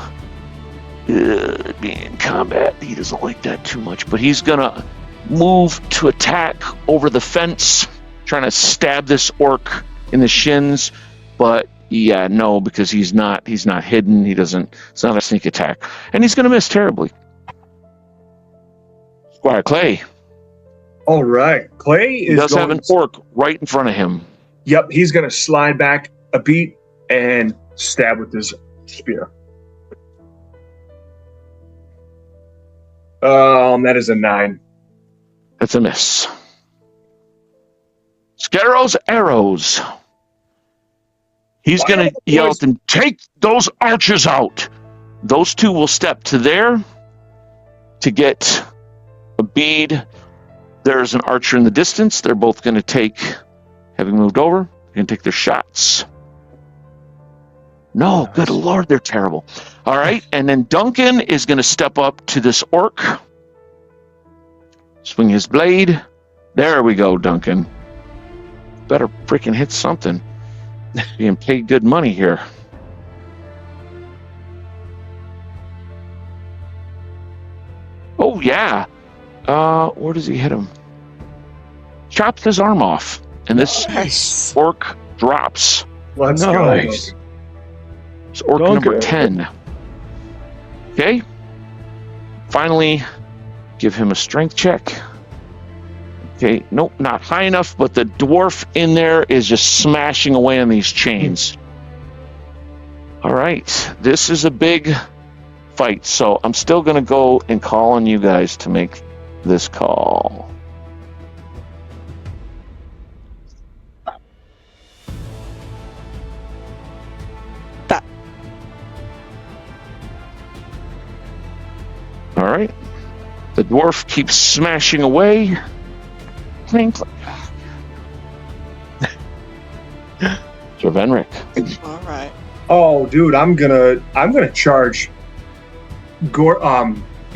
Speaker 1: be in combat. He doesn't like that too much, but he's going to move to attack over the fence, trying to stab this orc in the shins. But yeah, no, because he's not hidden. It's not a sneak attack. And he's going to miss terribly. Squire Clay.
Speaker 5: All right. Clay
Speaker 1: He
Speaker 5: is
Speaker 1: does have
Speaker 5: going
Speaker 1: an orc right in front of him.
Speaker 5: Yep, he's going to slide back a beat and stab with his spear. That is a 9.
Speaker 1: That's a miss. Scarrow's arrows. He's going to yell at them, take those archers out. Those 2 will step to there to get a bead. There's an archer in the distance. They're both going to take, having moved over, going to take their shots. No,
Speaker 2: Nice.
Speaker 1: good Lord, they're terrible. All right, and then Duncan is going to step up to this orc. Swing his blade. There we go, Duncan. Better freaking hit something. Being paid good money here. Oh, yeah. Where does he hit him? Chops his arm off. And this
Speaker 4: Nice.
Speaker 1: orc drops.
Speaker 5: Let's
Speaker 2: Nice.
Speaker 5: go.
Speaker 1: It's orc number 10. Okay. Finally, give him a strength check. Okay, nope, not high enough, but the dwarf in there is just smashing away on these chains. All right, this is a big fight, so I'm still going to go and call on you guys to make this call. All right. The dwarf keeps smashing away. Clink, clink. Sir Venric.
Speaker 4: All right.
Speaker 5: Oh, dude, I'm gonna charge. God,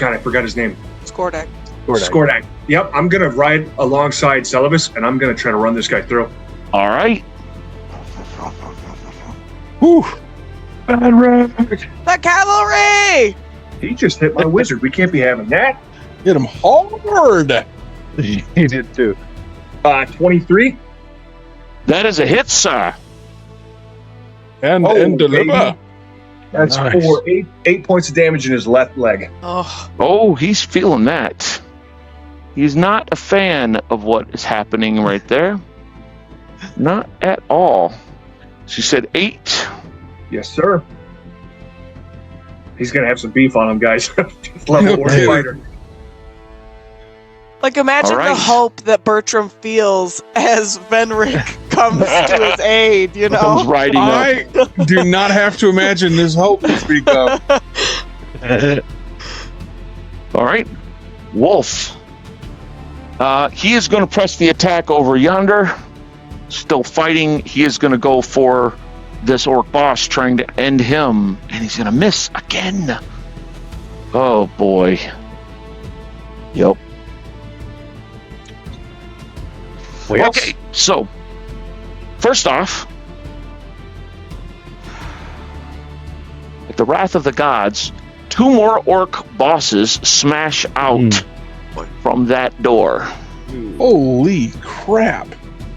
Speaker 5: I forgot his name.
Speaker 4: Skordag.
Speaker 5: Skordag. Yep, I'm gonna ride alongside Celibus, and I'm gonna try to run this guy through.
Speaker 1: All right.
Speaker 3: Whew.
Speaker 1: Venric.
Speaker 4: The cavalry!
Speaker 5: He just hit my wizard. We can't be having that.
Speaker 3: Hit him hard.
Speaker 2: He did too.
Speaker 5: 23.
Speaker 1: That is a hit, sir.
Speaker 3: And
Speaker 5: Oh,
Speaker 3: deliver.
Speaker 5: baby. That's
Speaker 2: Nice.
Speaker 5: 4. 8 points of damage in his left leg.
Speaker 4: Oh,
Speaker 1: Oh, he's feeling that. He's not a fan of what is happening right there. Not at all. She said 8.
Speaker 5: Yes, sir. He's gonna have some beef on him, guys. Level 4
Speaker 3: Okay.
Speaker 5: fighter.
Speaker 4: like imagine
Speaker 1: All right.
Speaker 4: the hope that Bertram feels as Venric comes to his aid, you
Speaker 1: Comes
Speaker 4: know?
Speaker 1: riding up.
Speaker 3: I do not have to imagine this hope to speak of.
Speaker 1: All right. Wolf. He is going to press the attack over yonder. Still fighting. He is going to go for this orc boss, trying to end him. And he's going to miss again. Oh, boy. Yep.
Speaker 2: Well,
Speaker 1: Okay, so first off, at the Wrath of the Gods, 2 more orc bosses smash out from that door.
Speaker 3: Holy crap.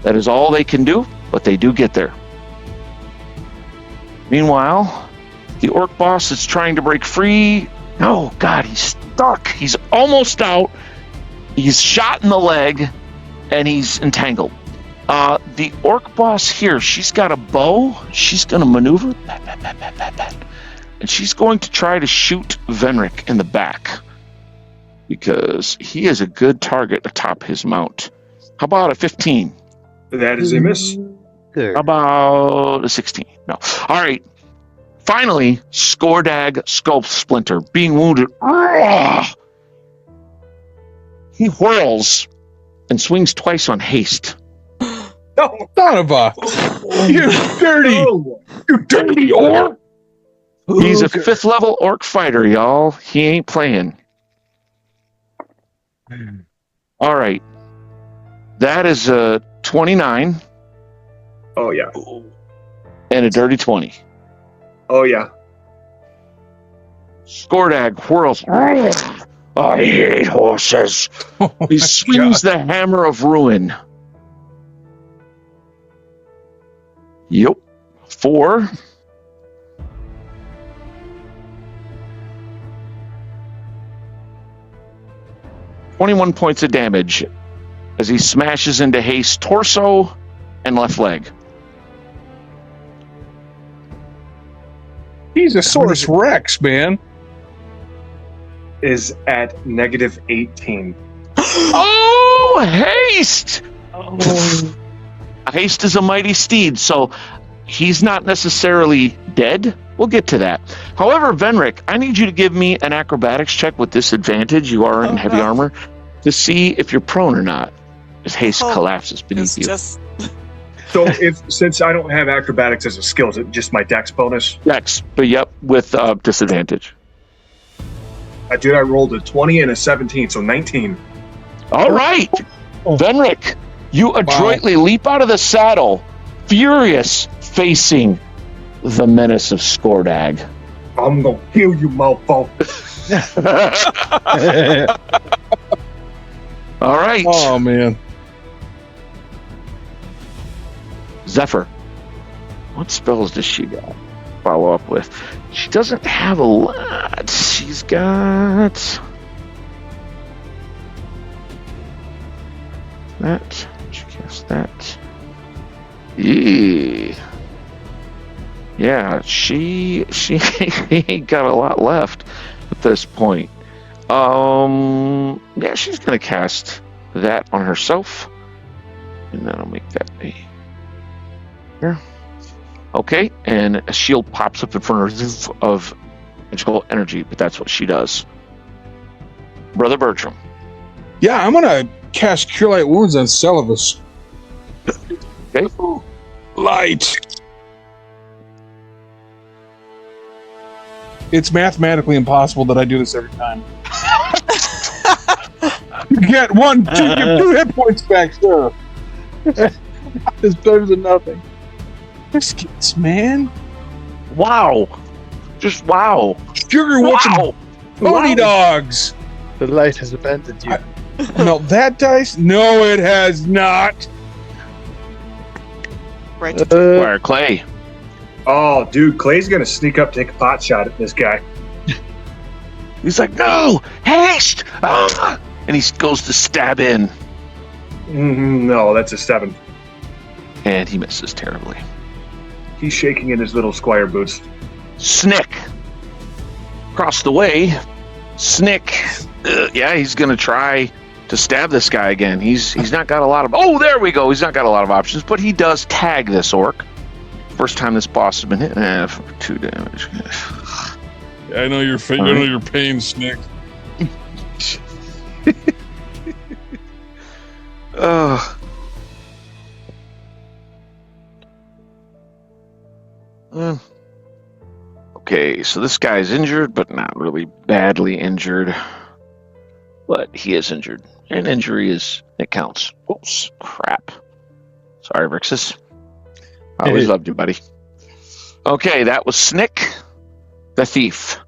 Speaker 1: That is all they can do, but they do get there. Meanwhile, the orc boss is trying to break free. Oh, God, he's stuck. He's almost out. He's shot in the leg, and he's entangled. The orc boss here, she's got a bow. She's going to maneuver. And she's going to try to shoot Venric in the back, because he is a good target atop his mount. How about a 15?
Speaker 5: That is a miss.
Speaker 1: How about a 16? No. All right. Finally, Skordag Sculpt Splinter being wounded. He whirls and swings twice on haste.
Speaker 5: No,
Speaker 3: Son of a... You dirty...
Speaker 5: no.
Speaker 3: You dirty orc!
Speaker 1: He's a 5th level orc fighter, y'all. He ain't playing. All right. That is a 29
Speaker 5: Oh yeah.
Speaker 1: and a dirty 20.
Speaker 5: Oh yeah.
Speaker 1: Skordag whirls. I hate horses.
Speaker 3: Oh
Speaker 1: He
Speaker 3: my
Speaker 1: swings the hammer of ruin. Yep. 4. "21 points of damage as he smashes into Haste's torso and left leg."
Speaker 3: He's a Source Rex, man.
Speaker 5: Is at negative 18.
Speaker 1: Oh, Haste! Haste is a mighty steed, so he's not necessarily dead. We'll get to that. However, Venric, I need you to give me an acrobatics check with disadvantage. You are in heavy armor, to see if you're prone or not, as Haste collapses beneath you.
Speaker 4: Just
Speaker 5: So since I don't have acrobatics as a skill, is it just my dex bonus?
Speaker 1: Dex, but yep, with disadvantage.
Speaker 5: I rolled a 20 and a 17, so 19.
Speaker 1: All right, Venric, you adroitly leap out of the saddle, furious, facing the menace of Skordag.
Speaker 5: I'm gonna kill you, mofo.
Speaker 1: All right,
Speaker 3: Oh, man.
Speaker 1: Zephyr, what spells does she got? Follow up with. She doesn't have a lot. She's got that. She cast that. Yeah, she ain't got a lot left at this point. Yeah, she's gonna cast that on herself, and then I'll make that a here. Okay, and a shield pops up in front of magical energy, but that's what she does. Brother Bertram.
Speaker 3: Yeah, I'm gonna cast Cure Light Wounds on Celovus.
Speaker 1: Okay.
Speaker 3: Light. It's mathematically impossible that I do this every time. You get 2 hit points back, sir. It's better than nothing. Biscuits, man.
Speaker 1: Wow. Just wow.
Speaker 3: Sugar what's
Speaker 1: Wow.
Speaker 3: pony dogs.
Speaker 7: The light has abandoned you.
Speaker 3: No, that dice? No, it has not.
Speaker 4: right.
Speaker 1: Where, Clay?
Speaker 5: Oh, dude, Clay's gonna sneak up, take a pot shot at this guy.
Speaker 1: He's like, no, haste! Ah! And he goes to stab in,
Speaker 5: No, that's a 7.
Speaker 1: and he misses terribly.
Speaker 5: He's shaking in his little squire boots.
Speaker 1: Snick. Across the way, Snick, yeah, he's going to try to stab this guy again. He's not got a lot of... Oh, there we go. He's not got a lot of options, but he does tag this orc. First time this boss has been hit. For 2 damage.
Speaker 3: I know your I know your pain, Snick.
Speaker 1: Okay, so this guy's injured, but not really badly injured. But he is injured. And injury it counts. Oops, crap. Sorry, Rixus. I always loved you, buddy. Okay, that was Snick, the thief.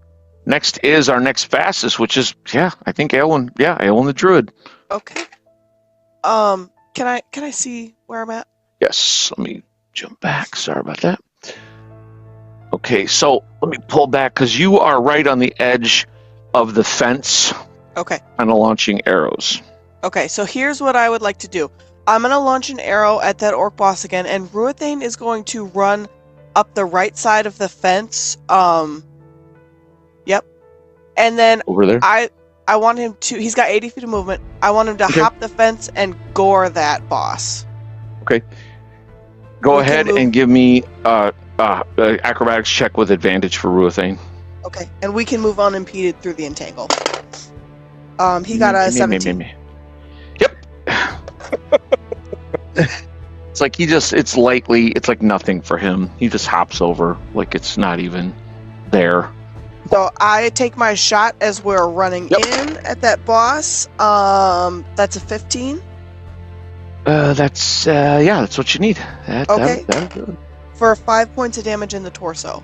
Speaker 1: Next is our next fastest, which is, I think Aelwyn. Yeah, Aelwyn the druid.
Speaker 4: Okay. Can I see where I'm at?
Speaker 1: Yes, let me jump back. Sorry about that. Okay, so let me pull back because you are right on the edge of the fence.
Speaker 4: Okay.
Speaker 1: And launching arrows.
Speaker 4: Okay, so here's what I would like to do. I'm going to launch an arrow at that orc boss again, and Ruathane is going to run up the right side of the fence. Yep. And then
Speaker 1: over there?
Speaker 4: I want him to... He's got 80 feet of movement. I want him to hop the fence and gore that boss.
Speaker 1: Okay. Go ahead and give me acrobatics check with advantage for Ruathane.
Speaker 4: Okay, and we can move unimpeded through the entangle. He got a 17.
Speaker 1: Yep. It's like it's like nothing for him. He just hops over like it's not even there.
Speaker 4: So I take my shot as we're running in at that boss. That's a 15.
Speaker 1: That's what you need.
Speaker 4: Okay.
Speaker 1: That'll do it.
Speaker 4: For 5 points of damage in the torso.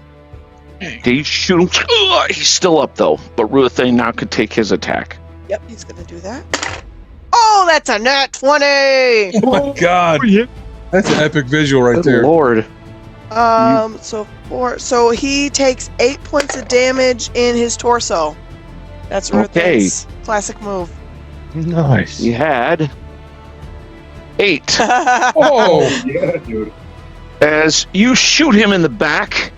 Speaker 1: Okay, you shoot him. He's still up though, but Ruathane now could take his attack.
Speaker 4: Yep, he's gonna do that. Oh, that's a nat 20!
Speaker 3: Oh my god! That's an epic visual right
Speaker 1: Good
Speaker 3: there.
Speaker 1: Lord.
Speaker 4: So he takes 8 points of damage in his torso. That's Ruathane's classic move.
Speaker 7: Nice.
Speaker 1: He had 8.
Speaker 3: Oh!
Speaker 5: Yeah, dude.
Speaker 1: As you shoot him in the back,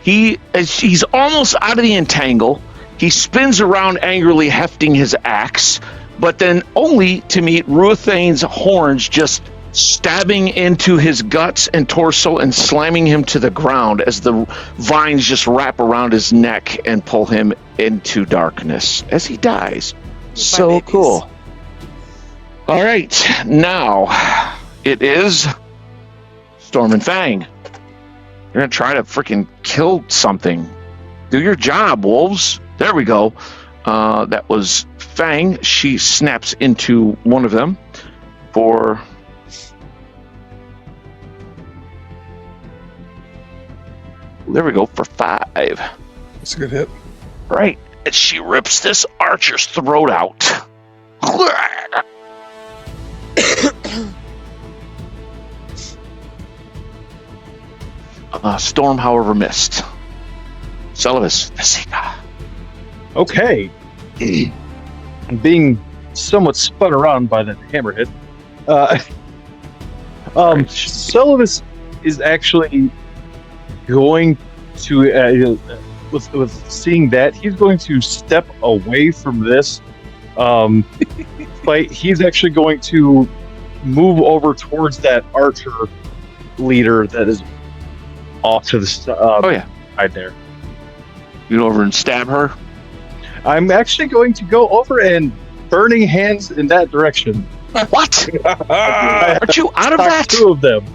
Speaker 1: he's almost out of the entangle. He spins around angrily, hefting his axe, but then only to meet Ruathane's horns just stabbing into his guts and torso and slamming him to the ground as the vines just wrap around his neck and pull him into darkness as he dies. So cool. All right, now it is Storm and Fang. You're gonna try to freaking kill something. Do your job, wolves. There we go. That was Fang. She snaps into one of them for... There we go, for 5.
Speaker 3: That's a good hit.
Speaker 1: Right. And she rips this archer's throat out. Storm, however, missed. Celovus, Nasika.
Speaker 2: Okay. Being somewhat spun around by that hammerhead, Celovus is actually going to, with seeing that, he's going to step away from this fight. He's actually going to move over towards that archer leader that is off to the side there.
Speaker 1: You go over and stab her?
Speaker 2: I'm actually going to go over and burning hands in that direction.
Speaker 1: What? Aren't you out of that?
Speaker 2: 2 of them.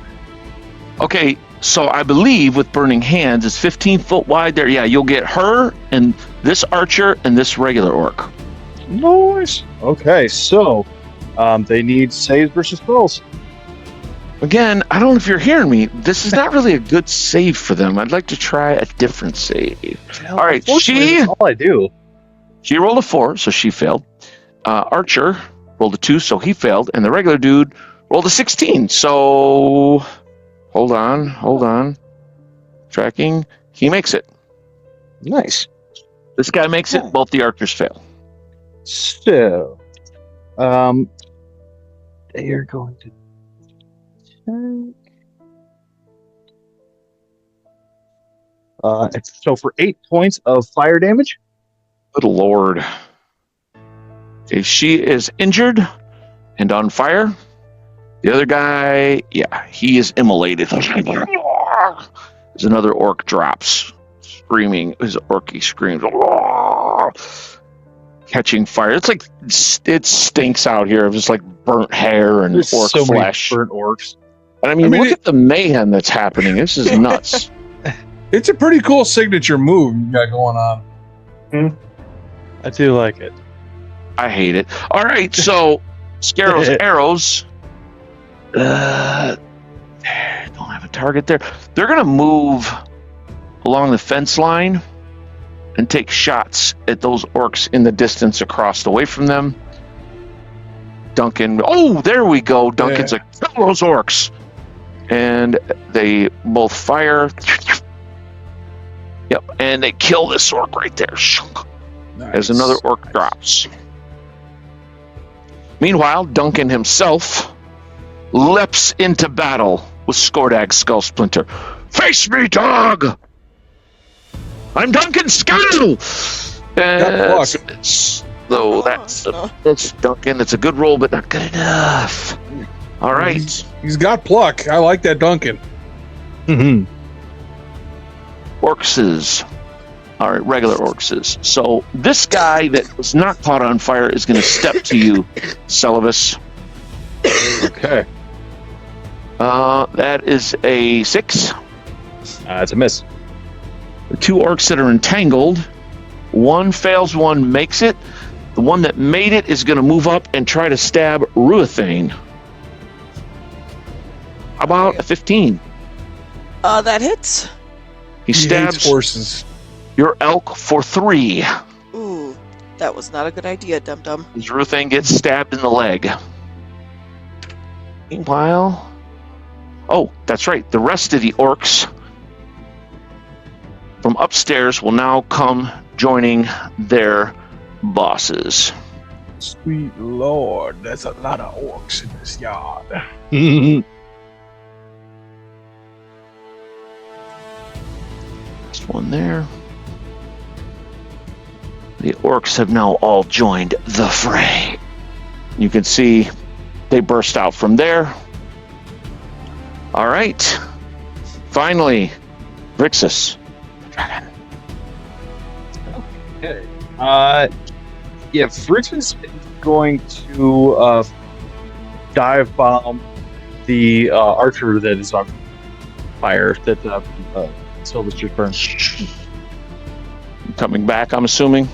Speaker 1: Okay, so I believe with burning hands, it's 15 foot wide there. Yeah, you'll get her and this archer and this regular orc.
Speaker 2: Nice. Okay, so they need saves versus rolls.
Speaker 1: Again, I don't know if you're hearing me. This is not really a good save for them. I'd like to try a different save. All right,
Speaker 2: that's all I do.
Speaker 1: She rolled a 4, so she failed. Archer rolled a 2, so he failed. And the regular dude rolled a 16, so... Hold on. Tracking. He makes it.
Speaker 2: Nice.
Speaker 1: This guy makes it. Both the archers fail.
Speaker 2: So, they are going to check. So for 8 points of fire damage.
Speaker 1: Good Lord. Okay, she is injured and on fire. The other guy, he is immolated. As another orc drops. screaming. His orky screams, "Roar!" Catching fire. It's like it stinks out here of just like burnt hair and
Speaker 2: There's
Speaker 1: orc
Speaker 2: so
Speaker 1: flesh.
Speaker 2: many burnt orcs.
Speaker 1: And I mean, look at the mayhem that's happening. This is nuts.
Speaker 3: It's a pretty cool signature move you got going on.
Speaker 2: I do like it.
Speaker 1: I hate it. All right, so Scarrow's arrows. Don't have a target there. They're gonna move along the fence line and take shots at those orcs in the distance across away from them. Duncan, oh, there we go. Duncan's like, kill those orcs. And they both fire. Yep, and they kill this orc right there. As another orc drops. Meanwhile, Duncan himself leaps into battle with Skordag's skull splinter. Face me, dog! I'm Duncan Skull! Though that's Duncan. It's a good roll, but not good enough. All right.
Speaker 3: He's got pluck. I like that Duncan.
Speaker 1: Orcses. All right, regular orcses. So this guy that was not caught on fire is going to step to you, Celovus.
Speaker 2: Okay.
Speaker 1: That is a 6.
Speaker 2: It's a miss.
Speaker 1: The 2 orcs that are entangled. One fails, one makes it. The one that made it is going to move up and try to stab Ruathane. About a 15.
Speaker 4: That hits.
Speaker 1: He stabs
Speaker 3: hates horses.
Speaker 1: your elk for 3.
Speaker 4: Ooh, that was not a good idea, Dum Dum.
Speaker 1: As Ruathane gets stabbed in the leg. Meanwhile, oh, that's right. The rest of the orcs from upstairs will now come joining their bosses.
Speaker 3: Sweet Lord, there's a lot of orcs in this yard.
Speaker 1: Last one there. The orcs have now all joined the fray. You can see they burst out from there. All right. Finally, Vrixus. Dragon.
Speaker 2: Okay. Yeah, Vrixus is going to dive bomb the archer that is on fire that Silva's just burned.
Speaker 1: Coming back, I'm assuming.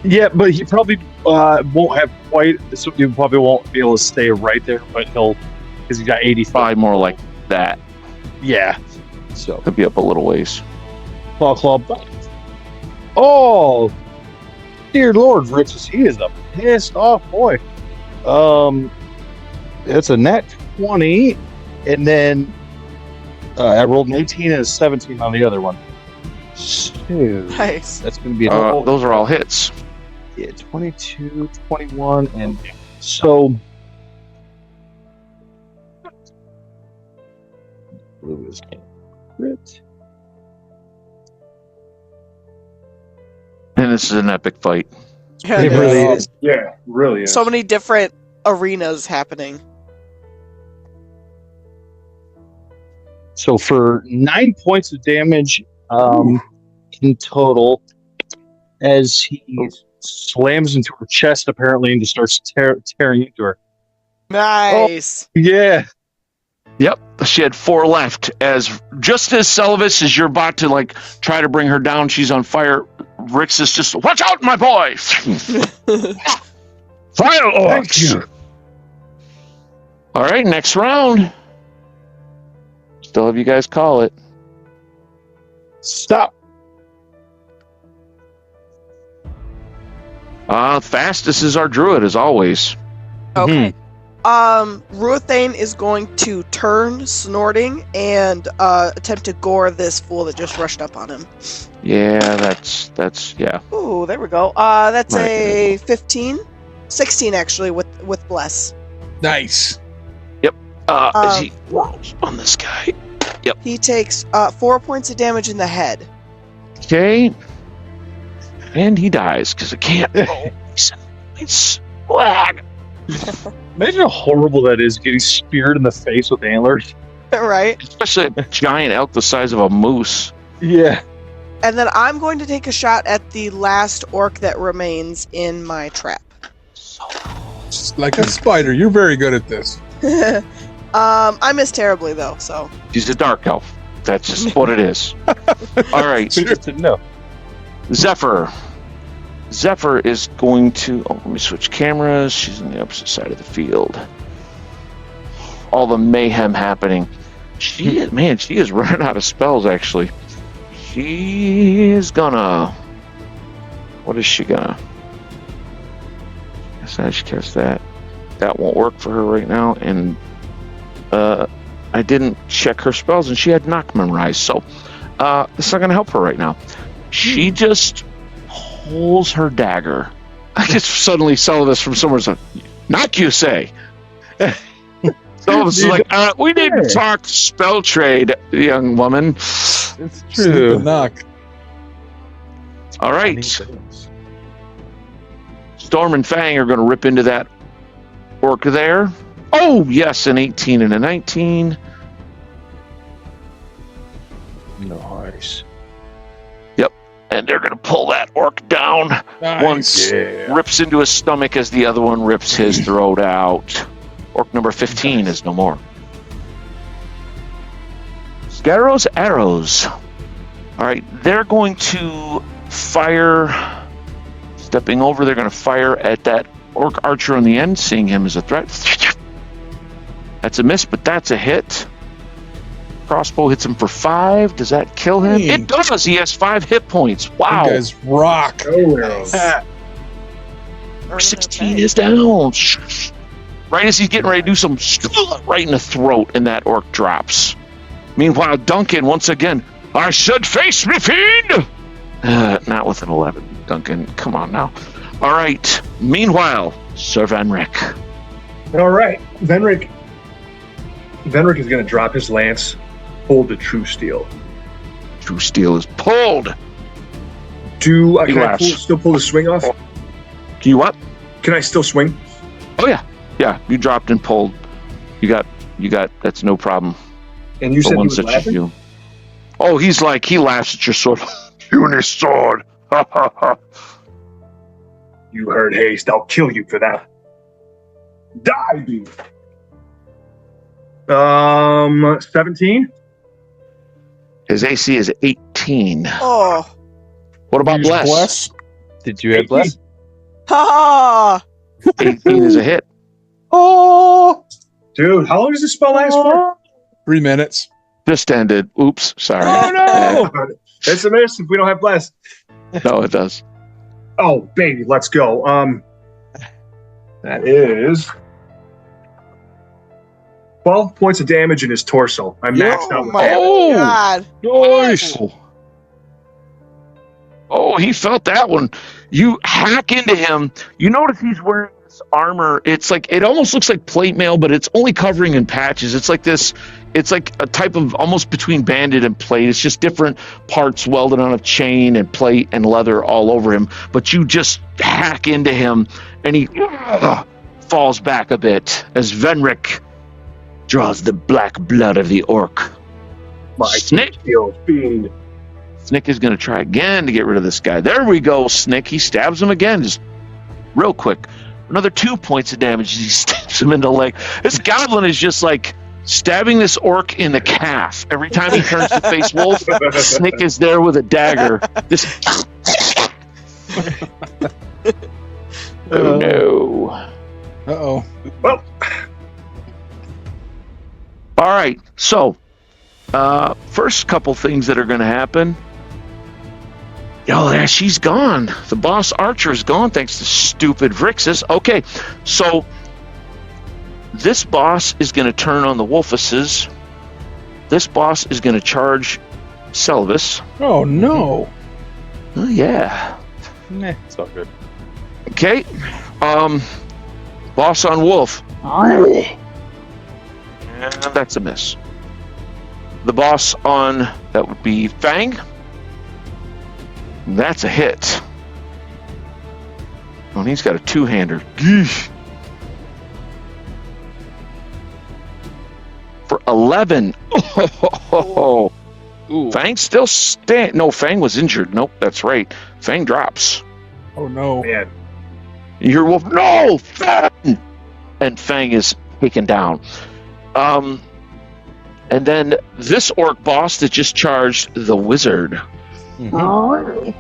Speaker 2: Yeah, but he probably won't have quite. So he probably won't be able to stay right there, but he'll because he's got 80.
Speaker 1: Probably more like that.
Speaker 2: Yeah. So
Speaker 1: Could be up a little ways.
Speaker 2: claw club. Oh, dear Lord, Vrixus, he is a pissed off boy. It's a nat 20, and then I rolled an 18 and a 17 on the other one. So
Speaker 4: Nice.
Speaker 2: that's going to be
Speaker 1: Those are all hits.
Speaker 2: yeah, 22, 21, and so. Blue is crit.
Speaker 1: And this is an epic fight.
Speaker 4: Yeah,
Speaker 2: It really
Speaker 4: there's
Speaker 2: is.
Speaker 5: Yeah, really is.
Speaker 4: so many different arenas happening.
Speaker 2: So for 9 points of damage in total, as he slams into her chest apparently and just starts tearing into her.
Speaker 4: Nice.
Speaker 2: Yeah.
Speaker 1: Yep, she had 4 left. Just as Celovus, as you're about to like try to bring her down, she's on fire. Vrixus just, watch out, my boy! Fire orcs! All right, next round. Still have you guys call it.
Speaker 2: Stop.
Speaker 1: Fastest is our druid, as always.
Speaker 4: Okay. Ruathane is going to turn, snorting, and attempt to gore this fool that just rushed up on him.
Speaker 1: Yeah, that's yeah.
Speaker 4: Ooh, there we go. That's
Speaker 1: Right.
Speaker 4: a 15, 16 actually with bless.
Speaker 3: Nice.
Speaker 1: As he whirls on this guy.
Speaker 4: He takes 4 points of damage in the head.
Speaker 1: Okay. And he dies because it can't. It's lag.
Speaker 2: Imagine how horrible that is getting speared in the face with antlers.
Speaker 4: Right?
Speaker 1: Especially a giant elk the size of a moose.
Speaker 2: Yeah.
Speaker 4: And then I'm going to take a shot at the last orc that remains in my trap.
Speaker 3: Just like a spider. You're very good at this.
Speaker 4: I miss terribly though, so.
Speaker 1: She's a dark elf. That's just what it is. All right.
Speaker 7: Interested to know.
Speaker 1: Zephyr. Zephyr is going to... Oh, let me switch cameras. She's on the opposite side of the field. All the mayhem happening. She is running out of spells, actually. She is gonna... What is she gonna... I guess I should cast that. That won't work for her right now, and I didn't check her spells, and she had knock memorized, so it's not gonna help her right now. She just pulls her dagger. I just suddenly saw this from somewhere. Like, knock, you say? Sullivan's is like, we need to talk spell trade, young woman.
Speaker 7: It's true.
Speaker 3: Knock.
Speaker 1: All right. Storm and Fang are going to rip into that orc there. Oh, yes, an 18 and a 19.
Speaker 7: Nice.
Speaker 1: Yep. And they're going to pull that orc down.
Speaker 3: Nice.
Speaker 1: One rips into his stomach as the other one rips his throat out. Orc number 15 is no more. Scarrow's arrows. All right, they're going to fire. Stepping over, they're going to fire at that orc archer on the end, seeing him as a threat. That's a miss, but that's a hit. Crossbow hits him for 5. Does that kill him?
Speaker 3: Hey.
Speaker 1: It does. He has 5 hit points. Wow.
Speaker 3: You guys rock.
Speaker 5: Oh, arrows.
Speaker 1: 16 is down. Right as he's getting ready to do some, right in the throat, and that orc drops. Meanwhile, Duncan, once again, I should face me, fiend! Not with an 11, Duncan. Come on now. All right. Meanwhile, Sir Venric.
Speaker 5: All right. Venric is going to drop his lance, hold the True Steel.
Speaker 1: True Steel is pulled.
Speaker 5: Can I
Speaker 1: laughs.
Speaker 5: still pull the swing off?
Speaker 1: You what?
Speaker 5: Can I still swing?
Speaker 1: Oh, yeah. Yeah, you dropped and pulled. You got, that's no problem.
Speaker 5: And you
Speaker 1: For
Speaker 5: said he
Speaker 1: one
Speaker 5: was
Speaker 1: such as
Speaker 5: laughing?
Speaker 1: you. Oh, he laughs at your sword.
Speaker 6: You and his sword. Ha ha ha.
Speaker 5: You heard haste. I'll kill you for that. Die, dude. 17?
Speaker 1: His AC is 18.
Speaker 4: Oh.
Speaker 1: What about
Speaker 3: Use
Speaker 1: Bless?
Speaker 7: Did you have bless?
Speaker 4: Ha
Speaker 1: 18 is a hit.
Speaker 3: Oh,
Speaker 5: Dude, how long does this spell last for?
Speaker 3: 3 minutes.
Speaker 1: Just ended. Oops, sorry.
Speaker 3: Oh, no.
Speaker 5: It's a miss if we don't have blessed.
Speaker 1: No, it does.
Speaker 5: Oh, baby, let's go. That is 12 points of damage in his torso. I maxed out.
Speaker 4: Oh
Speaker 5: with
Speaker 4: my
Speaker 5: that.
Speaker 4: god.
Speaker 3: Nice.
Speaker 1: Oh, he felt that one. You hack into him. You notice he's wearing this armor. It's like, it almost looks like plate mail, but it's only covering in patches. It's like this, it's like a type of almost between banded and plate. It's just different parts welded on a chain and plate and leather all over him. But you just hack into him and he falls back a bit as Venric draws the black blood of the orc.
Speaker 5: My
Speaker 1: Snick.
Speaker 5: steel fiend.
Speaker 1: Snick is going to try again to get rid of this guy. There we go, Snick. He stabs him again, just real quick. Another 2 points of damage as he stabs him in the leg. This goblin is just like stabbing this orc in the calf. Every time he turns to face Wolf, Snick is there with a dagger. Just... Oh, no.
Speaker 3: Uh-oh.
Speaker 5: Well,
Speaker 1: All right, so first couple things that are going to happen. Oh, yeah, she's gone. The boss archer is gone thanks to stupid Vrixis. Okay, so this boss is going to turn on the Wolfuses. This boss is going to charge Selvus.
Speaker 3: Oh, no.
Speaker 1: Oh, yeah.
Speaker 7: Nah, it's all good.
Speaker 1: Okay. Boss on Wolf. And that's a miss. The boss on, that would be Fang. That's a hit. Oh, and he's got a two-hander. Geesh. For 11. Oh,
Speaker 3: Ooh.
Speaker 1: Fang still stand. No, Fang was injured. Nope, that's right. Fang drops.
Speaker 3: Oh no.
Speaker 5: Man,
Speaker 1: You hear Wolf, no, Fang! And Fang is taken down. And then this orc boss that just charged the wizard.
Speaker 7: Mhm.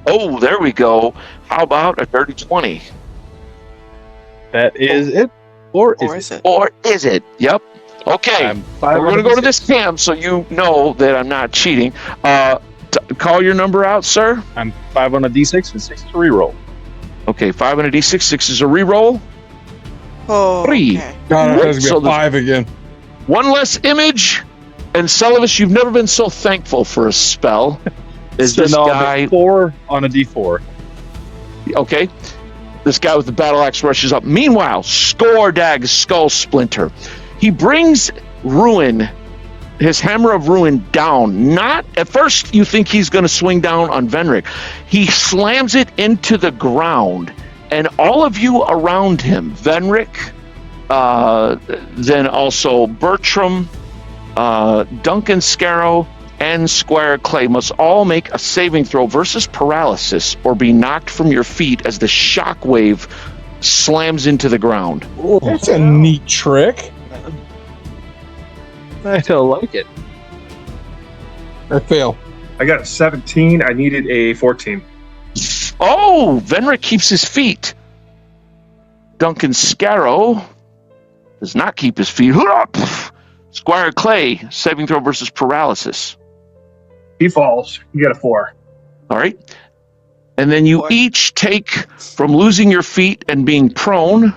Speaker 1: Oh, there we go. How about a dirty 20?
Speaker 7: That is it. Or
Speaker 4: Or
Speaker 7: is
Speaker 4: is it?
Speaker 1: Or is it? Yep. Okay.
Speaker 7: I'm 5
Speaker 1: We're
Speaker 7: on
Speaker 1: going to
Speaker 7: a
Speaker 1: go to
Speaker 7: D6.
Speaker 1: this cam so you know that I'm not cheating. Call your number out, sir.
Speaker 7: I'm 5 on a D6 and 6 is a reroll.
Speaker 1: Okay, 5 on a D6, 6 is a reroll.
Speaker 4: Oh,
Speaker 1: 3.
Speaker 4: okay.
Speaker 3: God, it has to be
Speaker 1: So
Speaker 3: a
Speaker 1: the-
Speaker 3: 5 again.
Speaker 1: One less image. And Celivis, you've never been so thankful for a spell. Is
Speaker 7: So
Speaker 1: this
Speaker 7: no,
Speaker 1: guy...
Speaker 7: 4 on a D4.
Speaker 1: Okay. This guy with the battle axe rushes up. Meanwhile, Skordag Skull Splinter. He brings Ruin, his Hammer of Ruin, down. Not at first you think he's going to swing down on Venric. He slams it into the ground, and all of you around him, Venric, then also Bertram, Duncan Scarrow, and Squire Clay must all make a saving throw versus paralysis or be knocked from your feet as the shockwave slams into the ground.
Speaker 3: Oh, that's a neat trick.
Speaker 7: I don't like it.
Speaker 3: I fail.
Speaker 5: I got a 17. I needed a 14.
Speaker 1: Oh, Venric keeps his feet. Duncan Scarrow does not keep his feet. Squire Clay, saving throw versus paralysis.
Speaker 5: He falls. You got a 4.
Speaker 1: All right. And then you
Speaker 4: Boy.
Speaker 1: each take, from losing your feet and being prone,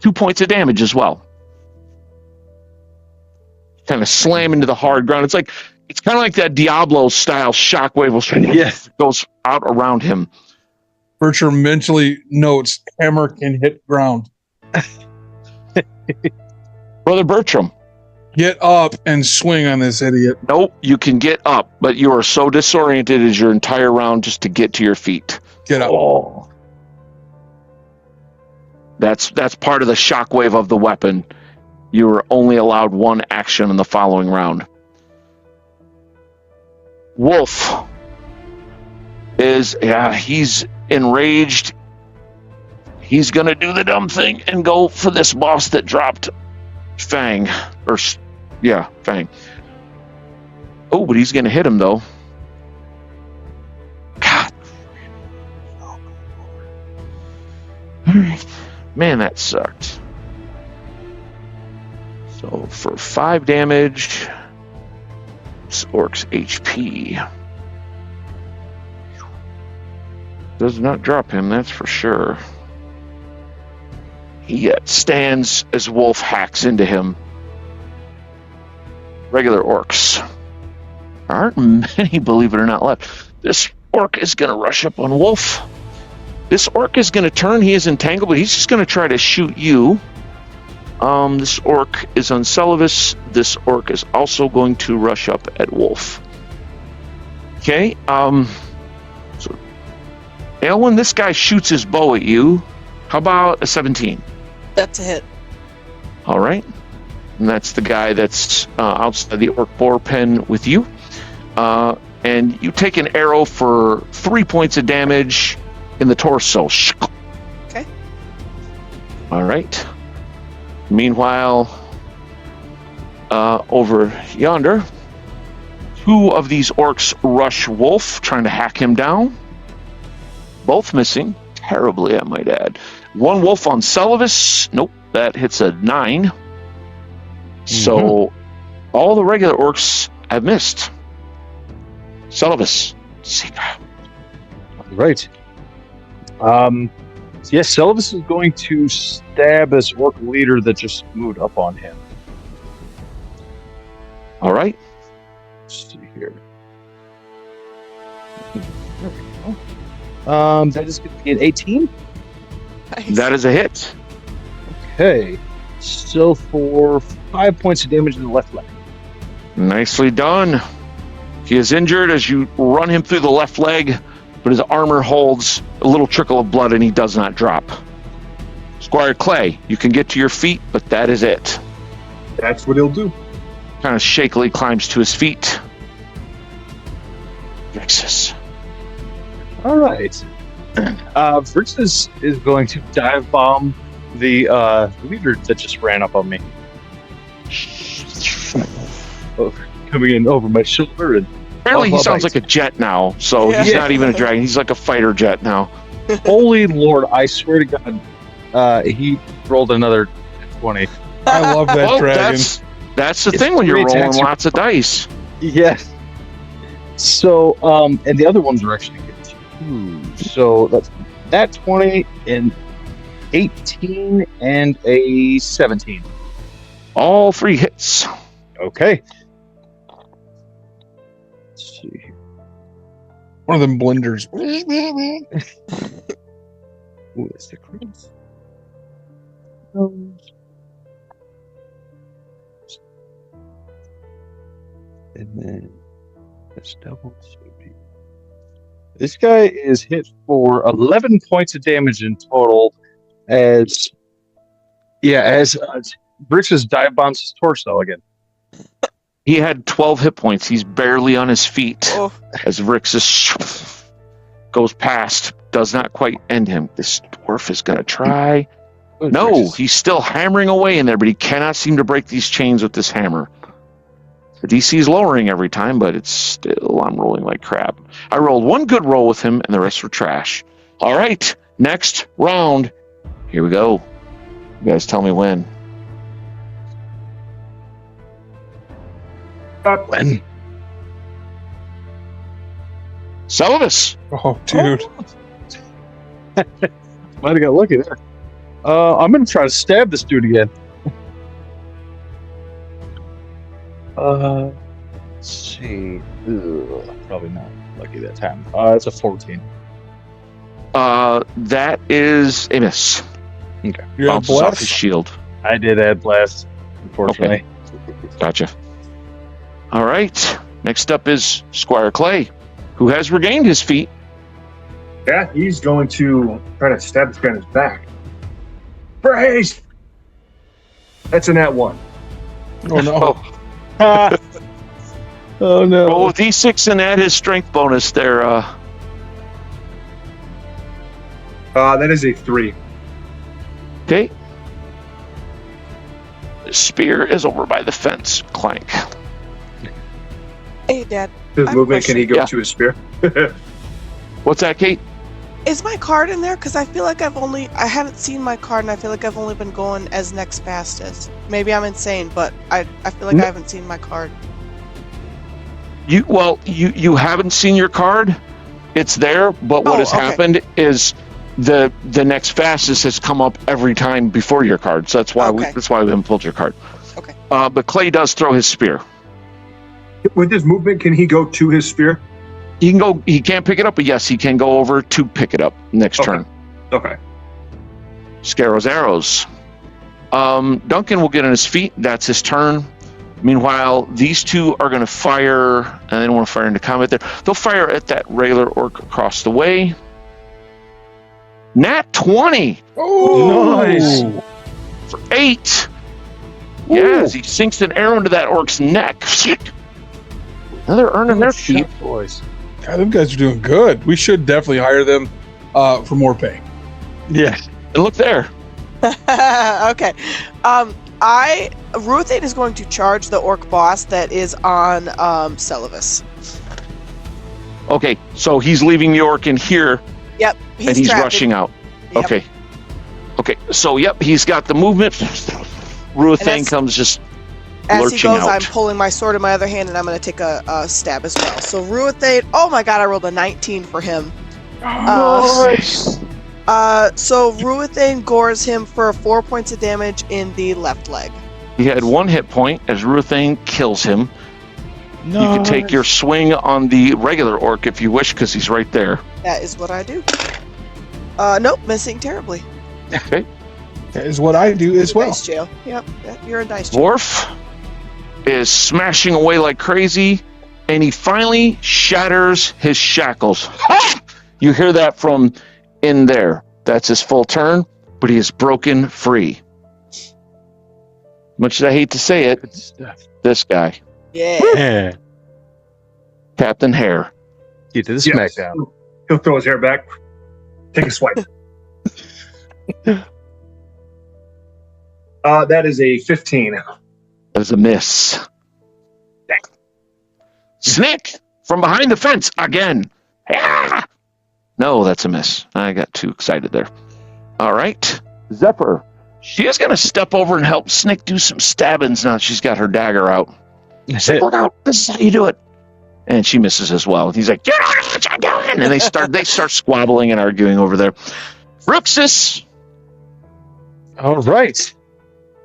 Speaker 1: 2 points of damage as well. Kind of slam into the hard ground. It's kind of like that Diablo style shockwave
Speaker 7: Yes.
Speaker 1: goes out around him.
Speaker 3: Bertram mentally notes hammer can hit ground.
Speaker 1: Brother Bertram,
Speaker 3: Get up and swing on this idiot.
Speaker 1: nope, you can get up, but you are so disoriented as your entire round just to get to your feet.
Speaker 3: Get up.
Speaker 1: Oh. That's part of the shockwave of the weapon. You are only allowed one action in the following round. Wolf he's enraged. He's gonna do the dumb thing and go for this boss that dropped Fang. Fang. Oh, but he's gonna hit him though. God. Alright. Man, that sucked. So for 5 damage, this orc's HP does not drop him, that's for sure. He stands as Wolf hacks into him. Regular orcs. There aren't many, believe it or not, left. This orc is going to rush up on Wolf. This orc is going to turn. He is entangled, but he's just going to try to shoot you. This orc is on Celivis. This orc is also going to rush up at Wolf. Okay. So, Aelwyn, this guy shoots his bow at you. How about a 17?
Speaker 4: That's a hit.
Speaker 1: All right. And that's the guy that's outside the orc boar pen with you. And you take an arrow for 3 points of damage in the torso.
Speaker 4: Okay.
Speaker 1: All right. Meanwhile, over yonder, 2 of these orcs rush Wolf, trying to hack him down. Both missing. Terribly, I might add. 1 Wolf on Celivis. Nope, that hits a 9. So all the regular orcs have missed. Celivis.
Speaker 7: Right. So yes, Celivis is going to stab this orc leader that just moved up on him.
Speaker 1: All right.
Speaker 7: Let's see here. There we go. That is going to be an 18.
Speaker 4: Nice.
Speaker 1: That is a hit.
Speaker 7: Okay. So for 5 points of damage in the left leg.
Speaker 1: Nicely done. He is injured as you run him through the left leg, but his armor holds a little trickle of blood and he does not drop. Squire Clay, you can get to your feet, but that is it.
Speaker 5: That's what he'll do.
Speaker 1: kind of shakily climbs to his feet. Rixus.
Speaker 7: All right. Rixus is going to dive bomb the leader that just ran up on me. Coming in over my shoulder and
Speaker 1: Apparently he sounds like a jet now, so he's
Speaker 4: Yeah.
Speaker 1: not even a dragon. He's like a fighter jet now.
Speaker 7: holy Lord! I swear to God, he rolled another 20.
Speaker 3: I love that
Speaker 1: Well,
Speaker 3: dragon.
Speaker 1: that's the
Speaker 7: It's
Speaker 1: thing when you're
Speaker 7: 3
Speaker 1: rolling
Speaker 7: attacks.
Speaker 1: lots of dice.
Speaker 7: Yes. So, and the other ones are actually good too. So that's that 20 and 18 and a 17.
Speaker 1: All 3 hits.
Speaker 7: Okay. Let's see here.
Speaker 3: One of them blenders.
Speaker 7: Ooh, that's the crits. And then that's double. So this guy is hit for 11 points of damage in total. As Brixus dive bombs his torso again.
Speaker 1: He had 12 hit points. He's barely on his feet
Speaker 4: Oh,
Speaker 1: as Rixus goes past. Does not quite end him. This dwarf is going to try. No, he's still hammering away in there, but he cannot seem to break these chains with this hammer. The DC is lowering every time, but it's still, I'm rolling like crap. I rolled 1 good roll with him, and the rest were trash. All right, next round. Here we go. You guys tell me when.
Speaker 7: When?
Speaker 1: Celadus.
Speaker 3: Oh, dude.
Speaker 7: Might have got lucky there. I'm going to try to stab this dude again. Let's see. Ugh, probably not lucky that time. It's a 14.
Speaker 1: That is a miss.
Speaker 7: Okay.
Speaker 3: You're a
Speaker 1: Bounces off his
Speaker 3: bless.
Speaker 1: shield.
Speaker 7: I did add blast, unfortunately.
Speaker 1: Gotcha. All right. Next up is Squire Clay, who has regained his feet.
Speaker 5: Yeah, he's going to try to stab this guy in his back. Brace! That's a nat 1.
Speaker 3: Oh, no.
Speaker 7: Oh no.
Speaker 1: Roll a d6 and add his strength bonus there.
Speaker 5: That is a 3.
Speaker 1: Okay. The spear is over by the fence. Clank.
Speaker 4: hey, Dad.
Speaker 5: His
Speaker 4: I have a
Speaker 5: movement, can he go
Speaker 1: Yeah.
Speaker 5: to his spear?
Speaker 1: What's that, Kate?
Speaker 4: Is my card in there? Because I feel like I haven't seen my card, and I feel like I've only been going as next fastest. Maybe I'm insane, but I feel like I haven't seen my card.
Speaker 1: You haven't seen your card. It's there, but what
Speaker 4: Oh,
Speaker 1: has
Speaker 4: okay.
Speaker 1: happened is the next fastest has come up every time before your card. So that's why we haven't pulled your card.
Speaker 4: Okay.
Speaker 1: But Clay does throw his spear.
Speaker 5: With his movement, can he go to his spear?
Speaker 1: He can go. He can't pick it up, but yes, he can go over to pick it up next
Speaker 5: Okay.
Speaker 1: turn.
Speaker 5: Okay.
Speaker 1: Scarrow's arrows. Duncan will get on his feet. That's his turn. Meanwhile, these two are going to fire, and they don't want to fire into combat there. They'll fire at that regular orc across the way. Nat 20
Speaker 3: Oh,
Speaker 7: Nice.
Speaker 1: for 8. Yes, he sinks an arrow into that orc's neck. Now they're earning their keep.
Speaker 7: boys.
Speaker 3: God, them guys are doing good. We should definitely hire them for more pay.
Speaker 7: Yeah.
Speaker 1: And look there.
Speaker 4: Okay. Ruthane is going to charge the orc boss that is on Celadus.
Speaker 1: Okay, so he's leaving the orc in here,
Speaker 4: Yep.
Speaker 1: and he's
Speaker 4: trapped.
Speaker 1: rushing out.
Speaker 4: Yep.
Speaker 1: Okay, so yep, he's got the movement. Ruthane
Speaker 4: as-
Speaker 1: comes just
Speaker 4: As he
Speaker 1: lurching
Speaker 4: goes,
Speaker 1: out.
Speaker 4: I'm pulling my sword in my other hand, and I'm going to take a stab as well. So Ruthane, oh my god, I rolled a 19 for him. So Ruthane gores him for 4 points of damage in the left leg.
Speaker 1: He had 1 hit point as Ruthane kills him. You can take your swing on the regular orc if you wish, because he's right there.
Speaker 4: That is what I do. Nope, missing terribly.
Speaker 1: Okay.
Speaker 3: That is what I do as well.
Speaker 4: Dice jail. Yep, you're in dice jail.
Speaker 1: Dwarf is smashing away like crazy, and he finally shatters his shackles. Ha! You hear that from in there. That's his full turn, but he is broken free. much as I hate to say it,
Speaker 7: Good stuff.
Speaker 1: this guy,
Speaker 4: Yeah.
Speaker 7: Yeah.
Speaker 1: Captain Hare.
Speaker 7: Get to the
Speaker 5: Yes.
Speaker 7: smackdown.
Speaker 5: He'll throw his hair back. Take a swipe. That is a 15.
Speaker 1: That was a miss. Snick from behind the fence again. Ah! No, that's a miss. I got too excited there. All right. Zephyr. She is going to step over and help Snick do some stabbings now that she's got her dagger out. Say, look out. This is how you do it. And she misses as well. He's like, you don't know what you're doing. And they start squabbling and arguing over there. Bruxus.
Speaker 2: All right.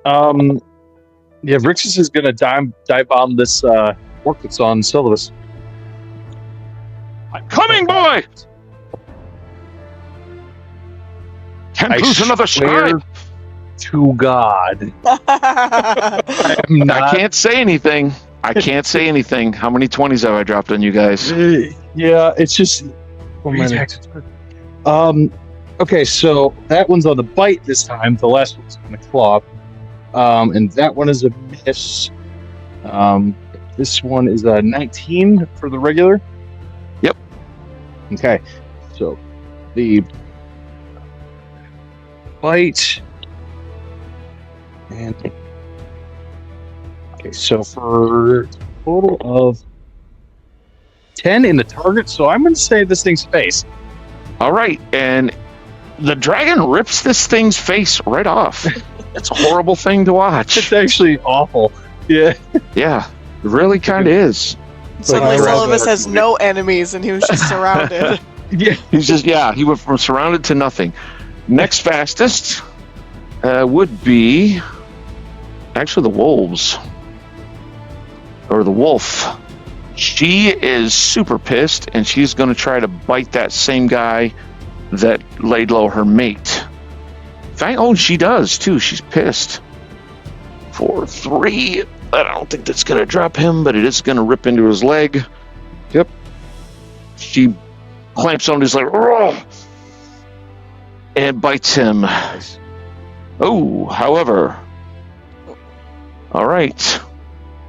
Speaker 2: Yeah, Rixus is going to dive bomb this orc that's on Sylvanas.
Speaker 1: I'm coming, boy. Can't
Speaker 2: I
Speaker 1: lose another
Speaker 2: swear
Speaker 1: stride.
Speaker 2: to God.
Speaker 1: I can't say anything. I can't say anything. How many 20s have I dropped on you guys?
Speaker 2: Yeah, it's just. Okay, so that one's on the bite this time. The last one's on the claw. And that one is a miss. This one is a 19 for the regular.
Speaker 1: Yep.
Speaker 2: Okay, so the bite and okay, so for a total of 10 in the target. So I'm going to say this thing's face.
Speaker 1: All right, and the dragon rips this thing's face right off. It's a horrible thing to watch.
Speaker 2: It's actually awful. Yeah.
Speaker 1: Yeah, it really kind of is.
Speaker 4: Suddenly,
Speaker 2: Like,
Speaker 4: Sylvanas has no enemies, and he was just surrounded.
Speaker 2: Yeah.
Speaker 1: He went from surrounded to nothing. Next fastest would be actually the wolves. Or the wolf. She is super pissed, and she's going to try to bite that same guy that laid low her mate. Oh, she does, too. She's pissed. For 3. I don't think that's going to drop him, but it is going to rip into his leg. Yep. She clamps on his leg. And bites him. Oh, however. All right.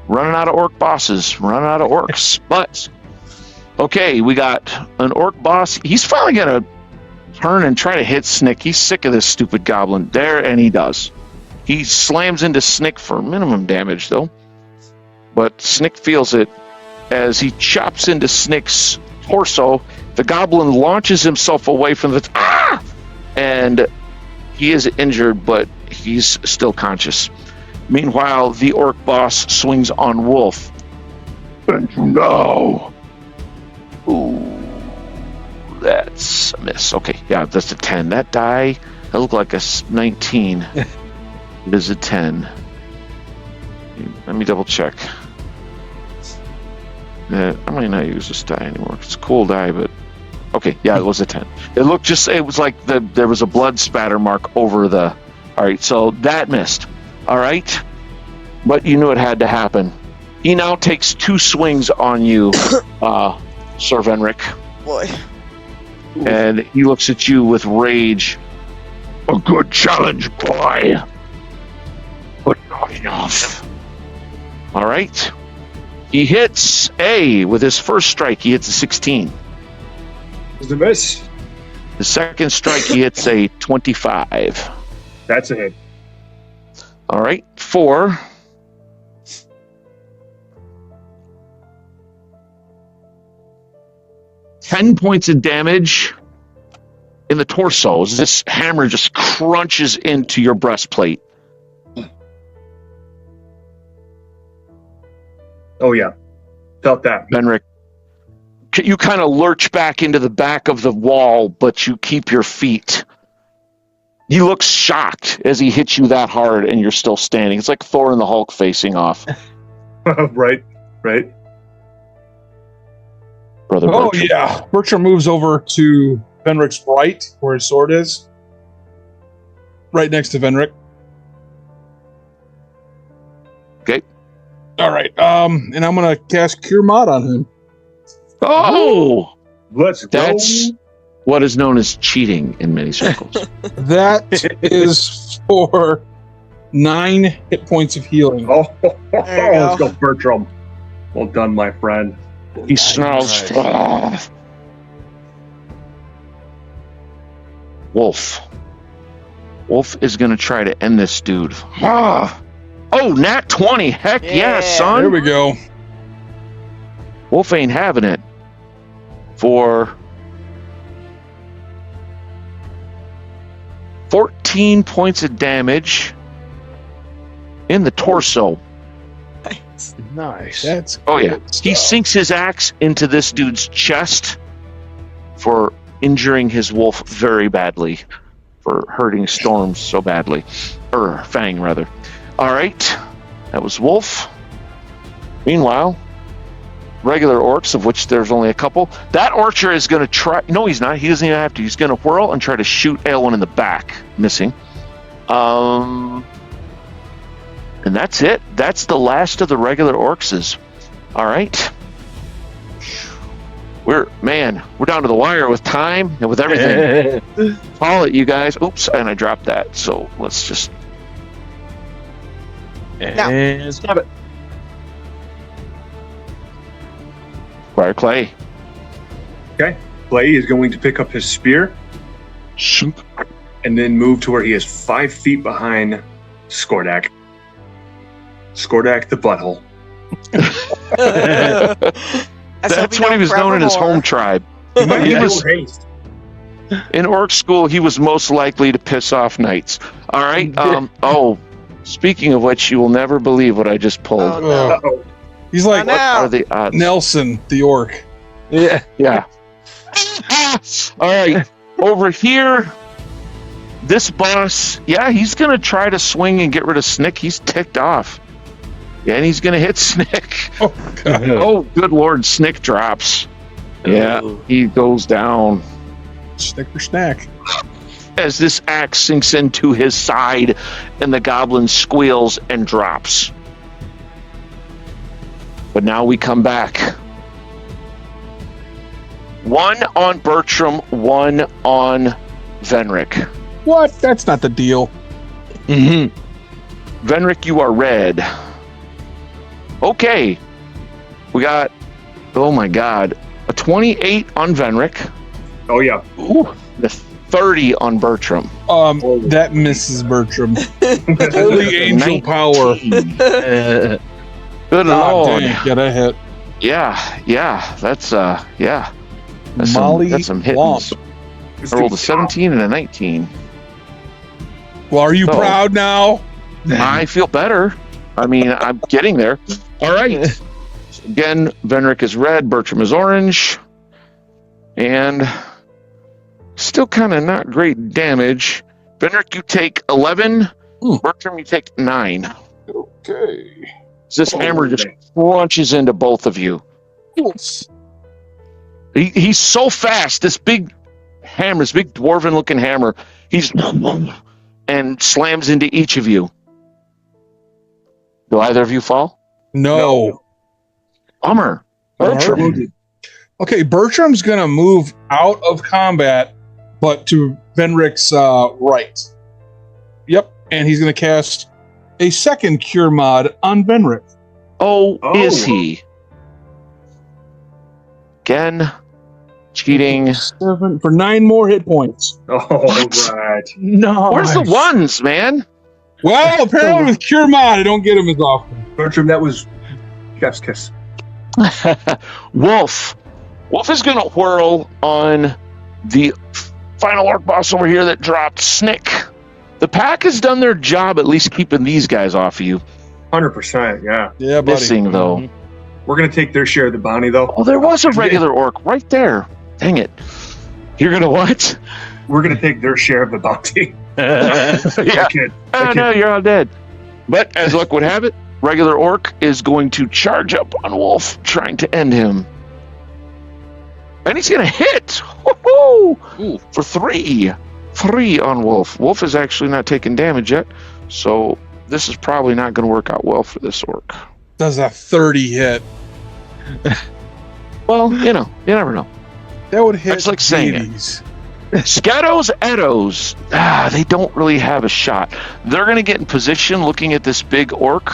Speaker 1: Running out of orc bosses. Running out of orcs. But, okay, we got an orc boss. He's finally going to turn and try to hit Snick. He's sick of this stupid goblin. There, and he does. He slams into Snick for minimum damage, though. But Snick feels it as he chops into Snick's torso. The goblin launches himself away from the... And he is injured, but he's still conscious. Meanwhile, the orc boss swings on Wolf. And now... Ooh, that's a miss. Okay, yeah, that's a 10. That die, that looked like a 19. It is a 10. Let me double check. I might not use this die anymore. It's a cool die, but okay, yeah, it was a 10. It was like there was a blood spatter mark over the... All right, so that missed. All right, but you knew it had to happen. He now takes 2 swings on you, Sir Venric.
Speaker 4: Boy.
Speaker 1: And he looks at you with rage. A good challenge, boy. But not enough. All right. He hits A with his first strike. He hits a 16.
Speaker 5: Is the miss?
Speaker 1: The second strike, he hits a 25.
Speaker 5: That's a hit.
Speaker 1: All right. 4. Ten points of damage in the torso as this hammer just crunches into your breastplate.
Speaker 5: Oh, yeah. Felt that.
Speaker 1: Benric, you kind of lurch back into the back of the wall, but you keep your feet. He looks shocked as he hits you that hard, and you're still standing. It's like Thor and the Hulk facing off.
Speaker 5: Right.
Speaker 1: Brother
Speaker 3: Oh,
Speaker 1: Bertram.
Speaker 3: yeah. Bertram moves over to Venric's right, where his sword is. Right next to Venric.
Speaker 1: Okay.
Speaker 3: All right. And I'm going to cast Cure Mod on him.
Speaker 1: Oh!
Speaker 5: Let's go.
Speaker 1: That's what is known as cheating in many circles.
Speaker 3: That is for 9 hit points of healing.
Speaker 5: Oh,
Speaker 4: There you
Speaker 5: let's
Speaker 4: go.
Speaker 5: go, Bertram. Well done, my friend.
Speaker 1: He snarls.
Speaker 7: Nice.
Speaker 1: Wolf. Wolf is going to try to end this dude. Ah. Oh, nat 20. Heck yeah,
Speaker 4: Yeah.
Speaker 1: son.
Speaker 3: There we go.
Speaker 1: Wolf ain't having it. For 14 points of damage in the torso.
Speaker 4: Nice.
Speaker 7: Nice.
Speaker 3: That's
Speaker 1: Oh, yeah.
Speaker 3: good
Speaker 1: He
Speaker 3: stuff.
Speaker 1: sinks his axe into this dude's chest for injuring his wolf very badly, for hurting Storm so badly. Or Fang, rather. All right. That was Wolf. Meanwhile, regular orcs, of which there's only a couple. That archer is going to try... No, he's not. He doesn't even have to. He's going to whirl and try to shoot Aelwyn in the back. Missing. And that's it. That's the last of the regular orcs. All right. We're down to the wire with time and with everything. Call it, you guys. Oops, and I dropped that. So let's just...
Speaker 7: And stop it.
Speaker 1: Squire Clay.
Speaker 5: Clay is going to pick up his spear
Speaker 1: Shoot.
Speaker 5: and then move to where he is 5 feet behind Skordag. Skordag the butthole.
Speaker 1: That's what he was known in his home tribe. He was
Speaker 5: haste.
Speaker 1: in orc school. He was most likely to piss off knights. All right. Oh, speaking of which, you will never believe what I just pulled.
Speaker 4: Oh, no.
Speaker 5: Uh-oh.
Speaker 3: He's like
Speaker 4: Oh, no.
Speaker 1: What are the odds?
Speaker 3: Nelson, the orc.
Speaker 7: Yeah.
Speaker 1: Yeah. All right. Over here, this boss, yeah, he's going to try to swing and get rid of Snick. He's ticked off. Yeah, and he's going to hit Snick.
Speaker 3: Oh, God.
Speaker 1: Oh, good Lord. Snick drops. Yeah, he goes down
Speaker 3: Snicker snack.
Speaker 1: as this axe sinks into his side and the goblin squeals and drops. But now we come back. 1 on Bertram, 1 on Venric.
Speaker 3: What? That's not the deal.
Speaker 7: Mm-hmm.
Speaker 1: Venric, you are red. Okay. We got, oh my god, a 28 on Venric.
Speaker 5: Oh, yeah.
Speaker 1: Ooh, the 30 on Bertram.
Speaker 3: That misses Bertram. Holy angel power.
Speaker 1: 19. Good
Speaker 3: God
Speaker 1: Lord.
Speaker 3: dang, get a hit.
Speaker 1: Yeah, that's yeah. That's
Speaker 3: Molly
Speaker 1: some
Speaker 3: Womp.
Speaker 1: hittings. I rolled a 17 and a 19.
Speaker 3: Well, are you
Speaker 1: So-
Speaker 3: proud now?
Speaker 1: I feel better. I mean, I'm getting there. All right. Again, Venric is red, Bertram is orange. And still kind of not great damage. Venric, you take 11. Bertram, you take 9.
Speaker 3: Okay.
Speaker 1: This hammer just crunches into both of you. He's so fast. This big hammer, this big dwarven-looking hammer, he's and slams into each of you. Do either of you fall?
Speaker 3: No.
Speaker 1: Bummer. Bertram.
Speaker 3: Okay, Bertram's gonna move out of combat, but to Venric's right. Yep, and he's gonna cast a second cure mod on Venric.
Speaker 1: Oh,
Speaker 5: Oh.
Speaker 1: is he? Again, cheating.
Speaker 3: 7 for 9 more hit points.
Speaker 5: All
Speaker 1: What?
Speaker 5: right.
Speaker 7: No.
Speaker 1: Where's the ones, man?
Speaker 3: Well, apparently with cure mod, I don't get him as often.
Speaker 5: Bertram, that was chef's kiss.
Speaker 1: Wolf. Wolf is going to whirl on the final orc boss over here that dropped Snick. The pack has done their job at least keeping these guys off of you.
Speaker 5: 100%, yeah.
Speaker 3: Yeah, buddy.
Speaker 1: Missing, though.
Speaker 5: We're going to take their share of the bounty, though.
Speaker 1: Oh, there was a regular orc right there. Dang it. You're going to what?
Speaker 5: We're going to take their share of the bounty.
Speaker 1: Yeah.
Speaker 5: I kid.
Speaker 1: Oh, no, you're all dead. But as luck would have it, regular orc is going to charge up on Wolf, trying to end him. And he's going to hit. Woo-hoo! For 3. 3 on Wolf. Wolf is actually not taking damage yet, so this is probably not going to work out well for this orc.
Speaker 3: Does a 30 hit?
Speaker 1: Well, you never know.
Speaker 3: That would hit
Speaker 1: That's like saying it.
Speaker 3: Hades.
Speaker 1: Scattos Eddos. They don't really have a shot. They're going to get in position looking at this big orc,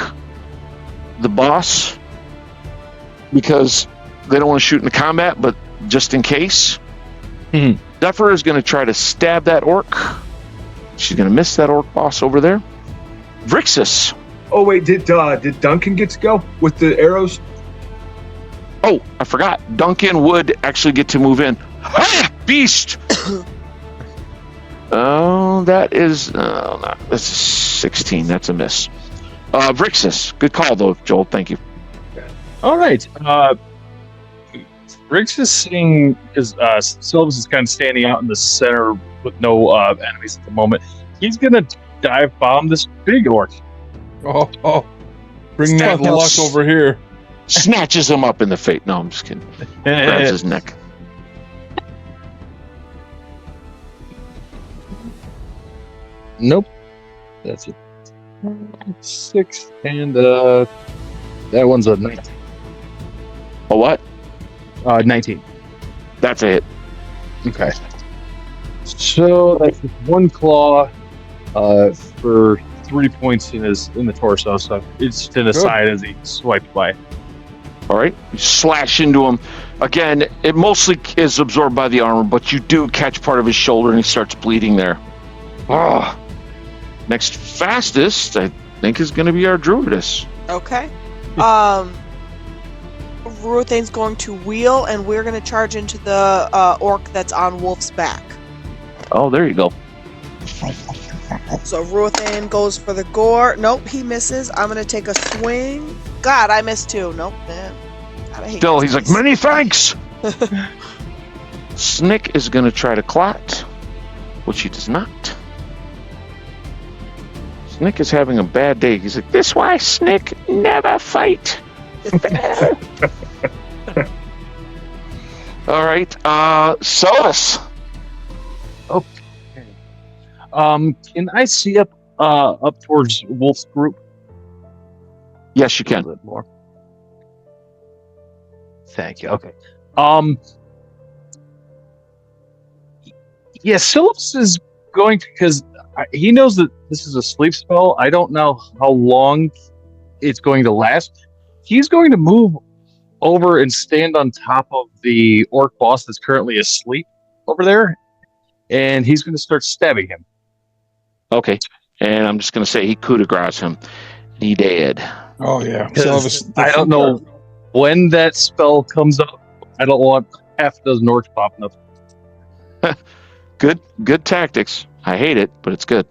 Speaker 1: the boss, because they don't want to shoot into combat, but just in case. Zephyr is going to try to stab that orc. She's going to miss that orc boss over there. Vrixis.
Speaker 5: Oh wait, did Duncan get to go with the arrows?
Speaker 1: Oh, I forgot. Duncan would actually get to move in. Ah, beast! Oh, that's a 16. That's a miss. Vrixis. Good call, though, Joel. Thank you.
Speaker 2: All right. Riggs is sitting because Sylvis is kind of standing out in the center with no enemies at the moment. He's gonna dive bomb this big orc.
Speaker 3: Oh. Bring that luck over here.
Speaker 1: Snatches him up in the face. No, I'm just kidding. Grabs his neck.
Speaker 7: Nope. That's it. 6 and that one's a 19.
Speaker 1: A what?
Speaker 7: 19.
Speaker 1: That's a hit.
Speaker 7: Okay. So that's just one claw for 3 points in the torso. So it's to the side as he swipes by.
Speaker 1: All right. You slash into him. Again, it mostly is absorbed by the armor, but you do catch part of his shoulder and he starts bleeding there. Ah. Next fastest, I think, is going to be our Druidess.
Speaker 4: Okay. Ruathane's going to wheel, and we're going to charge into the orc that's on Wolf's back.
Speaker 1: Oh, there you go.
Speaker 4: So Ruathane goes for the gore. Nope, he misses. I'm going to take a swing. God, I missed too. Nope, man. God, I hate
Speaker 1: Still,
Speaker 4: this
Speaker 1: he's like,
Speaker 4: place.
Speaker 1: many thanks! Snick is going to try to clot, which he does not. Snick is having a bad day. He's like, this why Snick never fight. All right, Solus.
Speaker 2: Okay. Can I see up towards Wolf's group?
Speaker 1: Yes, you
Speaker 2: A
Speaker 1: can.
Speaker 2: little bit more. Thank you. Okay. Yeah, Phillips is going to, because he knows that this is a sleep spell. I don't know how long it's going to last. He's going to move over and stand on top of the orc boss that's currently asleep over there, and he's going to start stabbing him.
Speaker 1: Okay, and I'm just going to say he coup de grace him. He dead.
Speaker 3: Oh, yeah.
Speaker 2: 'Cause I don't know when that spell comes up. I don't want half a dozen orcs popping up.
Speaker 1: Good tactics. I hate it, but it's good.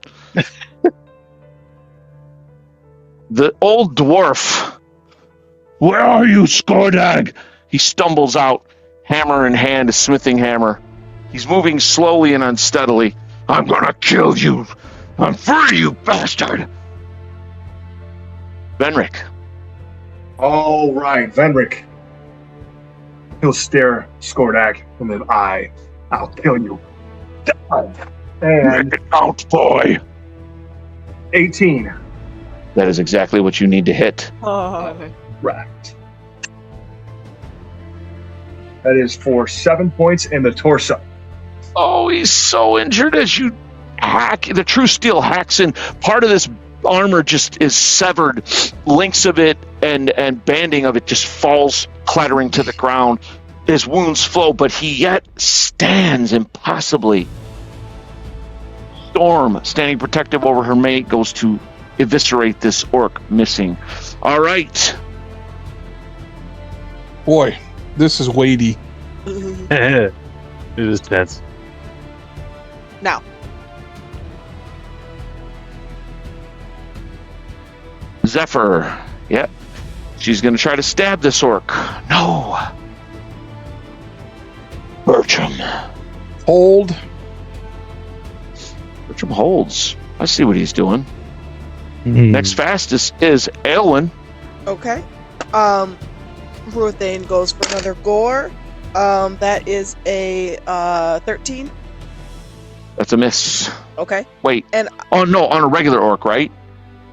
Speaker 1: The old dwarf. Where are you, Skordag? He stumbles out, hammer in hand, a smithing hammer. He's moving slowly and unsteadily. I'm gonna kill you. I'm free, you bastard. Venric.
Speaker 5: All right, Venric. He'll stare Skordag in the eye. I'll kill you. And
Speaker 1: Make it out, boy.
Speaker 5: 18.
Speaker 1: That is exactly what you need to hit.
Speaker 5: Right. That is for 7 points in the torso.
Speaker 1: Oh, he's so injured as you hack. The true steel hacks in. Part of this armor just is severed. Links of it and banding of it just falls clattering to the ground. His wounds flow, but he yet stands impossibly. Storm, standing protective over her mate, goes to eviscerate this orc, missing. All right.
Speaker 3: Boy, this is weighty.
Speaker 2: It is tense.
Speaker 4: Now,
Speaker 1: Zephyr. Yep. She's going to try to stab this orc. No. Bertram.
Speaker 3: Hold.
Speaker 1: Bertram holds. I see what he's doing. Next fastest is Aelwyn.
Speaker 4: okay. Ruathane goes for another gore. That is a 13.
Speaker 1: That's a miss.
Speaker 4: Okay.
Speaker 1: Wait.
Speaker 4: And-
Speaker 1: oh, no, on a regular orc, right?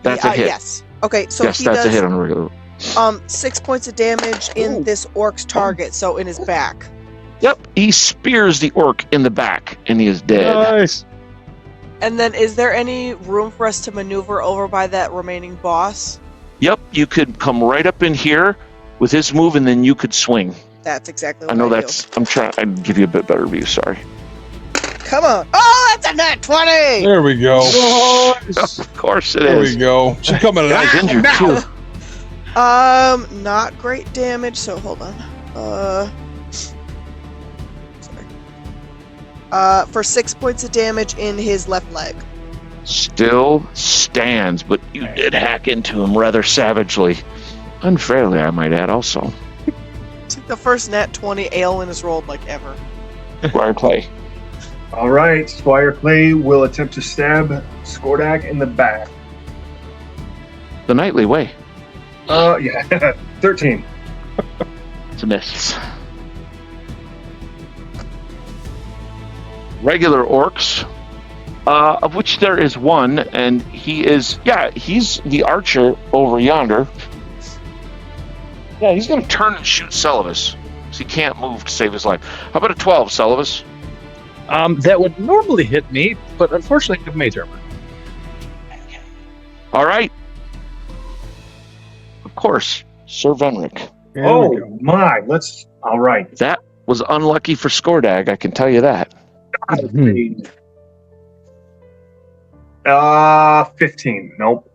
Speaker 1: That's a hit.
Speaker 4: Yes. Okay, so
Speaker 1: yes,
Speaker 4: he
Speaker 1: that's a hit
Speaker 4: does
Speaker 1: on a regular orc.
Speaker 4: 6 points of damage in this orc's target, so in his back.
Speaker 1: Yep, he spears the orc in the back, and he is dead.
Speaker 7: Nice.
Speaker 4: And then, is there any room for us to maneuver over by that remaining boss?
Speaker 1: Yep, you could come right up in here with his move, and then you could swing.
Speaker 4: That's exactly what
Speaker 1: I know
Speaker 4: do.
Speaker 1: that's. I'm trying. I'd give you a bit better view. Sorry.
Speaker 4: Come on! Oh, that's a nat 20.
Speaker 3: There we go.
Speaker 1: Of course it
Speaker 3: There
Speaker 1: is.
Speaker 3: we go. She coming
Speaker 1: Guy's
Speaker 3: out
Speaker 1: injured
Speaker 3: now.
Speaker 1: too.
Speaker 4: Not great damage. So hold on. Sorry. For 6 points of damage in his left leg.
Speaker 1: Still stands, but you did hack into him rather savagely. Unfairly, I might add, also.
Speaker 4: It's like the first nat 20 Aelin has rolled like ever.
Speaker 1: Squire Clay.
Speaker 5: All right, Squire Clay will attempt to stab Skordag in the back.
Speaker 1: The nightly way.
Speaker 5: Yeah, 13.
Speaker 1: It's a miss. Regular orcs, of which there is one, and he's the archer over yonder. Yeah, he's going to turn and shoot Celovus, because he can't move to save his life. How about a 12, Celovus?
Speaker 7: That would normally hit me, but unfortunately, I have mage armor.
Speaker 1: All right. Of course, Sir Venric.
Speaker 5: Oh my! All right.
Speaker 1: That was unlucky for Skordag, I can tell you that.
Speaker 5: 15. Nope.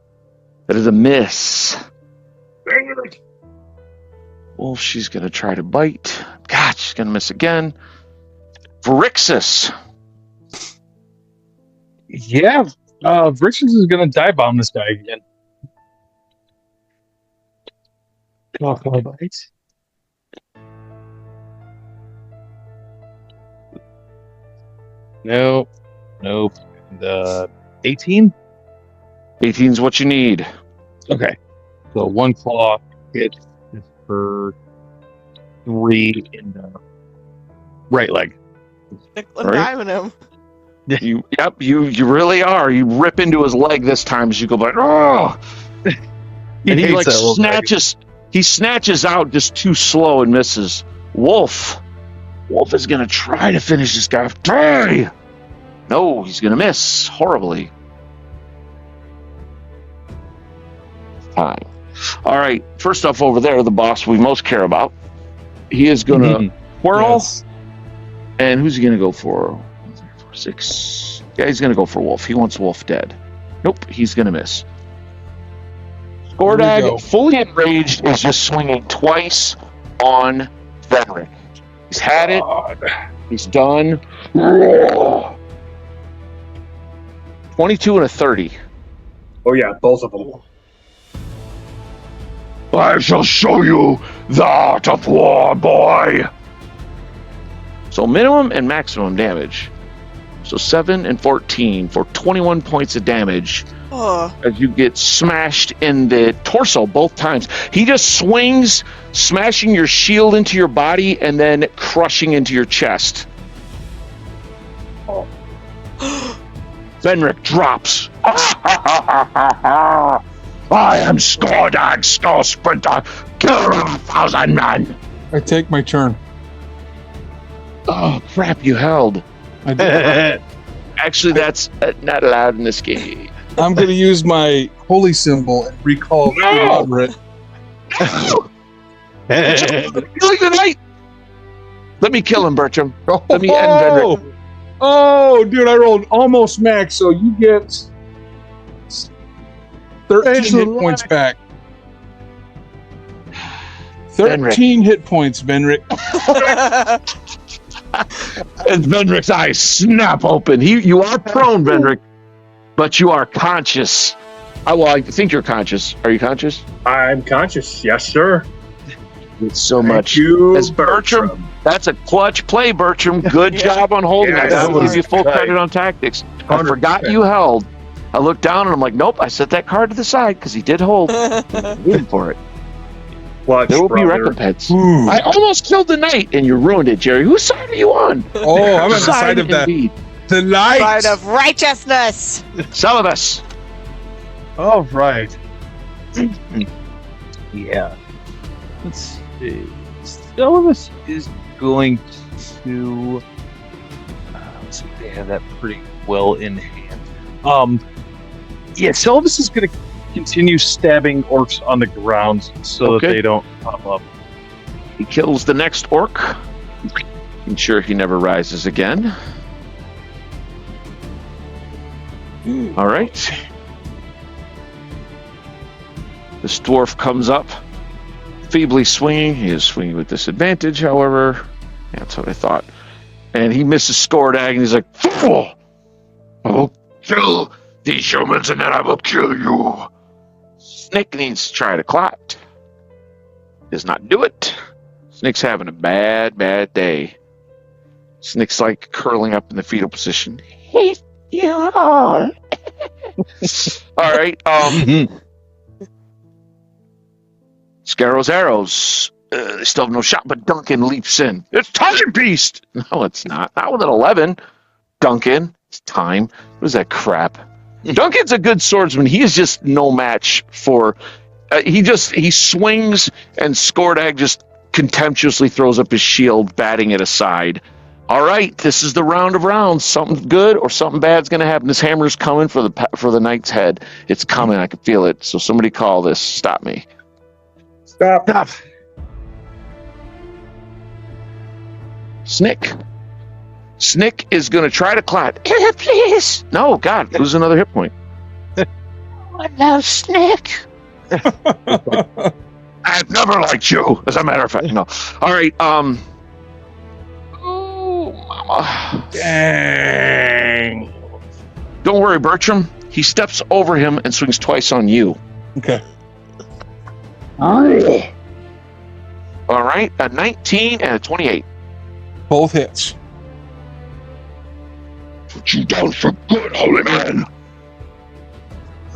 Speaker 1: That is a miss.
Speaker 5: Dang it.
Speaker 1: Well, she's going to try to bite. God, she's going to miss again. Vrixus.
Speaker 2: Yeah, Vrixus is going to dive bomb this guy again. Bite. Nope. And 18?
Speaker 1: 18's what you need.
Speaker 2: Okay. So one claw hit for 3 in the right leg.
Speaker 4: Nickel and
Speaker 1: Right.
Speaker 4: diming him.
Speaker 1: You really are. You rip into his leg this time as you go like, oh! And he like snatches out just too slow and misses. Wolf is gonna try to finish this guy. Die! No, he's gonna miss horribly. Time. All right. First off, over there, the boss we most care about. He is gonna whirl.
Speaker 2: Yes.
Speaker 1: And who's he gonna go for? 1, 3, 4, 6. Yeah, he's gonna go for Wolf. He wants Wolf dead. Nope, he's gonna miss.
Speaker 3: There we go.
Speaker 1: Skordag, fully enraged, is just swinging twice on Venric. He's had it. He's done. 22 and a 30.
Speaker 5: Oh yeah, both of them.
Speaker 6: I shall show you the art of war, boy.
Speaker 1: So minimum and maximum damage. So 7 and 14 for 21 points of damage
Speaker 4: Oh,
Speaker 1: as you get smashed in the torso both times. He just swings, smashing your shield into your body and then crushing into your chest. Venric drops.
Speaker 6: I am Skordag, Skull Sprinter, killer of 1,000 men.
Speaker 3: I take my turn.
Speaker 1: Oh, crap, you held.
Speaker 3: I did.
Speaker 1: Actually, that's not allowed in this game.
Speaker 3: I'm going to use my holy symbol and recall
Speaker 1: No!
Speaker 3: over it.
Speaker 1: Killing the knight! Let me kill him, Bertram. Let me end Venric.
Speaker 3: Oh, dude, I rolled almost max, so you get 13 hit points back. 13 hit points, Venric.
Speaker 1: And Venric's eyes snap open. You are prone, Venric, but you are conscious. I think you're conscious. Are you conscious?
Speaker 5: I'm conscious. Yes, sir.
Speaker 1: It's so
Speaker 5: Thank
Speaker 1: much.
Speaker 5: you,
Speaker 1: As Bertram, that's a clutch play, Bertram. Good job on holding.
Speaker 5: Yeah,
Speaker 1: I gotta
Speaker 5: that
Speaker 1: give you
Speaker 5: was
Speaker 1: full
Speaker 5: right.
Speaker 1: credit on tactics. I
Speaker 5: 100%.
Speaker 1: forgot you held. I looked down and I'm like, nope, I set that card to the side because he did hold. Waiting for it.
Speaker 5: Clutch,
Speaker 1: There will be
Speaker 5: brother.
Speaker 1: recompense.
Speaker 3: Ooh.
Speaker 1: I almost killed the knight and you ruined it, Jerry. Whose side are you on?
Speaker 3: Oh, I'm on the side of that.
Speaker 1: indeed.
Speaker 3: The light.
Speaker 4: Side of righteousness.
Speaker 1: Some of us.
Speaker 2: All right. Yeah. Let's see. Celovus is going to. Let's see, they have that pretty well in hand. Yeah, Sylvis is going to continue stabbing orcs on the ground so that they don't pop up.
Speaker 1: He kills the next orc. Ensure he never rises again. All right. This dwarf comes up, feebly swinging. He is swinging with disadvantage, however. Yeah, that's what I thought. And he misses Skordag, and he's like, "Fool!
Speaker 6: I will kill these humans and then I will kill you."
Speaker 1: Snake needs to try to clot. Does not do it. Snake's having a bad, bad day. Snake's like curling up in the fetal position. Hate you all. All right. Scarrow's arrows. They still have no shot, but Duncan leaps in. It's time, beast! No, it's not. Not with an 11. Duncan, it's time. What is that crap? Duncan's a good swordsman. He is just no match for... he swings, and Skordag just contemptuously throws up his shield, batting it aside. All right, this is the round of rounds. Something good or something bad's going to happen. This hammer's coming for the knight's head. It's coming. I can feel it. So somebody call this. Stop me.
Speaker 5: Stop.
Speaker 1: Snick is going to try to clot. Please. No, God, lose another hit point.
Speaker 6: I love Snick. I've never liked you,
Speaker 1: As a matter of fact, no. All right. Oh, mama.
Speaker 3: Dang.
Speaker 1: Don't worry, Bertram. He steps over him and swings twice on you.
Speaker 3: Okay.
Speaker 1: All right, a 19 and a 28.
Speaker 3: Both hits.
Speaker 6: Put you down for good, holy man.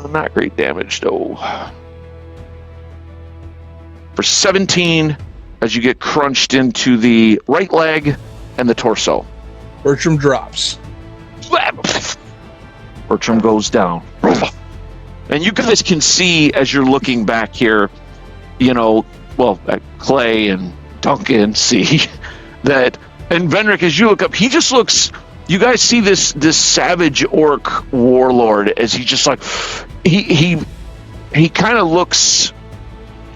Speaker 1: Not great damage, though. For 17, as you get crunched into the right leg and the torso.
Speaker 3: Bertram drops.
Speaker 1: Bertram goes down. And you guys can see, as you're looking back here, Clay and Duncan see that, and Venric, as you look up, he just looks... You guys see this savage orc warlord as he just like he kind of looks,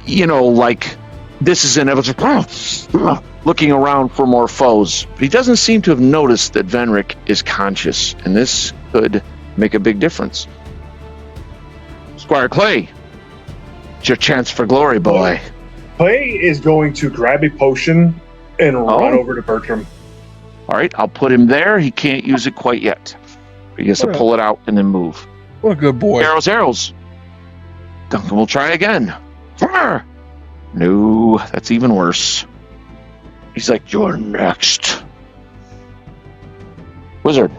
Speaker 1: like this is inevitable, looking around for more foes. But he doesn't seem to have noticed that Venric is conscious, and this could make a big difference. Squire Clay, it's your chance for glory, boy.
Speaker 5: Clay is going to grab a potion and run over to Bertram.
Speaker 1: All right, I'll put him there. He can't use it quite yet. He has to pull it out and then move.
Speaker 3: What a good boy.
Speaker 1: Arrows. Duncan will try again. No, that's even worse. He's like, you're next. Wizard.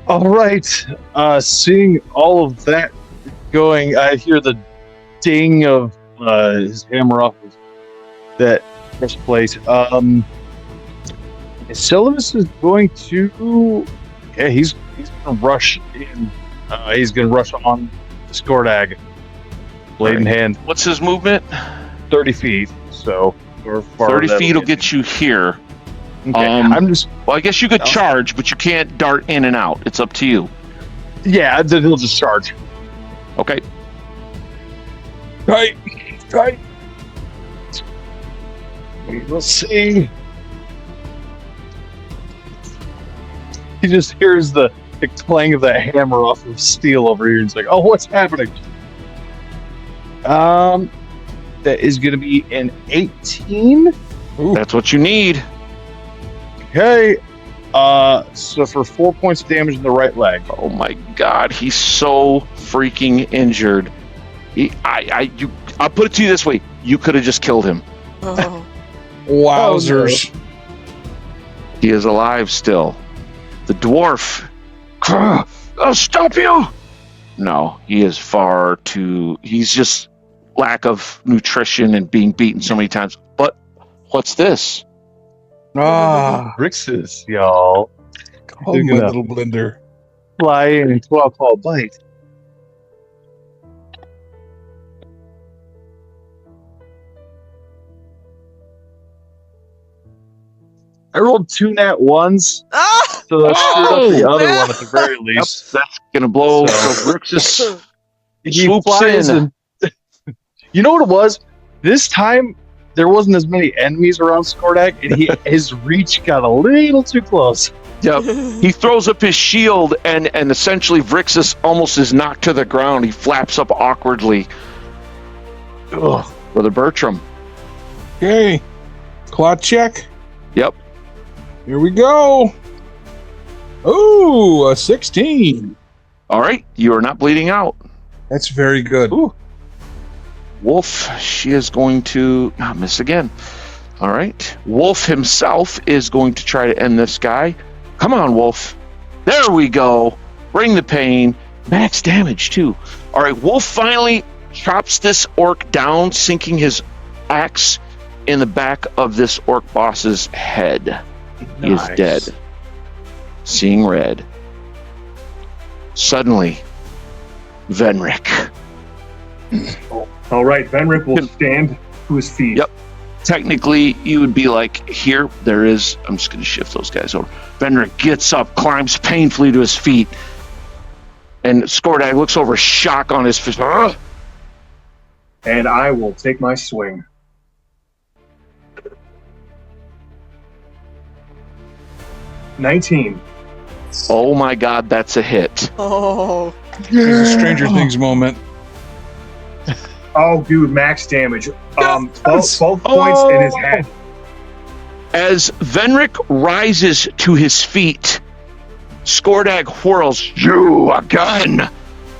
Speaker 2: All right. Seeing all of that going, I hear the ding of his hammer off of that breastplate. Sylvis is going to... Yeah, he's going to rush in. He's going to rush on Skordag. Blade in hand.
Speaker 1: What's his movement?
Speaker 2: 30 feet. So,
Speaker 1: 30 feet will get you here.
Speaker 2: Okay.
Speaker 1: Well, I guess you could charge, but you can't dart in and out. It's up to you.
Speaker 2: Yeah, then he'll just charge.
Speaker 1: Okay.
Speaker 2: Right. We'll see. He just hears the clang of that hammer off of steel over here. He's like, oh, what's happening? That is going to be an 18.
Speaker 3: Ooh.
Speaker 1: That's what you need.
Speaker 2: Okay. So for 4 points of damage in the right leg.
Speaker 1: Oh my God, he's so freaking injured. I'll put it to you this way: you could have just killed him.
Speaker 4: Oh.
Speaker 3: Wowzers.
Speaker 1: He is alive still. The dwarf. I'll stop you. No, he is far too. He's just lack of nutrition and being beaten so many times. But what's this?
Speaker 2: Rix's, y'all.
Speaker 3: Oh, my little blender.
Speaker 2: Fly in and 12-ball bite. I rolled 2 nat ones,
Speaker 4: Ah!
Speaker 2: so that screwed up the
Speaker 1: Oh!
Speaker 2: other one at the very least.
Speaker 1: That's gonna blow.
Speaker 2: So-
Speaker 1: So Grixis
Speaker 2: He
Speaker 1: swoops
Speaker 2: flies
Speaker 1: in.
Speaker 2: and you know what it was? This time there wasn't as many enemies around Skordag, and his reach got a little too close.
Speaker 1: Yep. He throws up his shield, and essentially Vrixis almost is knocked to the ground. He flaps up awkwardly. Ugh. Brother Bertram.
Speaker 3: Okay. Clot check.
Speaker 1: Yep.
Speaker 3: Here we go. Ooh, a 16.
Speaker 1: All right. You are not bleeding out.
Speaker 3: That's very good.
Speaker 1: Ooh. Wolf, she is going to miss again. All right. Wolf himself is going to try to end this guy. Come on, Wolf. There we go. Bring the pain. Max damage, too. All right. Wolf finally chops this orc down, sinking his axe in the back of this orc boss's head. He is dead. Seeing red. Suddenly, Venric.
Speaker 5: All right, Venric will stand to his feet.
Speaker 1: Yep. Technically, you would be like, here, there is... I'm just going to shift those guys over. Venric gets up, climbs painfully to his feet, and Skordag looks over, shock on his face. Ugh!
Speaker 5: And I will take my swing. $19.
Speaker 1: Oh my god, that's a hit.
Speaker 4: Oh.
Speaker 3: This is a Stranger Things moment.
Speaker 5: Oh, dude, max damage. Both points
Speaker 1: Oh.
Speaker 5: in his head.
Speaker 1: As Venric rises to his feet, Skordag whirls, you again!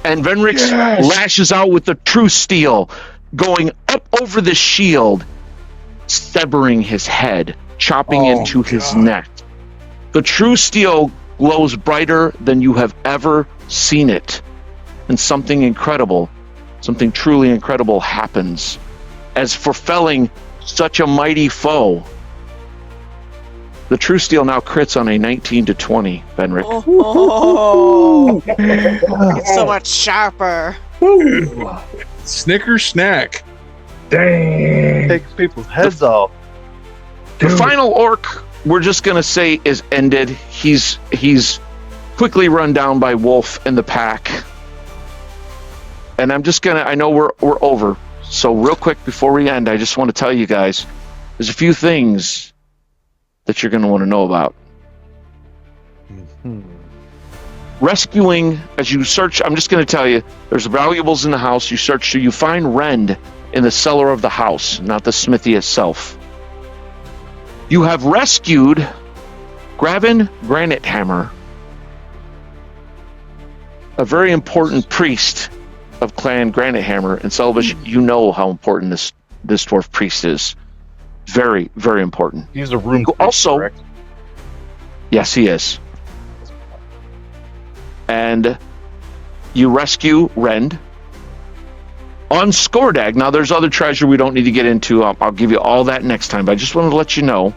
Speaker 1: And Venric lashes out with the true steel, going up over the shield, severing his head, chopping into his neck. The true steel glows brighter than you have ever seen it. And something incredible, something truly incredible happens. As for felling such a mighty foe, the true steel now crits on a 19 to 20, Venric.
Speaker 4: Oh. It's so much sharper.
Speaker 3: Snicker snack.
Speaker 5: Dang.
Speaker 2: Takes people's heads off.
Speaker 1: The
Speaker 5: Dude.
Speaker 1: final orc, we're just gonna say, is ended. He's quickly run down by Wolf and the pack. And I'm just gonna, I know we're over. So real quick before we end, I just want to tell you guys, there's a few things that you're gonna want to know about. Rescuing, as you search, I'm just gonna tell you, there's valuables in the house. You search, so you find Rend in the cellar of the house, not the smithy itself. You have rescued Gravin Granite Hammer, a very important priest of Clan Granite Hammer. And Celebish, you know how important this dwarf priest is. Very, very important.
Speaker 2: He's a room priest,
Speaker 1: Also-
Speaker 2: correct?
Speaker 1: Yes, he is. And you rescue Rend. On Skordag, now there's other treasure we don't need to get into. I'll give you all that next time, but I just wanted to let you know.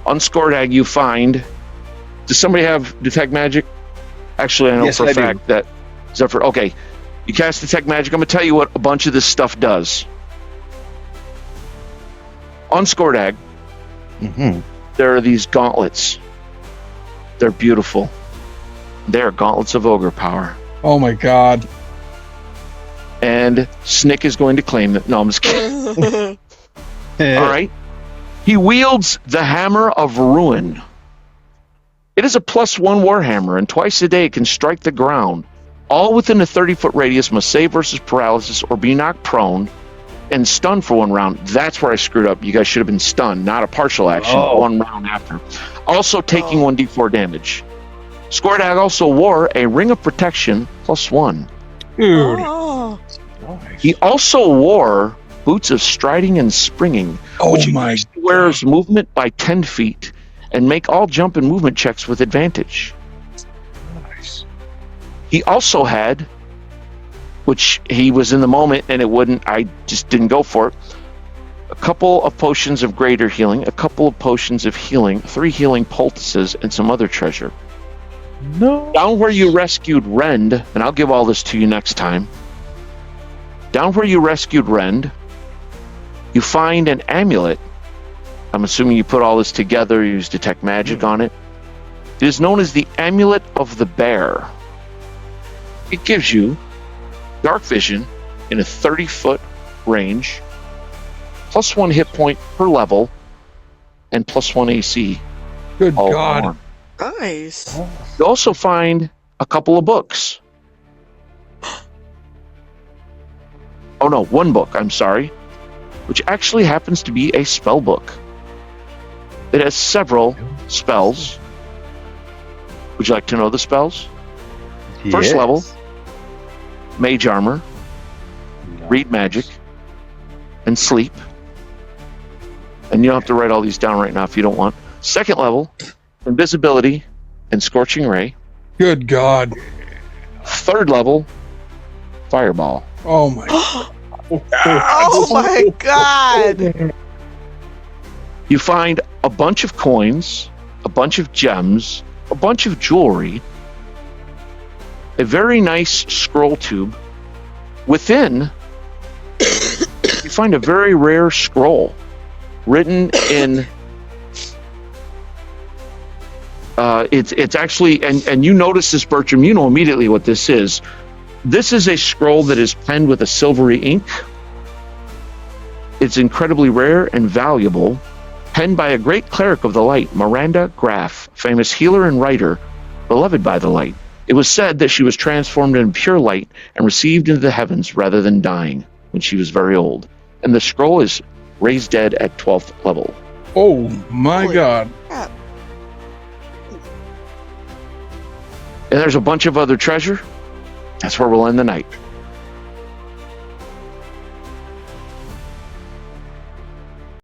Speaker 1: On Skordag, you find... Does somebody have Detect Magic? Actually, I know
Speaker 7: Yes,
Speaker 1: for a
Speaker 7: I do.
Speaker 1: fact that Zephyr... Okay, you cast Detect Magic. I'm going to tell you what a bunch of this stuff does. On Skordag, there are these gauntlets. They're beautiful. They're gauntlets of ogre power.
Speaker 3: Oh my god.
Speaker 1: And Snick is going to claim that. No, I'm just kidding. All right. He wields the Hammer of Ruin. It is a +1 warhammer, and twice a day it can strike the ground. All within a 30-foot radius must save versus paralysis or be knocked prone and stunned for 1 round. That's where I screwed up. You guys should have been stunned, not a partial action, 1 round after. Also taking 1d4 damage. Skordag also wore a Ring of Protection +1.
Speaker 3: Dude.
Speaker 4: Oh.
Speaker 1: He also wore Boots of Striding and Springing,
Speaker 3: Oh
Speaker 1: which
Speaker 3: my
Speaker 1: wears movement by 10 feet and make all jump and movement checks with advantage.
Speaker 3: Nice.
Speaker 1: He also had, which he was in the moment and it wouldn't, I just didn't go for it, a couple of potions of greater healing, a couple of potions of healing, 3 healing poultices, and some other treasure.
Speaker 2: No.
Speaker 1: Down where you rescued Rend, and I'll give all this to you next time. Down where you rescued Rend, you find an amulet I'm assuming you put all this together, use detect magic on it. It is known as the Amulet of the Bear. It gives you dark vision in a 30-foot range, +1 hit point per level, and +1 AC.
Speaker 3: Good
Speaker 1: all
Speaker 3: God.
Speaker 1: on.
Speaker 4: Nice.
Speaker 1: You also find a couple of books. Oh no, one book, I'm sorry, which actually happens to be a spell book. It has several spells. Would you like to know the spells? First
Speaker 7: Yes.
Speaker 1: level, Mage Armor, Read Magic, and Sleep. And you don't have to write all these down right now if you don't want. Second level, Invisibility and Scorching Ray.
Speaker 3: Good God.
Speaker 1: Third level, Fireball.
Speaker 3: Oh my.
Speaker 4: Oh my god!
Speaker 1: You find a bunch of coins, a bunch of gems, a bunch of jewelry, a very nice scroll tube. Within, you find a very rare scroll written in. It's actually, and you notice this, Bertram. You know immediately what this is. This is a scroll that is penned with a silvery ink. It's incredibly rare and valuable, penned by a great cleric of the light, Miranda Graff, famous healer and writer, beloved by the light. It was said that she was transformed into pure light and received into the heavens rather than dying when she was very old. And the scroll is raised dead at 12th level.
Speaker 3: Oh my
Speaker 4: Holy
Speaker 3: God.
Speaker 4: crap.
Speaker 1: And there's a bunch of other treasure. That's where we'll end the night.